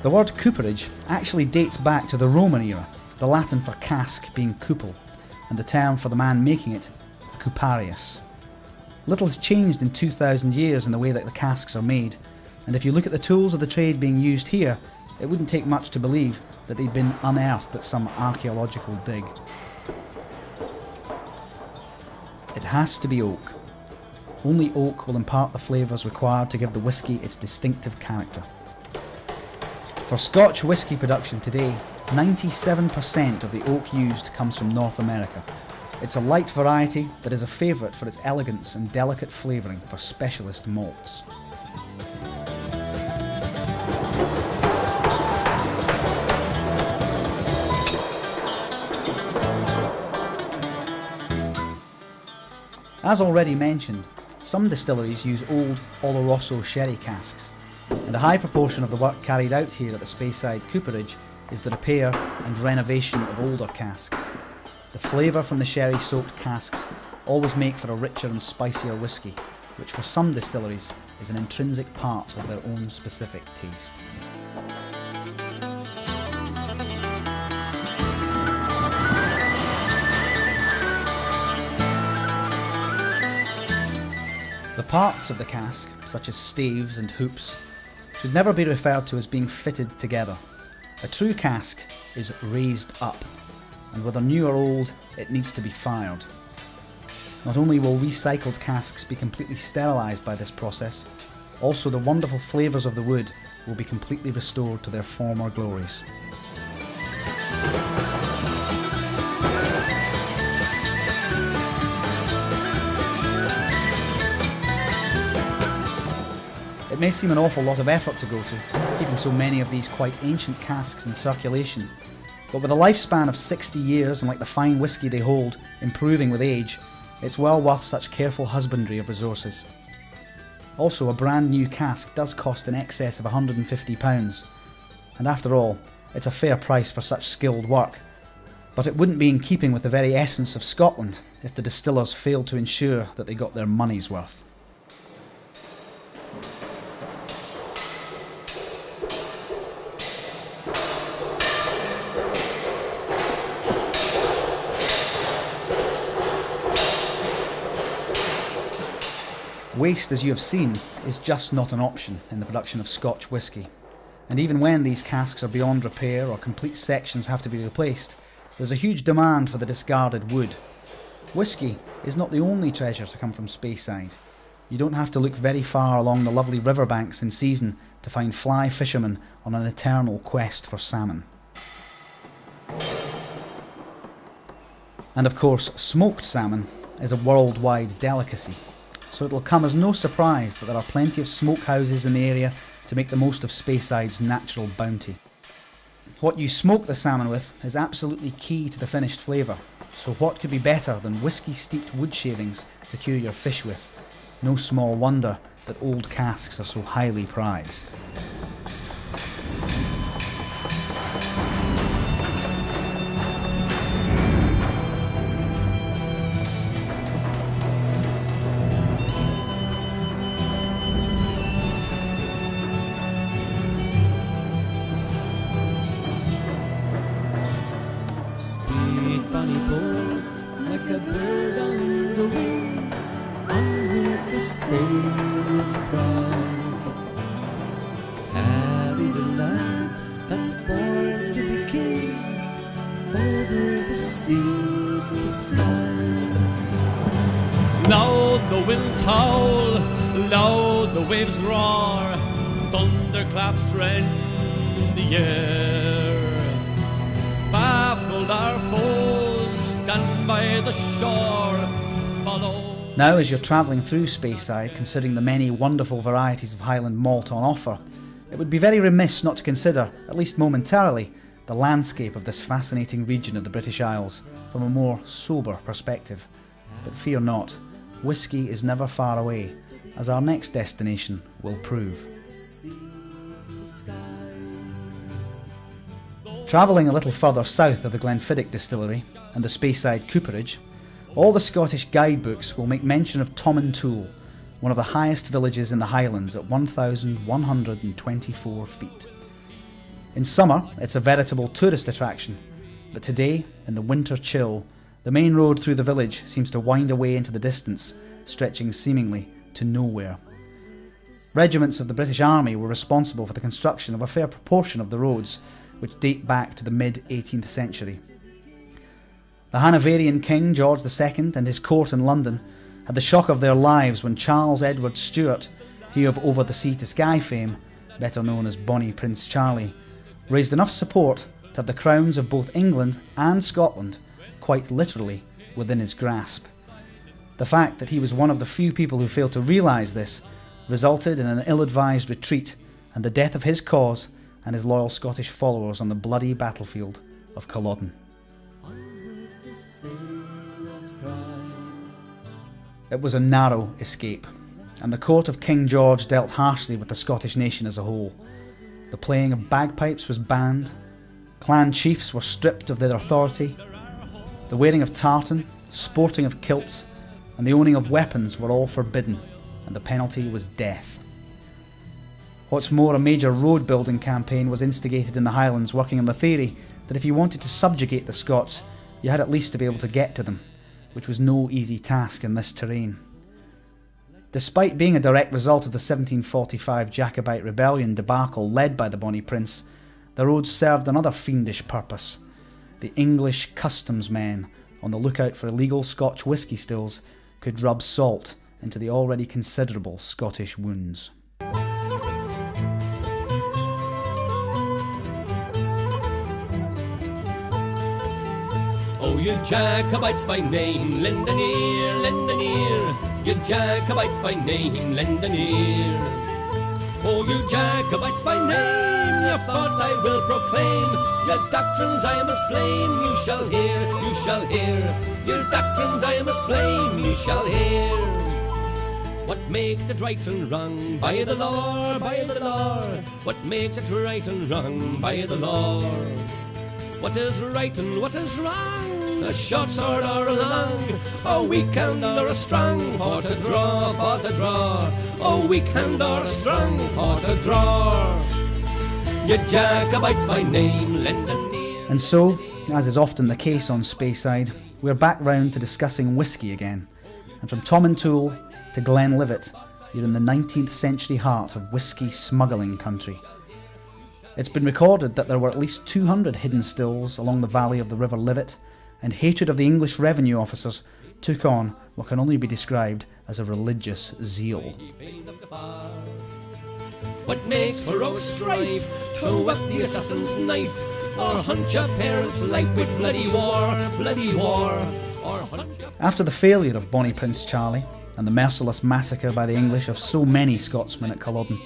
The word cooperage actually dates back to the Roman era, the Latin for cask being cupel, and the term for the man making it, a cuparius. Little has changed in 2,000 years in the way that the casks are made, and if you look at the tools of the trade being used here, it wouldn't take much to believe that they'd been unearthed at some archaeological dig. It has to be oak. Only oak will impart the flavours required to give the whisky its distinctive character. For Scotch whisky production today, 97% of the oak used comes from North America. It's a light variety that is a favourite for its elegance and delicate flavouring for specialist malts. As already mentioned, some distilleries use old Oloroso sherry casks, and a high proportion of the work carried out here at the Speyside Cooperage is the repair and renovation of older casks. The flavour from the sherry-soaked casks always make for a richer and spicier whisky, which for some distilleries is an intrinsic part of their own specific taste. The parts of the cask, such as staves and hoops, should never be referred to as being fitted together. A true cask is raised up, and whether new or old, it needs to be fired. Not only will recycled casks be completely sterilised by this process, also the wonderful flavours of the wood will be completely restored to their former glories. It may seem an awful lot of effort to go to, keeping so many of these quite ancient casks in circulation, but with a lifespan of 60 years and like the fine whisky they hold, improving with age, it's well worth such careful husbandry of resources. Also, a brand new cask does cost in excess of £150, and after all, it's a fair price for such skilled work. But it wouldn't be in keeping with the very essence of Scotland if the distillers failed to ensure that they got their money's worth. Waste, as you have seen, is just not an option in the production of Scotch whisky. And even when these casks are beyond repair or complete sections have to be replaced, there's a huge demand for the discarded wood. Whisky is not the only treasure to come from Speyside. You don't have to look very far along the lovely riverbanks in season to find fly fishermen on an eternal quest for salmon. And of course, smoked salmon is a worldwide delicacy. So it'll come as no surprise that there are plenty of smokehouses in the area to make the most of Speyside's natural bounty. What you smoke the salmon with is absolutely key to the finished flavour, so what could be better than whisky-steeped wood shavings to cure your fish with? No small wonder that old casks are so highly prized. Bonny boat, like a bird on the wing, onward the sailors cry. Carry the lad that's born to be king, over the sea to sky. Loud the winds howl, loud the waves roar, thunderclaps rend the air. Baffled our foes, stand by the shore, follow. Now, as you're travelling through Speyside, considering the many wonderful varieties of Highland malt on offer, it would be very remiss not to consider, at least momentarily, the landscape of this fascinating region of the British Isles from a more sober perspective. But fear not, whisky is never far away, as our next destination will prove. Travelling a little further south of the Glenfiddich distillery and the Speyside Cooperage, all the Scottish guidebooks will make mention of Tomintoul, one of the highest villages in the Highlands at 1,124 feet. In summer, it's a veritable tourist attraction, but today, in the winter chill, the main road through the village seems to wind away into the distance, stretching seemingly to nowhere. Regiments of the British Army were responsible for the construction of a fair proportion of the roads, which date back to the mid-18th century. The Hanoverian King George II and his court in London had the shock of their lives when Charles Edward Stuart, he of Over the Sea to Sky fame, better known as Bonnie Prince Charlie, raised enough support to have the crowns of both England and Scotland quite literally within his grasp. The fact that he was one of the few people who failed to realise this resulted in an ill-advised retreat and the death of his cause and his loyal Scottish followers on the bloody battlefield of Culloden. It was a narrow escape, and the court of King George dealt harshly with the Scottish nation as a whole. The playing of bagpipes was banned, clan chiefs were stripped of their authority, the wearing of tartan, sporting of kilts, and the owning of weapons were all forbidden, and the penalty was death. What's more, a major road building campaign was instigated in the Highlands, working on the theory that if you wanted to subjugate the Scots, you had at least to be able to get to them, which was no easy task in this terrain. Despite being a direct result of the 1745 Jacobite rebellion debacle led by the Bonnie Prince, the roads served another fiendish purpose. The English customs men, on the lookout for illegal Scotch whisky stills, could rub salt into the already considerable Scottish wounds. Oh, you Jacobites by name, lend an ear, lend an ear. You Jacobites by name, lend an ear. Oh, you Jacobites by name, your thoughts I will proclaim. Your doctrines I must blame, you shall hear, you shall hear. Your doctrines I must blame, you shall hear. What makes it right and wrong? By the law, by the law. What makes it right and wrong? By the law. What is right and what is wrong? A short sword or a long, a weak hand or a strong, for to draw, for to draw. A weak hand or a strong, for to draw. You Jacobites by name, lend an ear. And so, as is often the case on Speyside, we're back round to discussing whisky again. And from Tomintoul to Glenlivet, you're in the 19th century heart of whisky smuggling country. It's been recorded that there were at least 200 hidden stills along the valley of the River Livet, and hatred of the English revenue officers took on what can only be described as a religious zeal. What makes ferocious strife? Toe up the assassin's knife, or hunt your parents' life with bloody war, bloody war. Or hunt your... After the failure of Bonnie Prince Charlie and the merciless massacre by the English of so many Scotsmen at Culloden,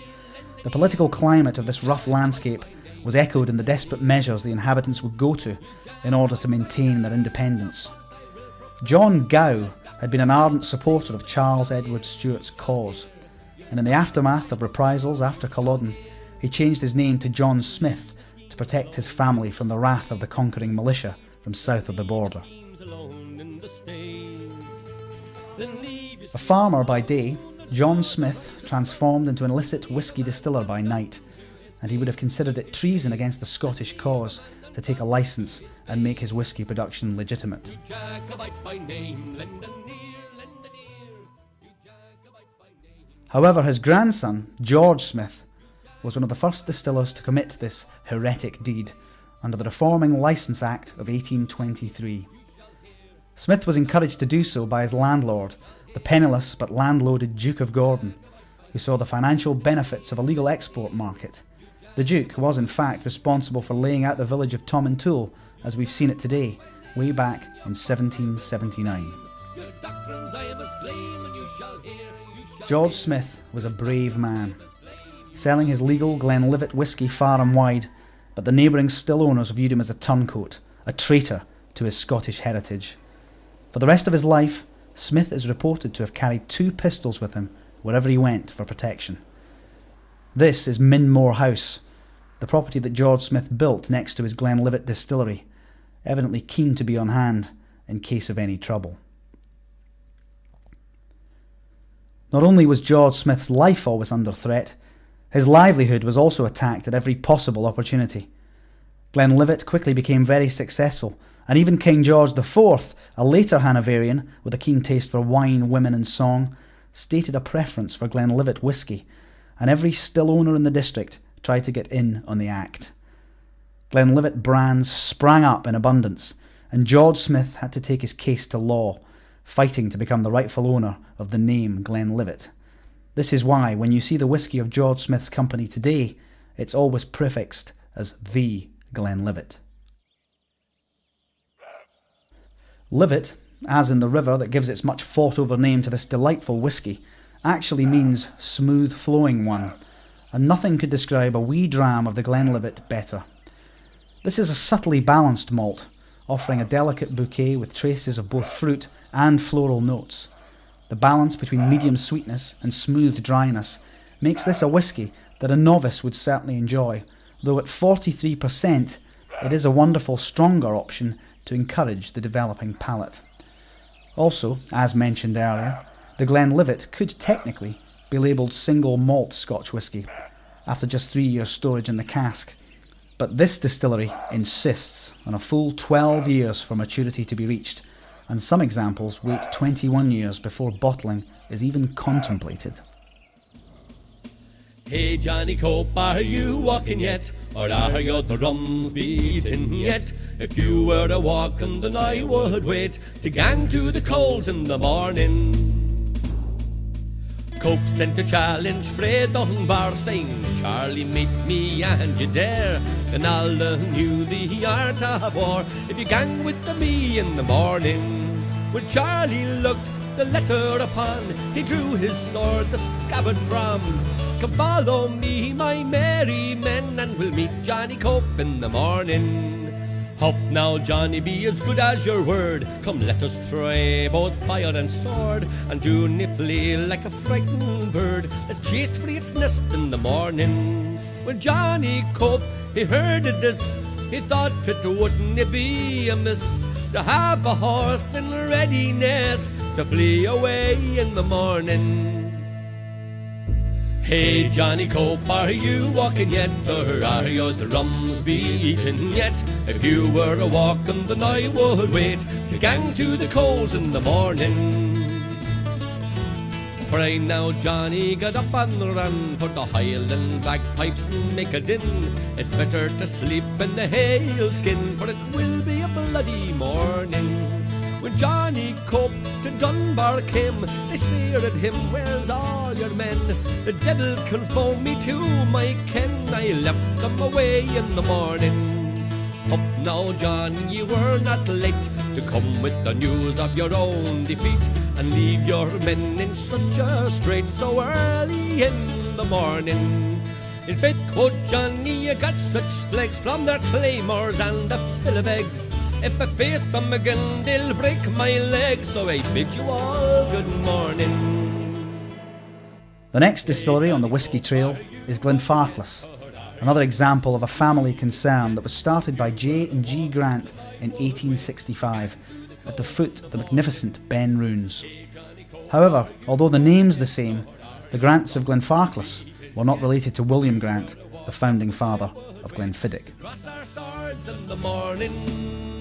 the political climate of this rough landscape was echoed in the desperate measures the inhabitants would go to in order to maintain their independence. John Gow had been an ardent supporter of Charles Edward Stuart's cause, and in the aftermath of reprisals after Culloden, he changed his name to John Smith to protect his family from the wrath of the conquering militia from south of the border. A farmer by day, John Smith transformed into an illicit whisky distiller by night, and he would have considered it treason against the Scottish cause to take a licence and make his whisky production legitimate. However, his grandson, George Smith, was one of the first distillers to commit this heretic deed under the Reforming Licence Act of 1823. Smith was encouraged to do so by his landlord, the penniless but landloaded Duke of Gordon, who saw the financial benefits of a legal export market. The Duke was in fact responsible for laying out the village of Tomintoul as we've seen it today, way back in 1779. George Smith was a brave man, selling his legal Glenlivet whisky far and wide, but the neighbouring still owners viewed him as a turncoat, a traitor to his Scottish heritage. For the rest of his life, Smith is reported to have carried 2 pistols with him wherever he went for protection. This is Minmore House, the property that George Smith built next to his Glenlivet distillery, evidently keen to be on hand in case of any trouble. Not only was George Smith's life always under threat, His livelihood was also attacked at every possible opportunity. Glenlivet quickly became very successful, and even King George IV, a later Hanoverian with a keen taste for wine, women and song, stated a preference for Glenlivet whisky, and every still owner in the district tried to get in on the act. Glenlivet brands sprang up in abundance, and George Smith had to take his case to law, fighting to become the rightful owner of the name Glenlivet. This is why, when you see the whisky of George Smith's company today, it's always prefixed as the Glenlivet. Livet, as in the river that gives its much fought-over name to this delightful whisky, actually means smooth-flowing one, and nothing could describe a wee dram of the Glenlivet better. This is a subtly balanced malt, offering a delicate bouquet with traces of both fruit and floral notes. The balance between medium sweetness and smooth dryness makes this a whisky that a novice would certainly enjoy, though at 43% it is a wonderful stronger option to encourage the developing palate. Also, as mentioned earlier, the Glenlivet could technically be labelled single malt Scotch whisky after just 3 years storage in the cask, but this distillery insists on a full 12 years for maturity to be reached, and some examples wait 21 years before bottling is even contemplated. Hey Johnny Cope, are you walking yet? Or are your drums beating yet? If you were a walking, then I would wait to gang to the coals in the morning. Cope sent a challenge frae Dunbar, saying, Charlie, meet me and you dare, and I'll learn you the art of war if you gang with me in the morning. When Charlie looked the letter upon, he drew his sword, the scabbard from. Come follow me, my merry men, and we'll meet Johnny Cope in the morning. Hop now, Johnny, be as good as your word. Come, let us try both fire and sword, and do nae flee like a frightened bird that's chased frae its nest in the morning. When Johnny Cope, he heard of this, he thought it wouldn't be amiss to have a horse in readiness to flee away in the morning. Hey Johnny Cope, are you walking yet, or are your drums beating yet? If you were a walking, then I would wait to gang to the coals in the morning. Pray now, Johnny, get up and run, for the Highland bagpipes make a din. It's better to sleep in the hailskin, for it will be a bloody morning. When Johnny Cope to Dunbar came, they speared him, where's all your men? The devil confound me to my ken, I left them away in the morning. Up now, John, you were not late to come with the news of your own defeat, and leave your men in such a strait so early in the morning. In faith, quoth Johnny, you got such flakes from their claymores and the filibegs. If I face them again, they'll break my legs, so I bid you all good morning. The next distillery on the Whisky Trail is Glenfarclas, another example of a family concern that was started by J and G Grant in 1865 at the foot of the magnificent Ben Runes. However, although the name's the same, the Grants of Glenfarclas were not related to William Grant, the founding father of Glenfiddich. Cross our swords in the morning.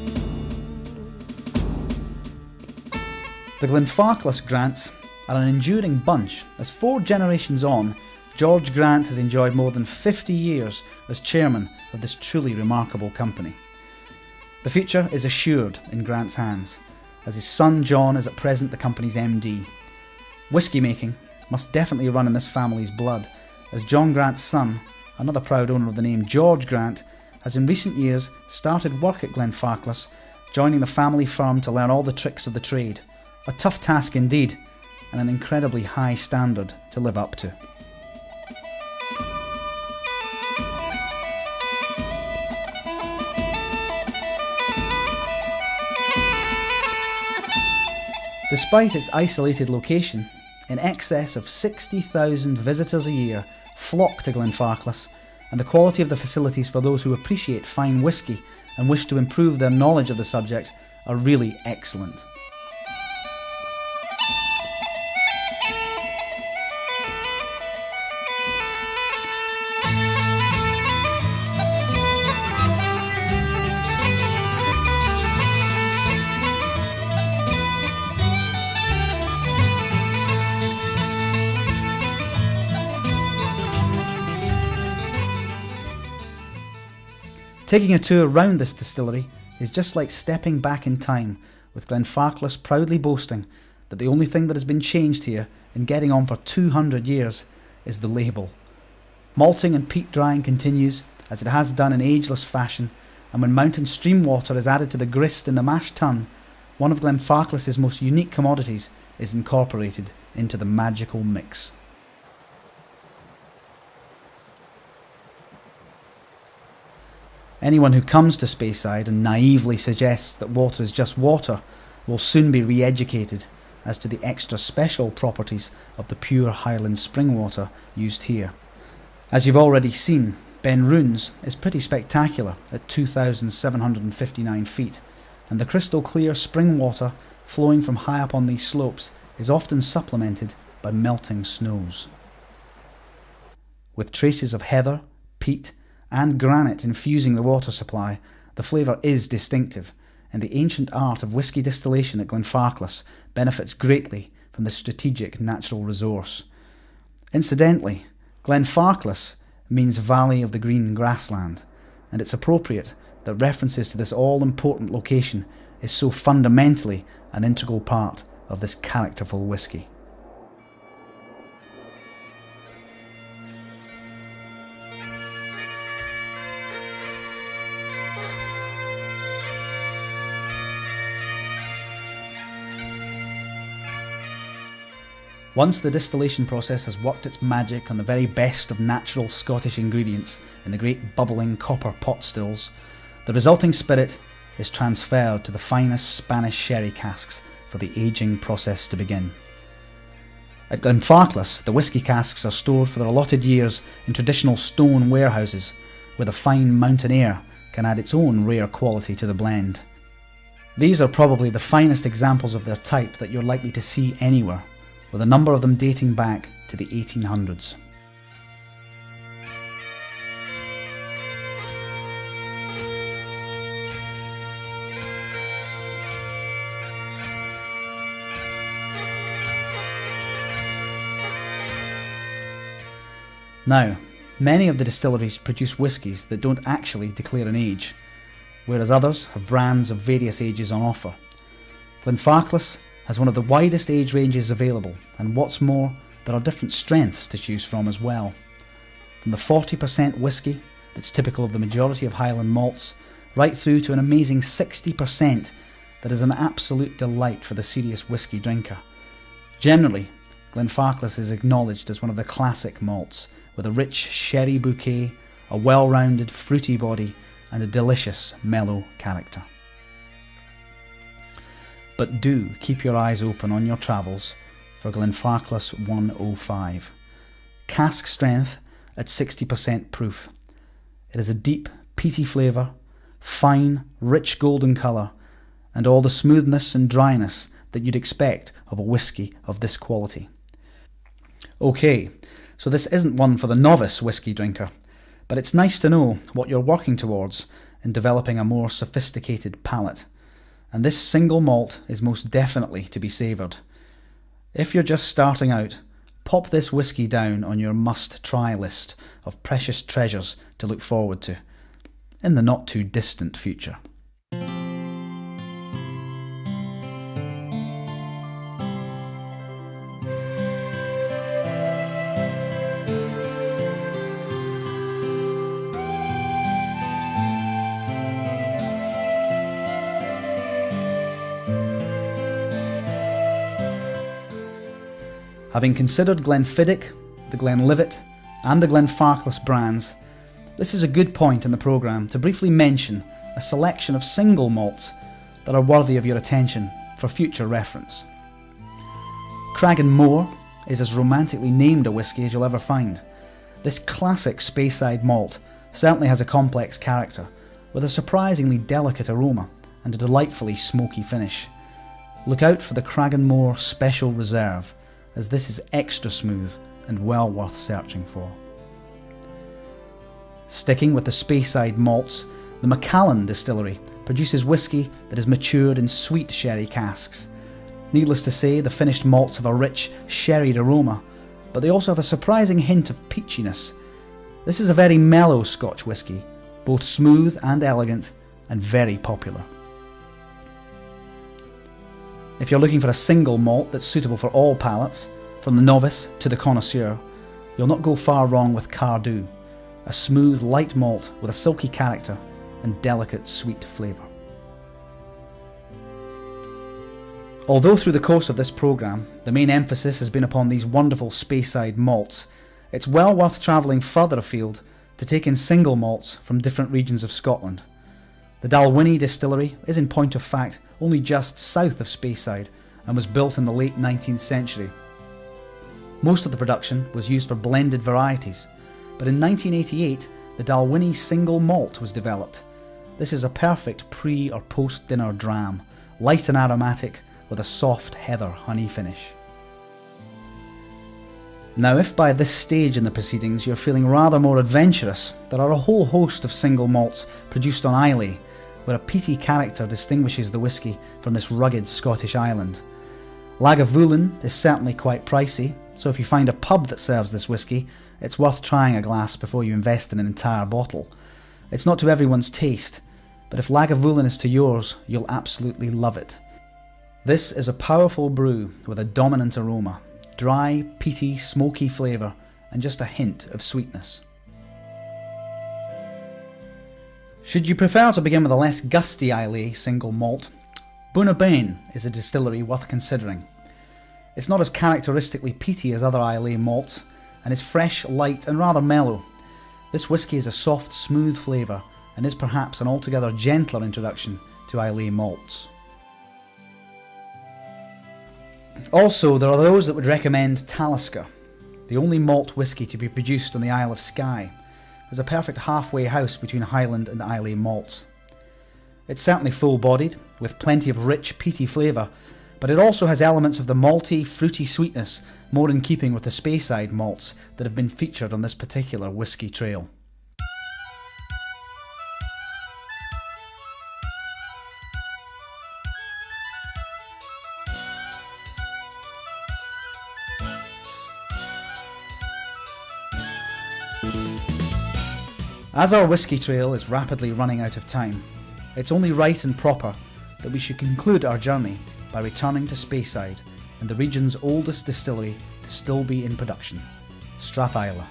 The Glenfarclas Grants are an enduring bunch, as 4 generations on, George Grant has enjoyed more than 50 years as chairman of this truly remarkable company. The future is assured in Grant's hands, as his son John is at present the company's MD. Whisky making must definitely run in this family's blood, as John Grant's son, another proud owner of the name George Grant, has in recent years started work at Glenfarclas, joining the family firm to learn all the tricks of the trade. A tough task indeed, and an incredibly high standard to live up to. Despite its isolated location, in excess of 60,000 visitors a year flock to Glenfarclas, and the quality of the facilities for those who appreciate fine whisky and wish to improve their knowledge of the subject are really excellent. Taking a tour round this distillery is just like stepping back in time, with Glenfarclas proudly boasting that the only thing that has been changed here in getting on for 200 years is the label. Malting and peat drying continues as it has done in ageless fashion, and when mountain stream water is added to the grist in the mash tun, one of Glenfarclas's most unique commodities is incorporated into the magical mix. Anyone who comes to Speyside and naively suggests that water is just water will soon be re-educated as to the extra special properties of the pure Highland spring water used here. As you've already seen, Ben Runes is pretty spectacular at 2,759 feet, and the crystal clear spring water flowing from high up on these slopes is often supplemented by melting snows. With traces of heather, peat, and granite infusing the water supply, the flavour is distinctive, and the ancient art of whisky distillation at Glenfarclas benefits greatly from this strategic natural resource. Incidentally, Glenfarclas means Valley of the Green Grassland, and it's appropriate that references to this all-important location is so fundamentally an integral part of this characterful whisky. Once the distillation process has worked its magic on the very best of natural Scottish ingredients in the great bubbling copper pot stills, the resulting spirit is transferred to the finest Spanish sherry casks for the aging process to begin. At Glenfarclas, the whisky casks are stored for their allotted years in traditional stone warehouses, where the fine mountain air can add its own rare quality to the blend. These are probably the finest examples of their type that you're likely to see anywhere, with a number of them dating back to the 1800s. Now, many of the distilleries produce whiskies that don't actually declare an age, whereas others have brands of various ages on offer. Glenfarclas has one of the widest age ranges available, and what's more, there are different strengths to choose from as well. From the 40% whisky that's typical of the majority of Highland malts, right through to an amazing 60% that is an absolute delight for the serious whisky drinker. Generally, Glenfarclas is acknowledged as one of the classic malts, with a rich sherry bouquet, a well-rounded fruity body, and a delicious mellow character. But do keep your eyes open on your travels for Glenfarclas 105. Cask strength at 60% proof. It has a deep, peaty flavour, fine, rich golden colour, and all the smoothness and dryness that you'd expect of a whisky of this quality. Okay, so this isn't one for the novice whisky drinker, but it's nice to know what you're working towards in developing a more sophisticated palate. And this single malt is most definitely to be savoured. If you're just starting out, pop this whisky down on your must-try list of precious treasures to look forward to in the not-too-distant future. Having considered Glenfiddich, the Glenlivet, and the Glenfarclas brands, this is a good point in the programme to briefly mention a selection of single malts that are worthy of your attention for future reference. Cragganmore is as romantically named a whisky as you'll ever find. This classic Speyside malt certainly has a complex character, with a surprisingly delicate aroma and a delightfully smoky finish. Look out for the Cragganmore Special Reserve, as this is extra smooth and well worth searching for. Sticking with the Speyside malts, the Macallan distillery produces whisky that is matured in sweet sherry casks. Needless to say, the finished malts have a rich, sherried aroma, but they also have a surprising hint of peachiness. This is a very mellow Scotch whisky, both smooth and elegant, and very popular. If you're looking for a single malt that's suitable for all palates, from the novice to the connoisseur, you'll not go far wrong with Cardew, a smooth, light malt with a silky character and delicate, sweet flavour. Although through the course of this programme, the main emphasis has been upon these wonderful Speyside malts, it's well worth travelling further afield to take in single malts from different regions of Scotland. The Dalwhinnie distillery is in point of fact only just south of Speyside and was built in the late 19th century. Most of the production was used for blended varieties, but in 1988 the Dalwhinnie single malt was developed. This is a perfect pre- or post-dinner dram, light and aromatic with a soft heather honey finish. Now, if by this stage in the proceedings you're feeling rather more adventurous, there are a whole host of single malts produced on Islay, where a peaty character distinguishes the whisky from this rugged Scottish island. Lagavulin is certainly quite pricey, so if you find a pub that serves this whisky, it's worth trying a glass before you invest in an entire bottle. It's not to everyone's taste, but if Lagavulin is to yours, you'll absolutely love it. This is a powerful brew with a dominant aroma, dry, peaty, smoky flavour, and just a hint of sweetness. Should you prefer to begin with a less gusty Islay single malt, Bunnabain is a distillery worth considering. It's not as characteristically peaty as other Islay malts, and is fresh, light, and rather mellow. This whisky has a soft, smooth flavour, and is perhaps an altogether gentler introduction to Islay malts. Also, there are those that would recommend Talisker, the only malt whisky to be produced on the Isle of Skye, as a perfect halfway house between Highland and Islay malts. It's certainly full-bodied, with plenty of rich, peaty flavour, but it also has elements of the malty, fruity sweetness more in keeping with the Speyside malts that have been featured on this particular whisky trail. As our whisky trail is rapidly running out of time, it's only right and proper that we should conclude our journey by returning to Speyside and the region's oldest distillery to still be in production, Strathisla.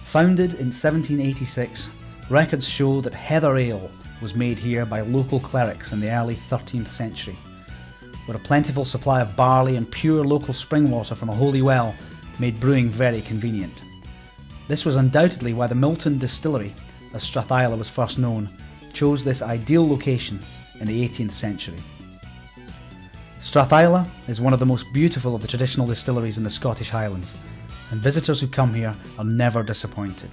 Founded in 1786, records show that heather ale was made here by local clerics in the early 13th century, where a plentiful supply of barley and pure local spring water from a holy well made brewing very convenient. This was undoubtedly why the Milton distillery, as Strathisla was first known, chose this ideal location in the 18th century. Strathisla is one of the most beautiful of the traditional distilleries in the Scottish Highlands, and visitors who come here are never disappointed.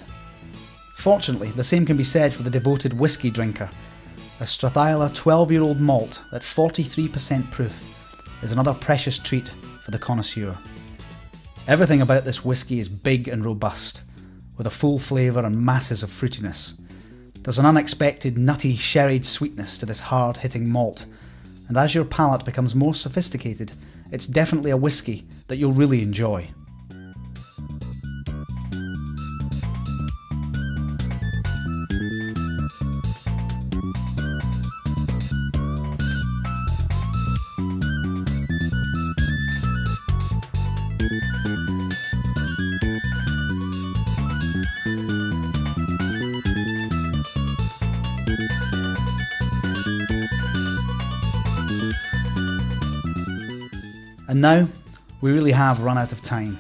Fortunately, the same can be said for the devoted whisky drinker. A Strathisla 12-year-old malt at 43% proof is another precious treat for the connoisseur. Everything about this whisky is big and robust, with a full flavour and masses of fruitiness. There's an unexpected nutty, sherried sweetness to this hard-hitting malt, and as your palate becomes more sophisticated, it's definitely a whisky that you'll really enjoy. And now, we really have run out of time.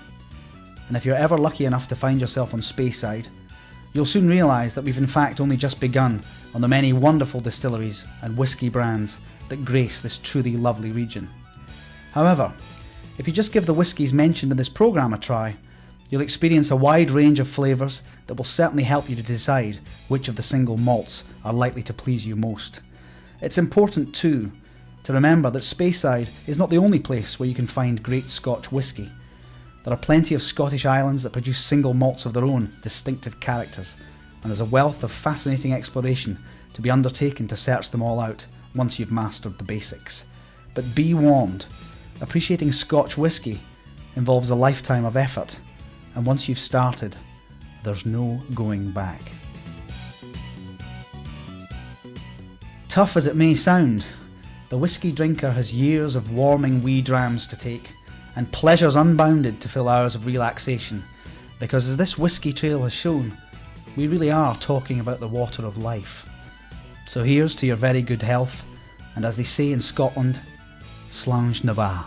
And if you're ever lucky enough to find yourself on Speyside, you'll soon realise that we've in fact only just begun on the many wonderful distilleries and whisky brands that grace this truly lovely region. However, if you just give the whiskies mentioned in this programme a try, you'll experience a wide range of flavours that will certainly help you to decide which of the single malts are likely to please you most. It's important too to remember that Speyside is not the only place where you can find great Scotch whisky. There are plenty of Scottish islands that produce single malts of their own distinctive characters, and there's a wealth of fascinating exploration to be undertaken to search them all out once you've mastered the basics. But be warned, appreciating Scotch whisky involves a lifetime of effort, and once you've started, there's no going back. Tough as it may sound, the whisky drinker has years of warming wee drams to take, and pleasures unbounded to fill hours of relaxation, because as this whisky trail has shown, we really are talking about the water of life. So here's to your very good health, and as they say in Scotland, Slange na ba.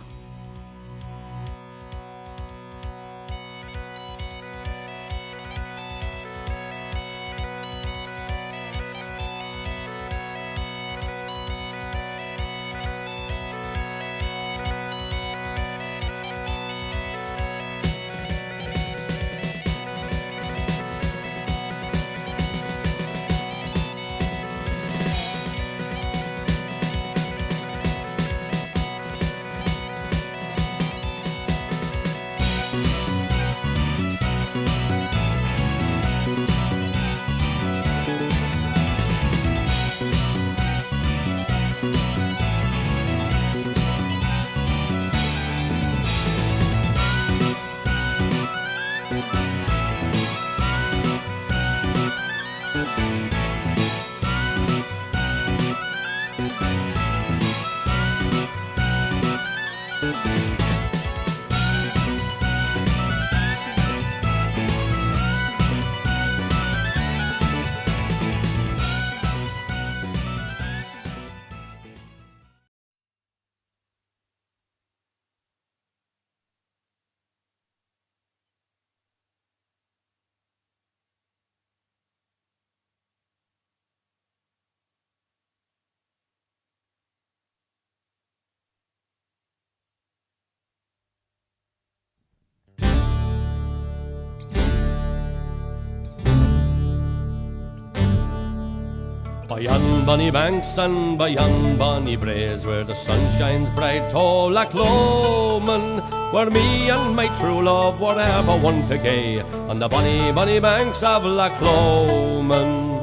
By yon bonny banks and by yon bonny braes, where the sun shines bright, oh Loch Lomond, where me and my true love were ever one to gay, on the bonny, bonny banks of Loch Lomond.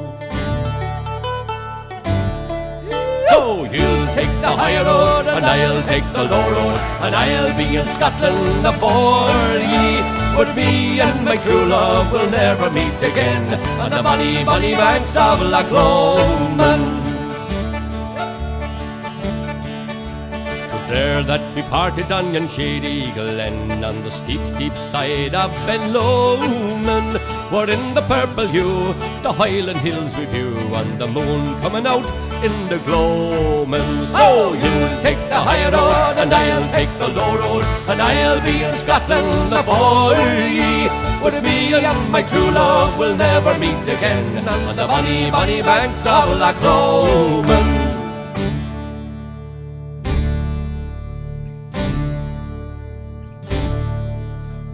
So you'll take the high road and I'll take the low road, and I'll be in Scotland afore ye. But me and my true love will never meet again on the bonny, bonny banks of Loch Lomond. 'Twas there that we parted on yon shady glen, on the steep, steep side of Ben Lomond, where in the purple hue the Highland hills we view, and the moon coming out in the gloaming. So you'll take the high road and I'll take the low road, and I'll be in Scotland afore ye. But me and my true love will never meet again on the bonny, bonny banks of Loch Lomond.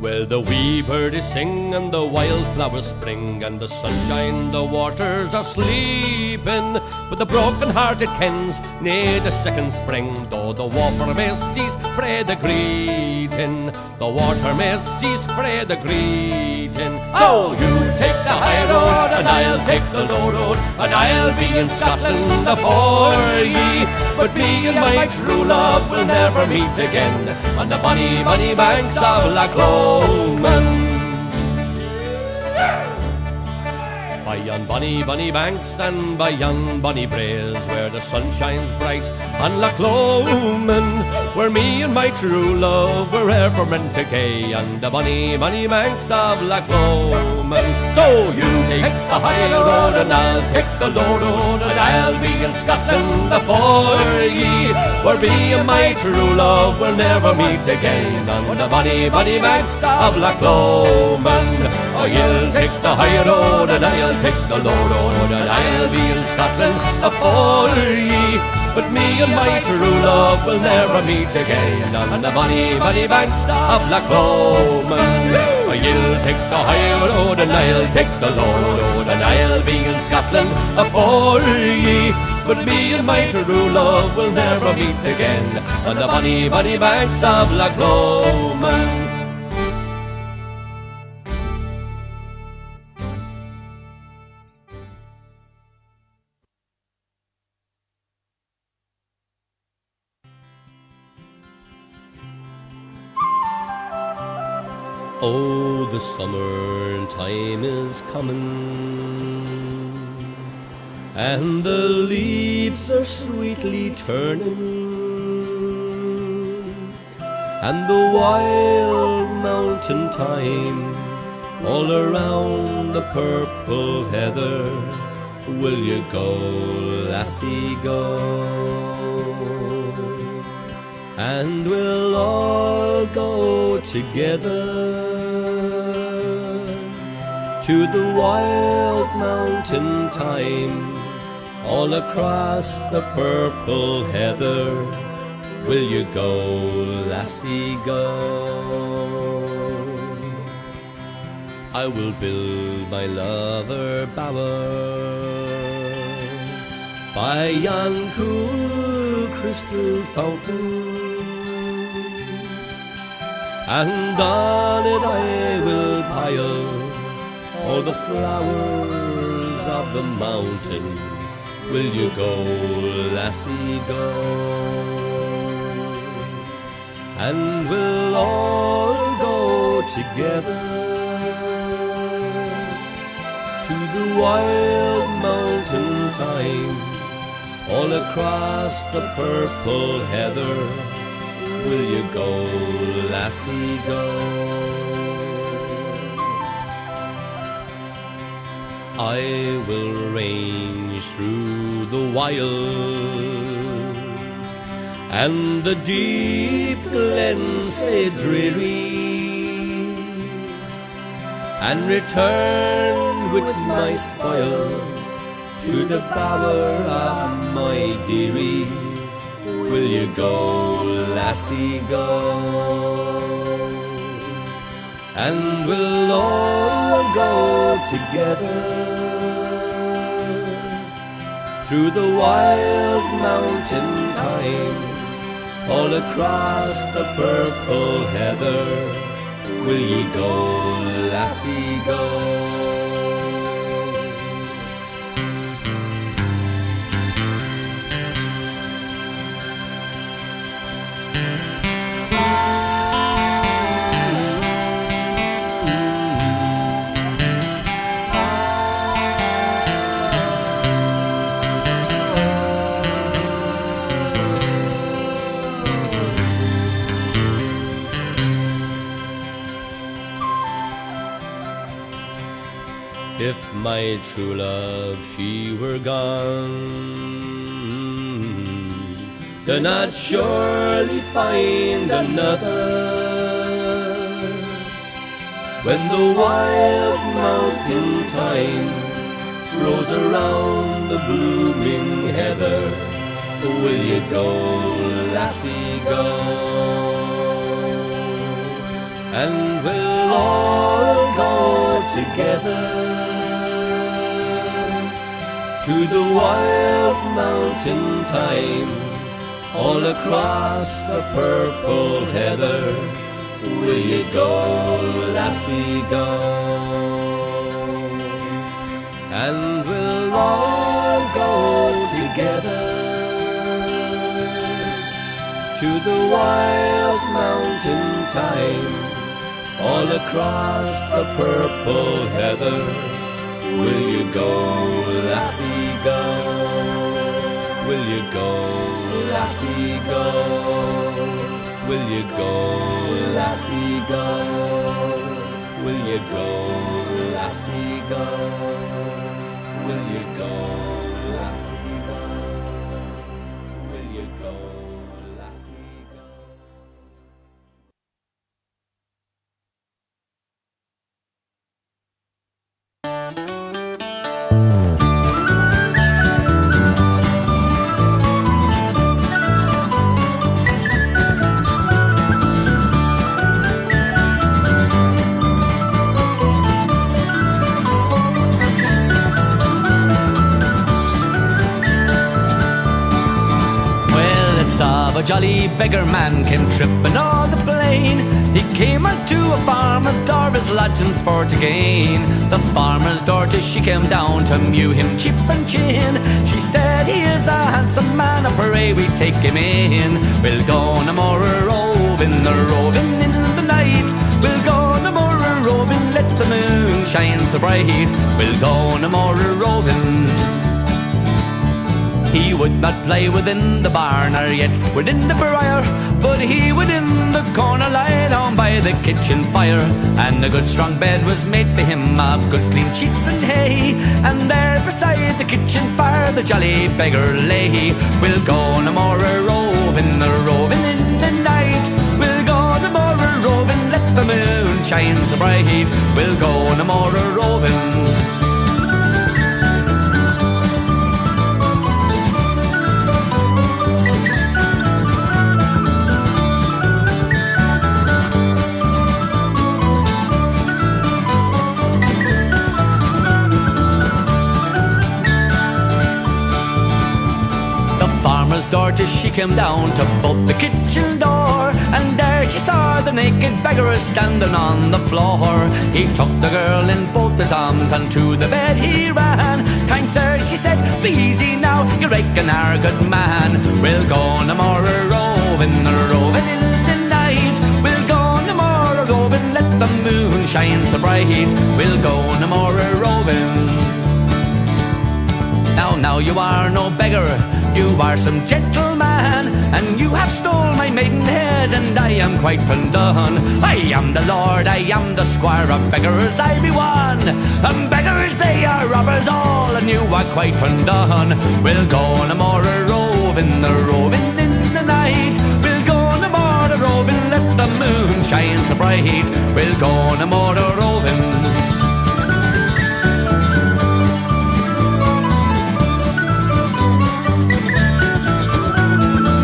Well, the wee birdies sing and the wildflowers spring, and the sunshine, the waters are sleeping, but the broken-hearted kens nae the second spring, though the water may cease frae the greeting, the water may cease frae the greeting. Oh, you take the high road and I'll take the low road, and I'll be in Scotland afore ye. But me and my true love will never meet again on the bonny, bonny banks of Loch Lomond. By yon bonny, bonny banks and by yon bonny braes, where the sun shines bright on Loch Lomond, where me and my true love were ever meant to gae, on the bonny, bonny banks of Loch Lomond. So you take the high road and I'll take the low road, and I'll be in Scotland afore ye, where me and my true love will never meet again, on the bonny, bonny banks of Loch Lomond. Oh, you'll take the high road and I'll take the low road, and I'll be in Scotland afore ye. But me and my true love will never meet again on the bonny, bonny banks of Loch Lomond. Oh, you'll take the high road and I'll take the low road, and I'll be in Scotland afore ye. But me and my true love will never meet again on the bonny, bonny banks of Loch Lomond. Oh, the summer time is coming, and the leaves are sweetly turning, and the wild mountain thyme all around the purple heather. Will you go, lassie, go? And we'll all go together to the wild mountain thyme all across the purple heather. Will you go, lassie, go? I will build my lover bower by yon cool crystal fountain, and on it I will pile all the flowers of the mountain. Will you go, lassie, go? And we'll all go together to the wild mountain thyme all across the purple heather. Will you go, lassie, go? I will range through the wild and the deep glens sae dreary, and return with my spoils to the bower of my dearie. Will you go, lassie, go? And we'll all go together through the wild mountain thymes all across the purple heather. Will ye go, lassie, go? If my true love, she were gone, then I'd surely find another. When the wild mountain thyme grows around the blooming heather, will you go, lassie, go? And we'll all go together to the wild mountain thyme all across the purple heather. Will you go, lassie, go? And we'll all go together to the wild mountain thyme all across the purple heather. Will you go, lassie, go? Will you go, lassie, go? Will you go, lassie, go? Will you go, lassie, go? Will you go, lassie, go? Will you go, lassie, go? A jolly beggar man came tripping o'er the plain. He came unto a farmer's door, his lodgings for to gain. The farmer's daughter, she came down to mew him cheek and chin. She said, he is a handsome man, I pray we take him in. We'll go no more roving in the night. We'll go no more roving let the moon shine so bright. We'll go no more a-roving. He would not lie within the barn, or yet within the briar, but he would in the corner lie down by the kitchen fire. And a good strong bed was made for him of good clean sheets and hay, and there beside the kitchen fire the jolly beggar lay. We'll go no more a-roving, a-roving in the night. We'll go no more a-roving, let the moon shine so bright. We'll go no more a-roving. Farmer's daughter, she came down to bolt the kitchen door, and there she saw the naked beggar standing on the floor. He took the girl in both his arms and to the bed he ran. Kind sir, she said, be easy now, you're breaking our good man. We'll go no more a-roving, a-roving in the night. We'll go no more a-roving, let the moon shine so bright. We'll go no more a-roving. Now you are no beggar, you are some gentleman, and you have stole my maidenhead, and I am quite undone. I am the lord, I am the squire of beggars, I be one. And beggars they are robbers all, and you are quite undone. We'll go no more a-roving, a-roving in the night. We'll go no more a-roving, let the moon shine so bright. We'll go no more a-roving.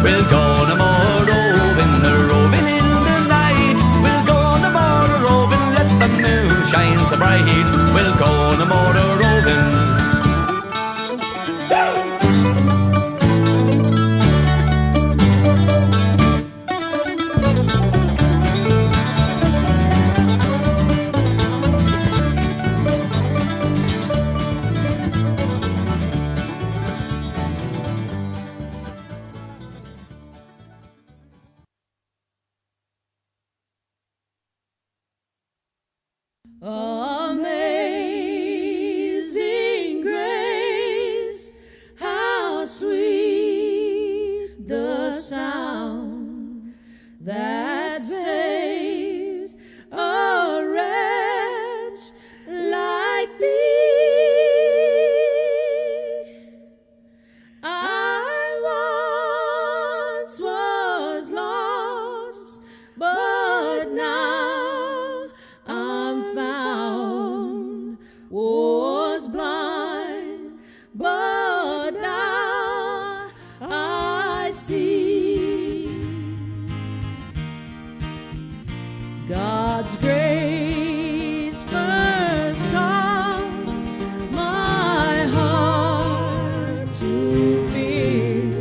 We'll go no more roving, roving in the night. We'll go no more roving, let the moon shine so bright. We'll go no more roving. Amazing grace, how sweet the sound that saved a wretch like me. I once was lost, but now I'm found, was blind, but now I see. God's grace first taught my heart to fear.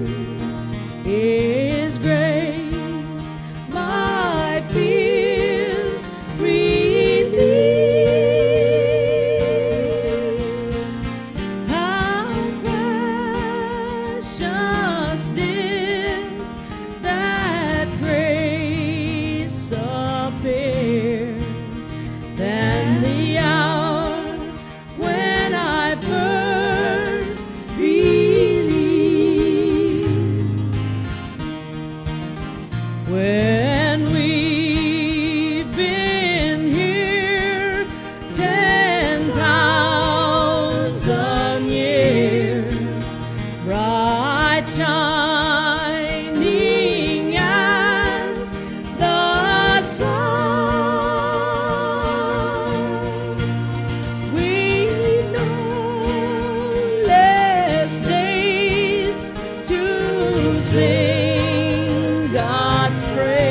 His grace my fears relieved. How precious did that grace appear, than the hour when I first believed. When we've been here 10,000 years, bright shining as the sun, we've no less days to sing God's praise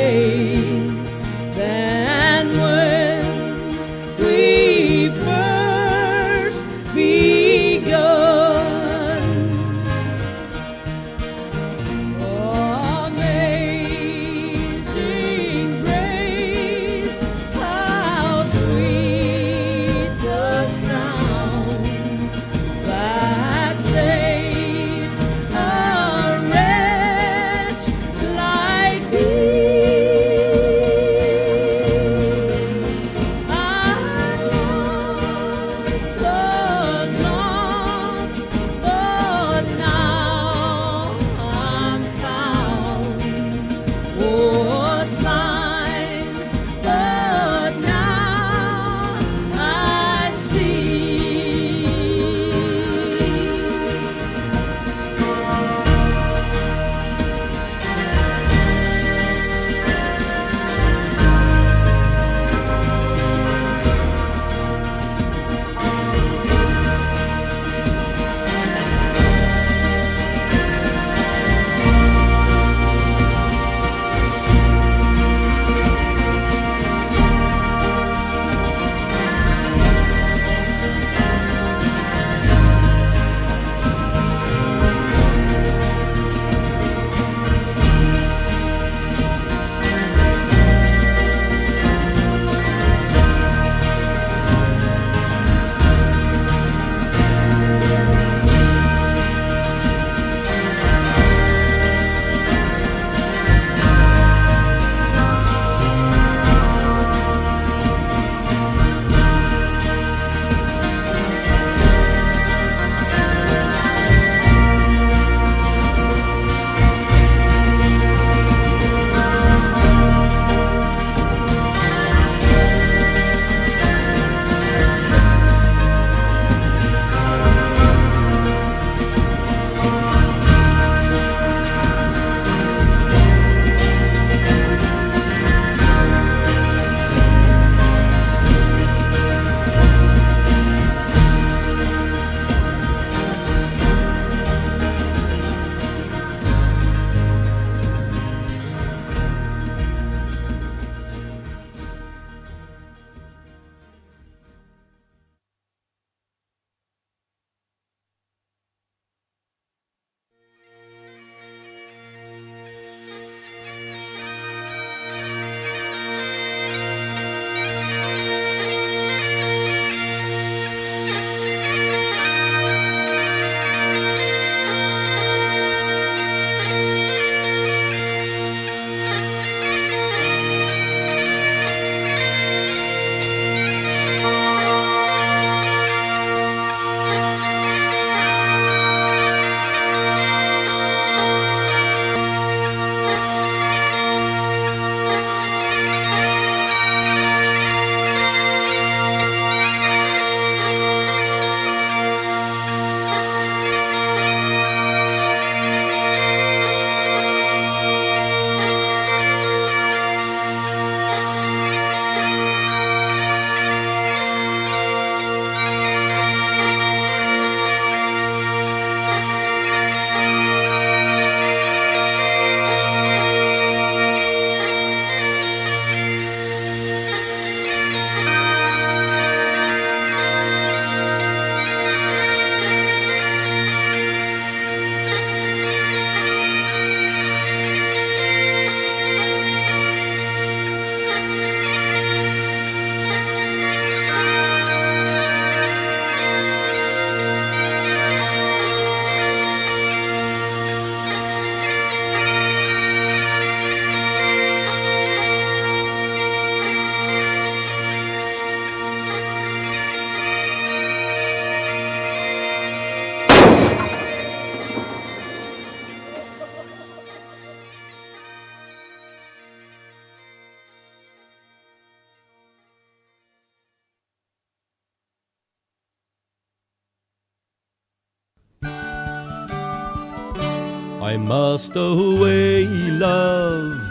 I must away, love,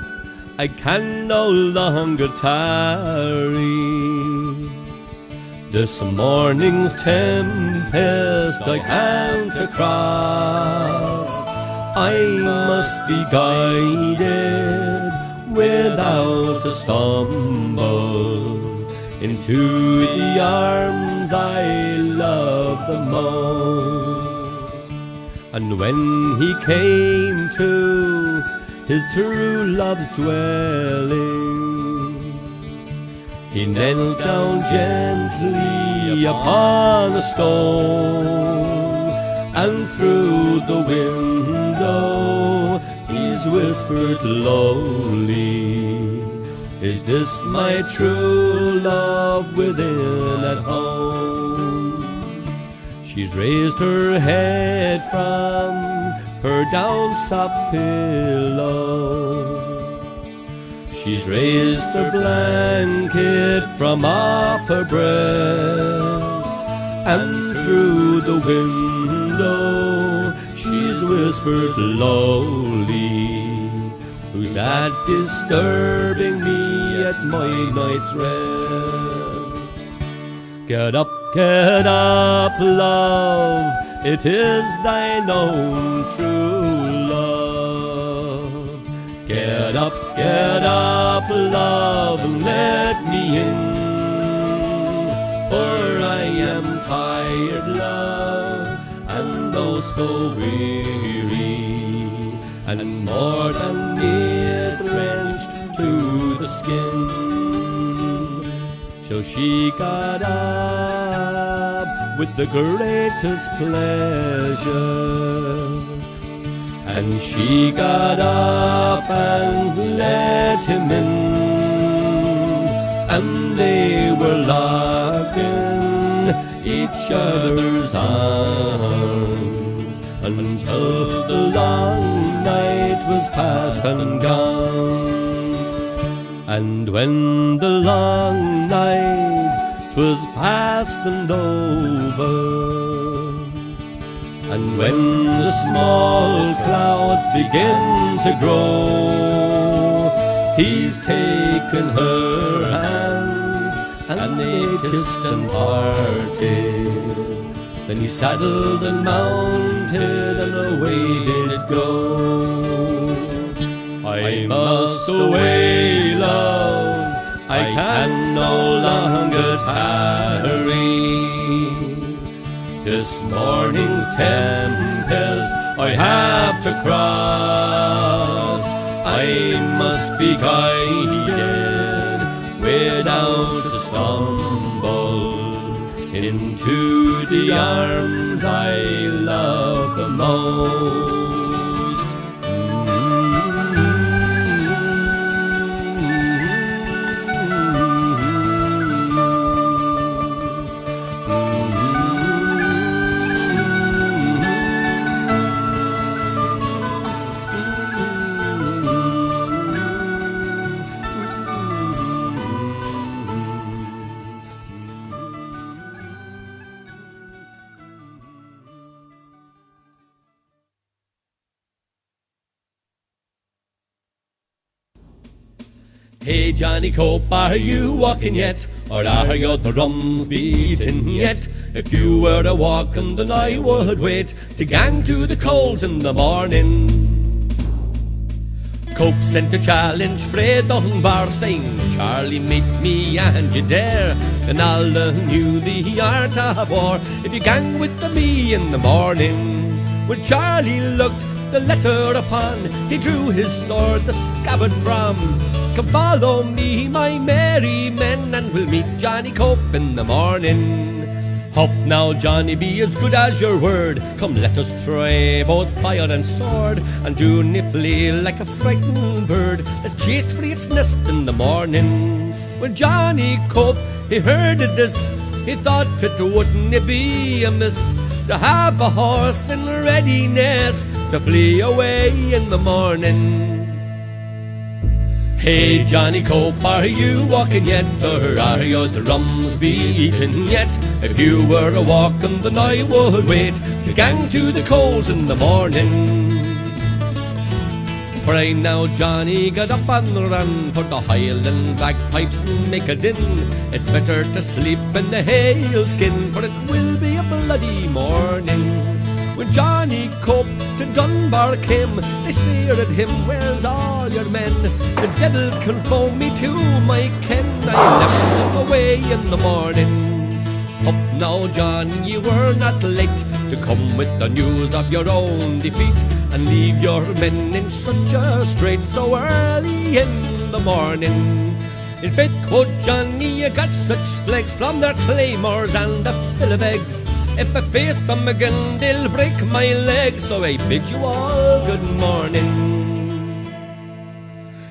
I can no longer tarry. This morning's tempest I can't cross. I must be guided without a stumble into the arms I love the most. And when he came to his true love's dwelling, he knelt down gently upon a stone, and through the window he's whispered lowly, is this my true love within at home? She's raised her head from her down-sopped pillow, she's raised her blanket from off her breast, and through the window she's whispered lowly, who's that disturbing me at my night's rest? Get up, love, it is thine own true love. Get up, love, and let me in, for I am tired, love, and oh so weary, and more than near drenched to the skin. So she got up with the greatest pleasure, and she got up and let him in, and they were locked in each other's arms until the long night was past and gone. And when the long night 'twas past and over, and when the small clouds begin to grow, he's taken her hand and they kissed and parted. Then he saddled and mounted and away did it go. I must away, love, I can no longer tarry. This morning's tempest I have to cross. I must be guided without a stumble into the arms I love the most. Hey Johnny Cope, are you walking yet? Or are your drums beating yet? If you were a walking, then I would wait to gang to the coals in the morning. Cope sent a challenge frae Dunbar, saying, Charlie, meet me and you dare. Then all knew the art of war if you gang with me in the morning. When Charlie looked the letter upon, he drew his sword, the scabbard from. Come follow me, my merry men, and we'll meet Johnny Cope in the morning. Hop now, Johnny, be as good as your word. Come, let us try both fire and sword, and do niffly like a frightened bird that's chased free its nest in the morning. When Johnny Cope, he heard of this, he thought it wouldn't be amiss to have a horse in readiness to flee away in the morning. Hey Johnny Cope, are you walking yet, or are your drums beating yet? If you were a walking, then I would wait to gang to the coals in the morning. Pray now, Johnny, get up and run, for the Highland bagpipes make a din. It's better to sleep in the hailskin, for it will be a bloody morning. When Johnny Cope to Dunbar came, they sneered at him, where's all your men? The devil conform me to my ken, I left them away in the morning. Up now, John, you were not late to come with the news of your own defeat, and leave your men in such a strait so early in the morning. In faith, quoth Johnny, you got such flakes from their claymores and the fill of eggs. If I face them again, they'll break my legs, so I bid you all good morning.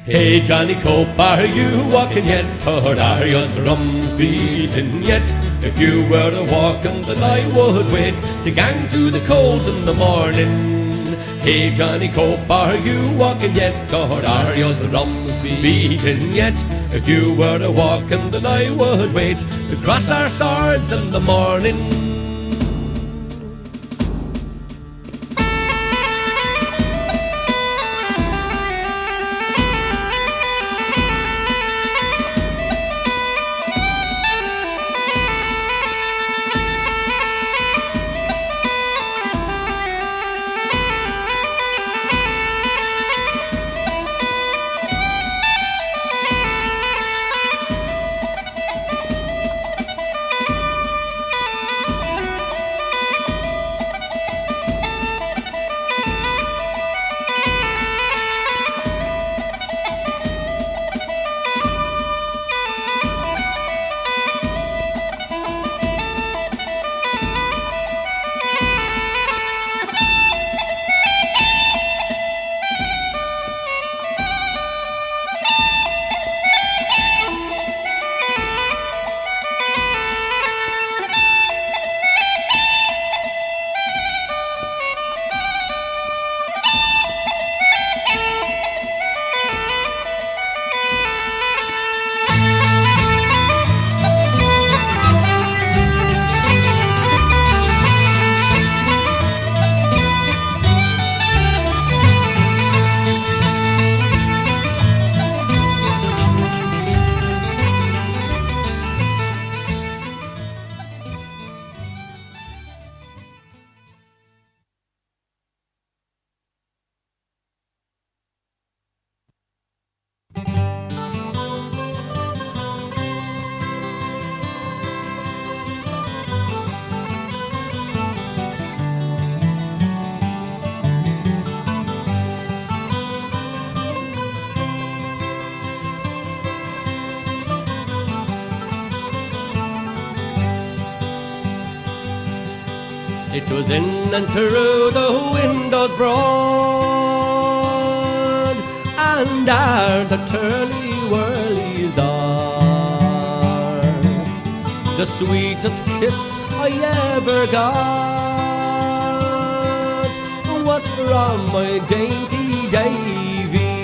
Hey Johnny Cope, are you walking yet? Or are your drums beating yet? If you were a walking, then I would wait to gang to the coals in the morning. Hey Johnny Cope, are you walking yet? Or are your drums beating yet? If you were a walking, then I would wait to cross our swords in the morning. It was in and through the windows broad, and there the turly-whirlies art. The sweetest kiss I ever got was from my dainty Davy.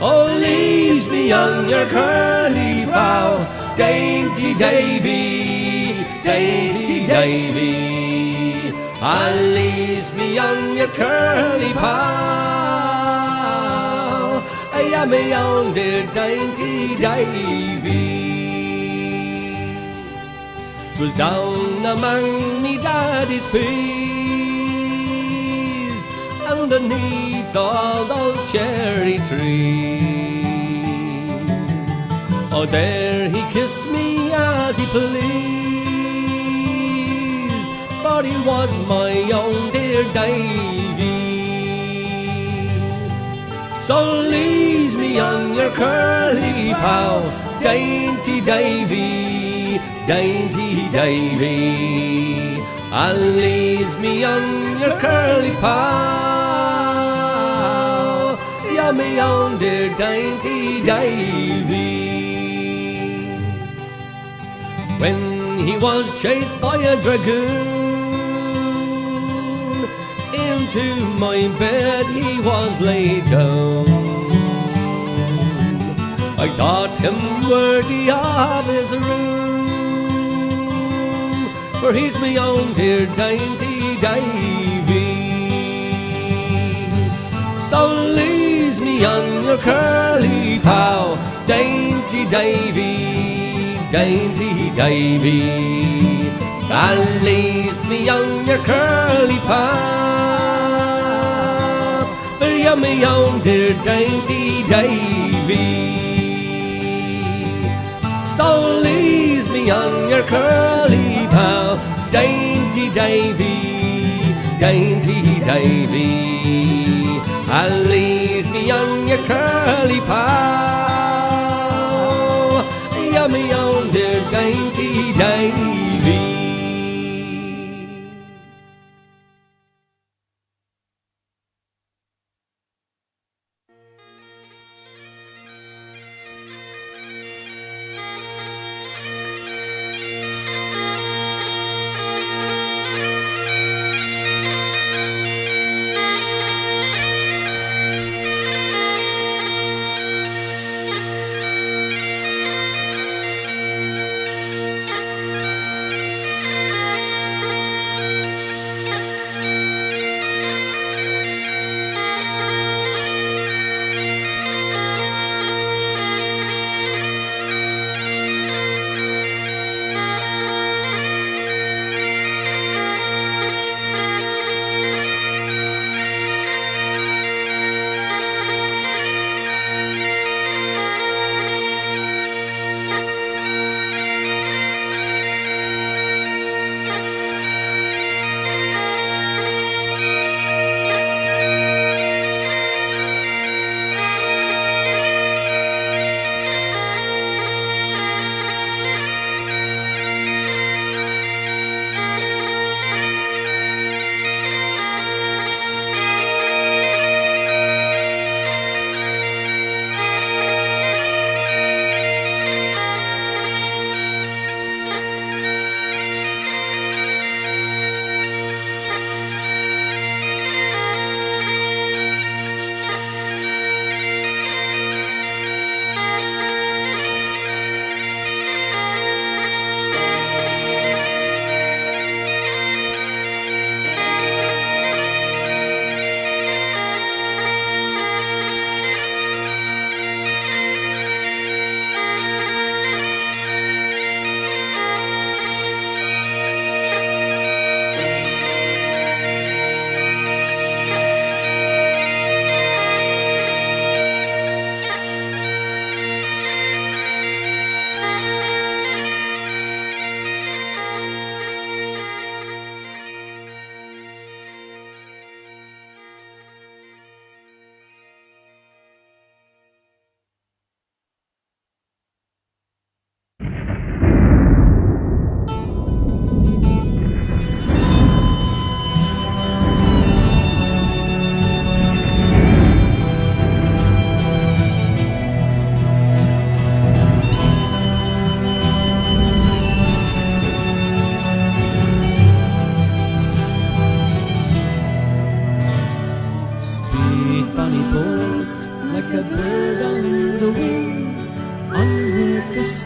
Oh, leaves me on your curly brow, dainty Davy, dainty Davy. Ah, leaves me on your curly brow, I am my own dear dainty Davy. 'Twas down among me daddy's peas, underneath all those cherry trees. Oh, there he kissed me as he pleased, for he was my own dear Davy. So leaves me on your curly brow, dainty Davy, dainty Davy. And leaves me on your curly brow, you're my own dear dainty Davy. When he was chased by a dragoon, into my bed he was laid down. I thought him worthy of his room, for he's my own dear dainty Davy. So laze me on your curly pow, dainty Davy, dainty Davy. And laze me on your curly pow, for you're me own dear dainty Davy. So laze me on your curly pow, dainty Davy, dainty Davy. And laze me on your curly pow, you're me own dear dainty Davy.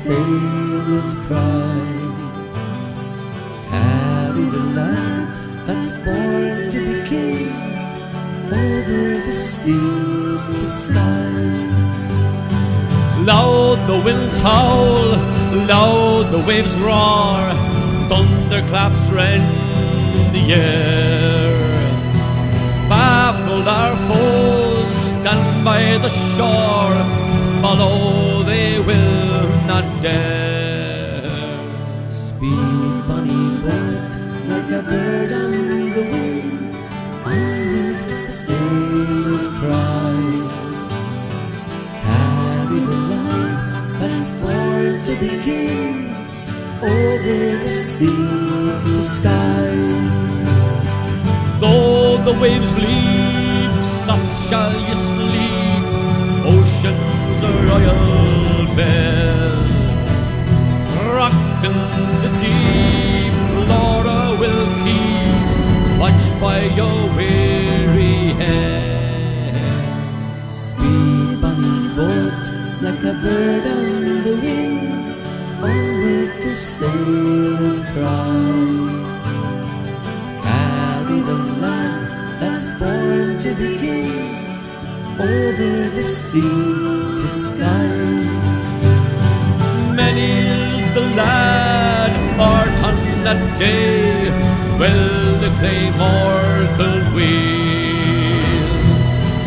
sailor's pride. Carry the lad that's born to be king over the sea to sky. Loud the winds howl, loud the waves roar, thunderclaps rend the air. Baffled our foes stand by the shore, follow they will not dare. Speed, bonny boat, like a bird on the wind, onward the sailors cry. Carry the light that's born to be king over the sea to sky. Though the waves leap, soft shall you sleep, ocean's royal bed. Rocked in the deep, Flora will keep watch by your weary head. Speed, bonny boat, like a bird on the wing, onward the sailors cry. Carry the lad that's born to be king over the sea to sky. Many's the lad fought on that day, well the claymore could wield.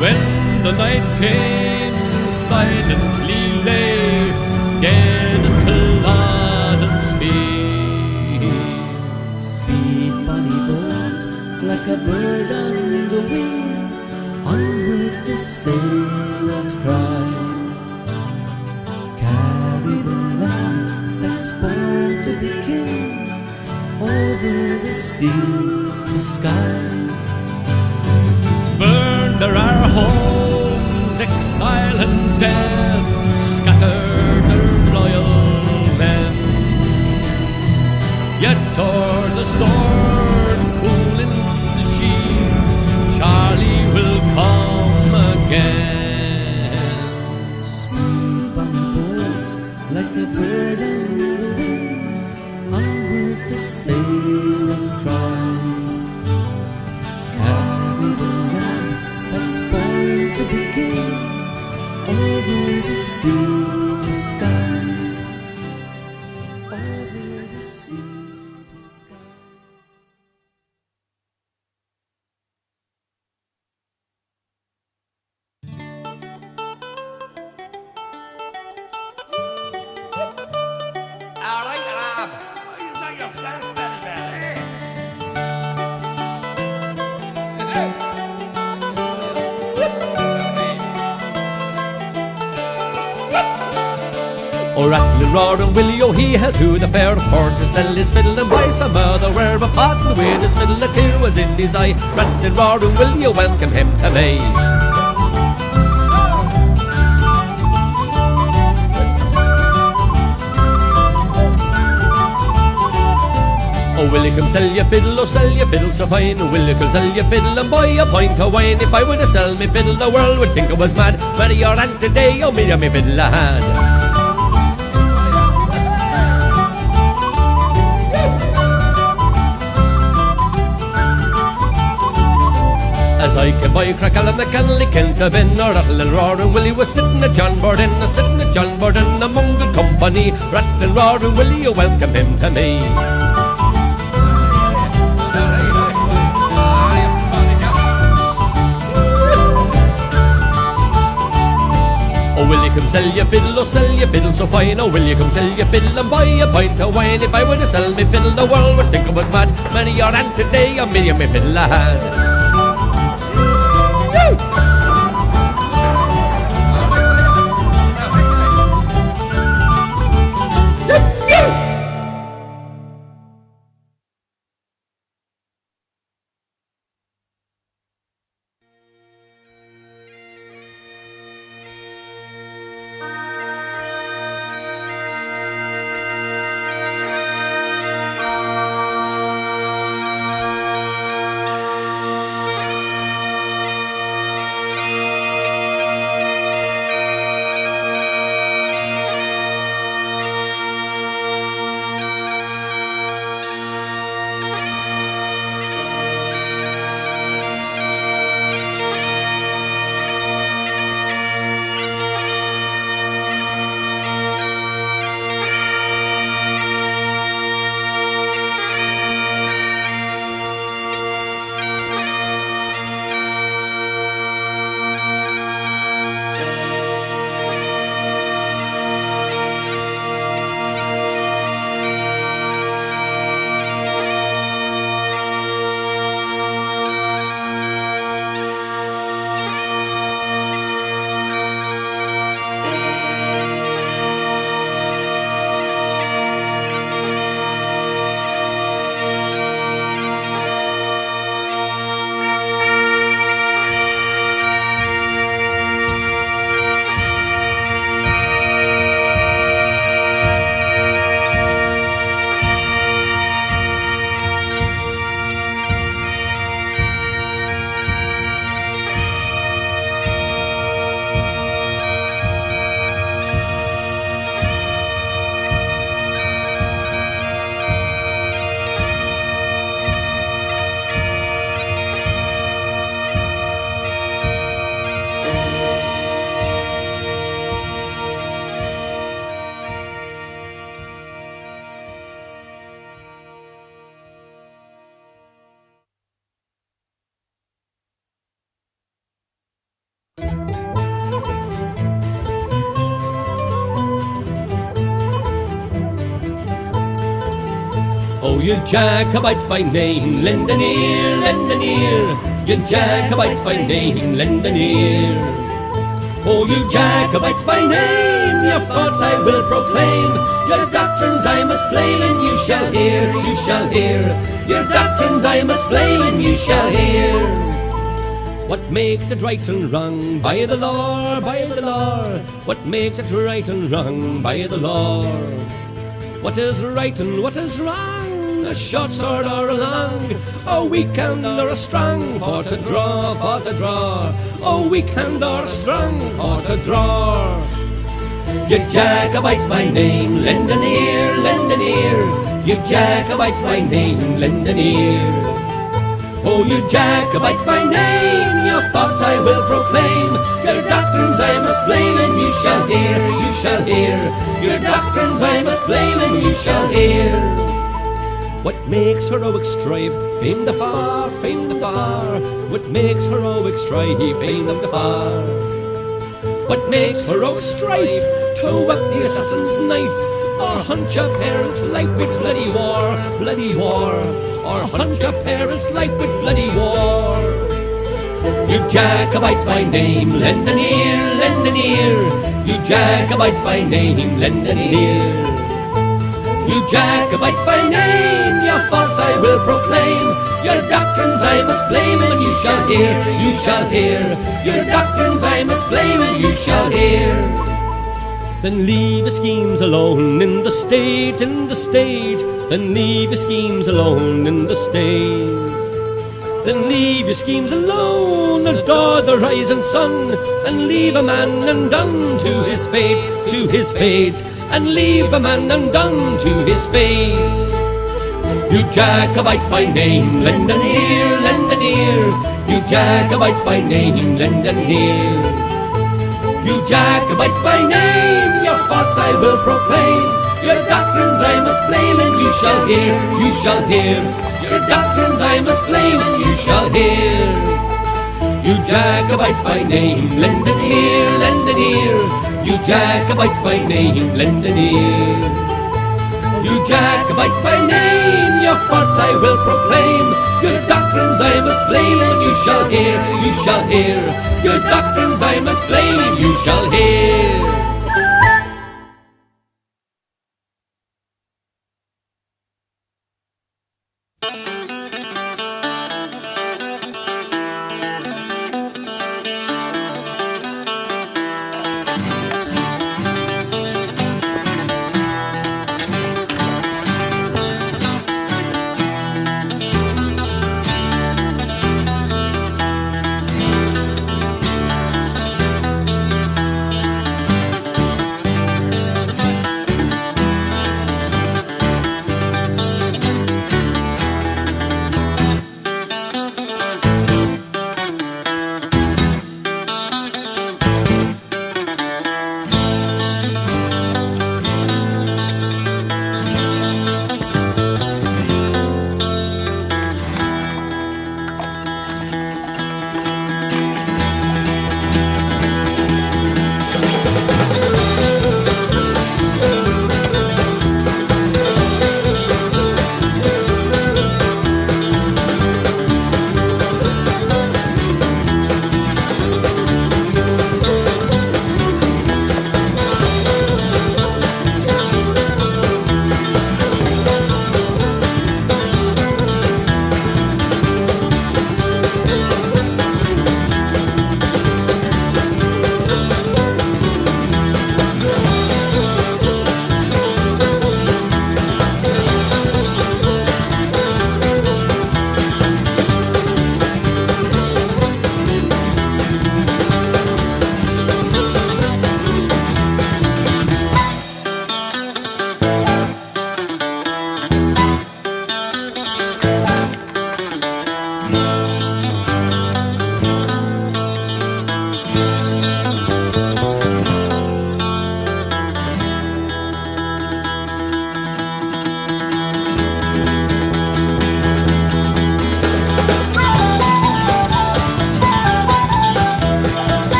When the night came, silently lay, dead at Culloden's feet. Speed, bonny boat, like a bird on the wing, onward the sailors cry. Carry the land that's born to be king, over the sea to sky. Burned are our homes, exile and death, scattered their loyal men. Yet o'er the sword, cool in the sheen, Charlie will come again. Sweet bonny boat, like a bird on the wing, onward the sailors cry. Carry the land that's born to be king, over the sea to sky. Over the sea to sky. All right, Rob. You say yourself very well, eh? Oh, rattling, roaring Willie, oh, he held to the fair fort to sell his fiddle and buy some other where a potting with his fiddle, a tear was in his eye. Rattling, roaring Willie, oh, welcome him to me. Oh, Willie, come sell your fiddle, oh, sell your fiddle so fine. Oh, Willie, come sell your fiddle and buy a pint of wine. If I were to sell me fiddle, the world would think I was mad. Where your aunt today, oh, me and me fiddle I had. As I can buy crackle and a canley kent a bin, or rattle and roar, and Willie was sitting at John Borden, sitting at John Borden among good company. Rattle and roar, and Willie, you welcome him to me. Oh, will you come sell your fiddle, oh, sell your fiddle so fine. Oh, will you come sell your fiddle and buy a pint of wine. If I were to sell me fiddle, the world would think I was mad. Many your aunt today, a me and me fiddle I had. Oh, you Jacobites by name, lend an ear, lend an ear. You Jacobites by name, lend an ear. Oh, you Jacobites by name, your faults I will proclaim. Your doctrines I must blame, and you shall hear, you shall hear. Your doctrines I must blame, and you shall hear. What makes it right and wrong? By the law, by the law. What makes it right and wrong? By the law. What is right and what is wrong? A short sword or a long? A weak hand or a strong? For to draw, for to draw. A weak hand or a strong? For to draw. You Jacobites by name, lend an ear, lend an ear. You Jacobites by name, lend an ear. Oh, you Jacobites by name, your thoughts I will proclaim. Your doctrines I must blame, and you shall hear, you shall hear. Your doctrines I must blame, and you shall hear. What makes heroic strife? Famed afar, famed afar. What makes heroic strife? Famed afar. What makes heroic strife? Toe up the assassin's knife, or hunt your parents' life with bloody war, bloody war. Or hunt your parents' life with bloody war. You Jacobites by name, lend an ear, lend an ear. You Jacobites by name, lend an ear. You Jacobites by name, your faults I will proclaim. Your doctrines I must blame, and you shall hear, you shall hear. Your doctrines I must blame, and you shall hear. Then leave your schemes alone in the state, in the state. Then leave your schemes alone in the state. Then leave your schemes alone, adore the rising sun, and leave a man undone to his fate, to his fate, and leave a man undone to his fate. You Jacobites by name, lend an ear, lend an ear. You Jacobites by name, lend an ear. You Jacobites by name, your faults I will proclaim. Your doctrines I must blame, and you shall hear, you shall hear. Your doctrines I must blame, and you shall hear. You Jacobites by name, lend an ear, lend an ear. You Jacobites by name, lend an ear. You Jacobites by name, your faults I will proclaim. Your doctrines I must blame, and you shall hear, you shall hear. Your doctrines I must blame, and you shall hear.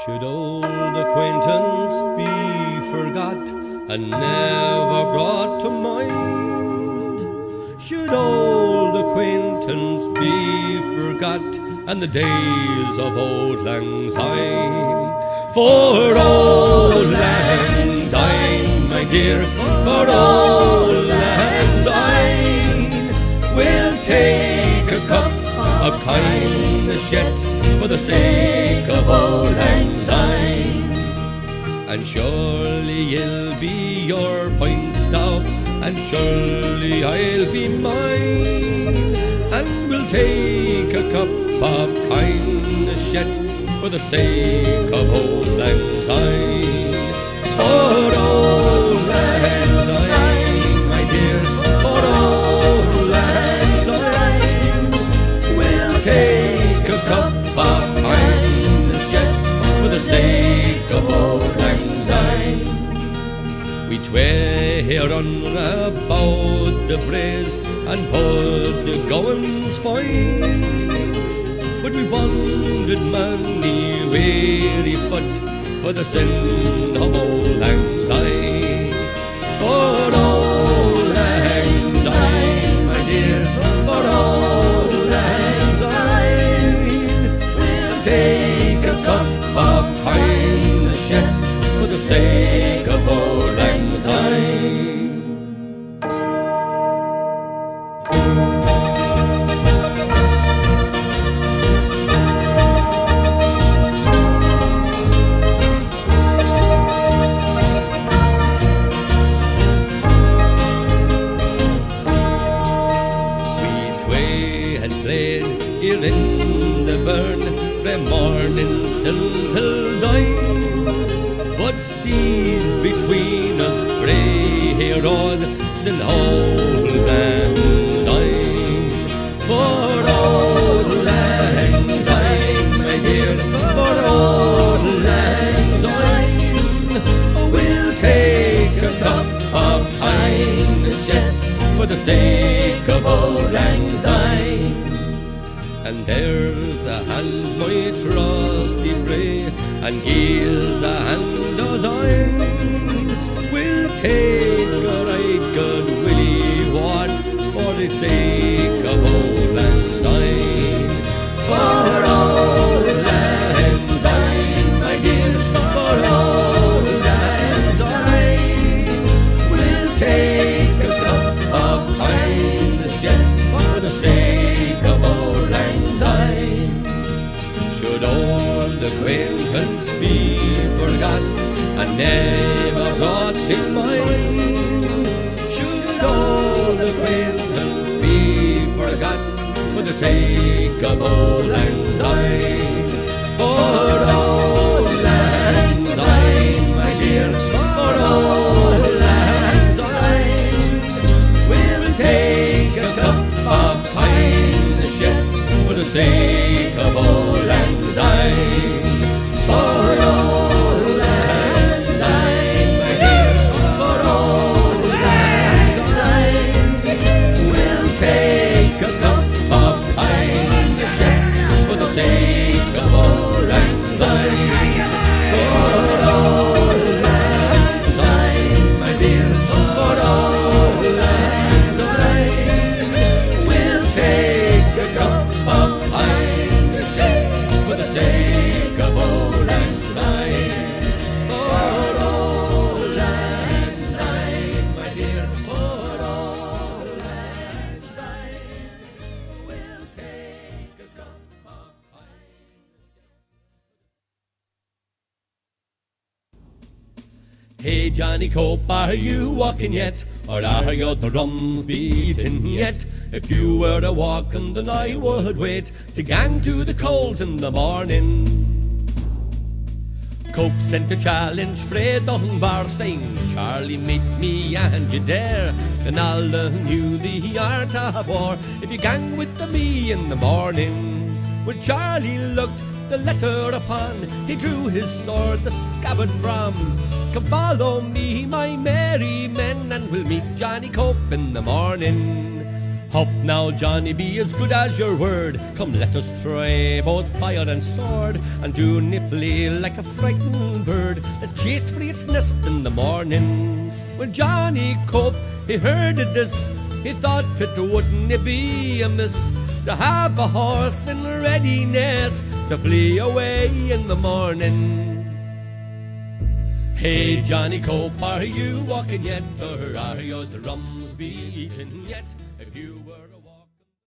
Should old acquaintance be forgot and never brought to mind? Should old acquaintance be forgot and the days of old lang syne? For old lang syne, my dear, for old lang syne, we'll take a cup of kindness yet for the sake of old lang syne. And surely you'll be your point stop, and surely I'll be mine, and we'll take a cup of kindness yet for the sake of old lang syne. For old lang syne, my dear, for old lang syne, we'll take a cup of kindness yet for the sake of old lang syne. We twa run about the braes and put the goings fine, but we wandered many weary foot for the sin of old lang syne. For old lang syne, my dear, for old lang syne, we'll take a cup of kindness yet for the sake of old lang syne. In the burn from morning till dine, but seas between us bray rod sin old lang syne. For old lang syne, my dear, for old lang syne, we'll take a cup of kindness yet for the sake of old lang syne. And there's a hand, my trusty Frey, and gives a hand o' thine. We'll take a right good willy wad for the sake of old lang syne. For old lang syne, my dear, for old lang syne, we'll take a cup of kindness yet for the sake of old lang syne. Should old acquaintance be forgot and never brought in mind? Should old acquaintance be forgot for the sake of old lang syne? For old lang syne, my dear, for old lang syne, we'll take a cup of kindness yet for the sake of old lang syne. For old lang syne, my dear, for old lang syne, we'll take a cup of kindness yet for the sake of old lang syne. For old lang syne, my dear, for old lang syne, we'll take a cup of kindness yet for the sake of old lang syne. For old lang syne, my dear, for old lang syne, we'll take a cup of kindness. Hey Johnny Cope, are you walking yet? Or are your drums beating yet? If you were a walking, then I would wait to gang to the coals in the morning. Cope sent a challenge frae Dunbar, saying, Charlie, meet me and you dare. Then all knew the art of war if you gang with me in the morning. When Charlie looked the letter upon, he drew his sword, the scabbard from. Come follow me, my merry men, and we'll meet Johnny Cope in the morning. Up now, Johnny, be as good as your word. Come, let us try both fire and sword, and do niffly like a frightened bird that's chased for its nest in the morning. When Johnny Cope, he heard of this, he thought it wouldn't be amiss to have a horse in readiness to flee away in the morning. Hey, Johnny Cope, are you walking yet, or are your drums beating yet? If you were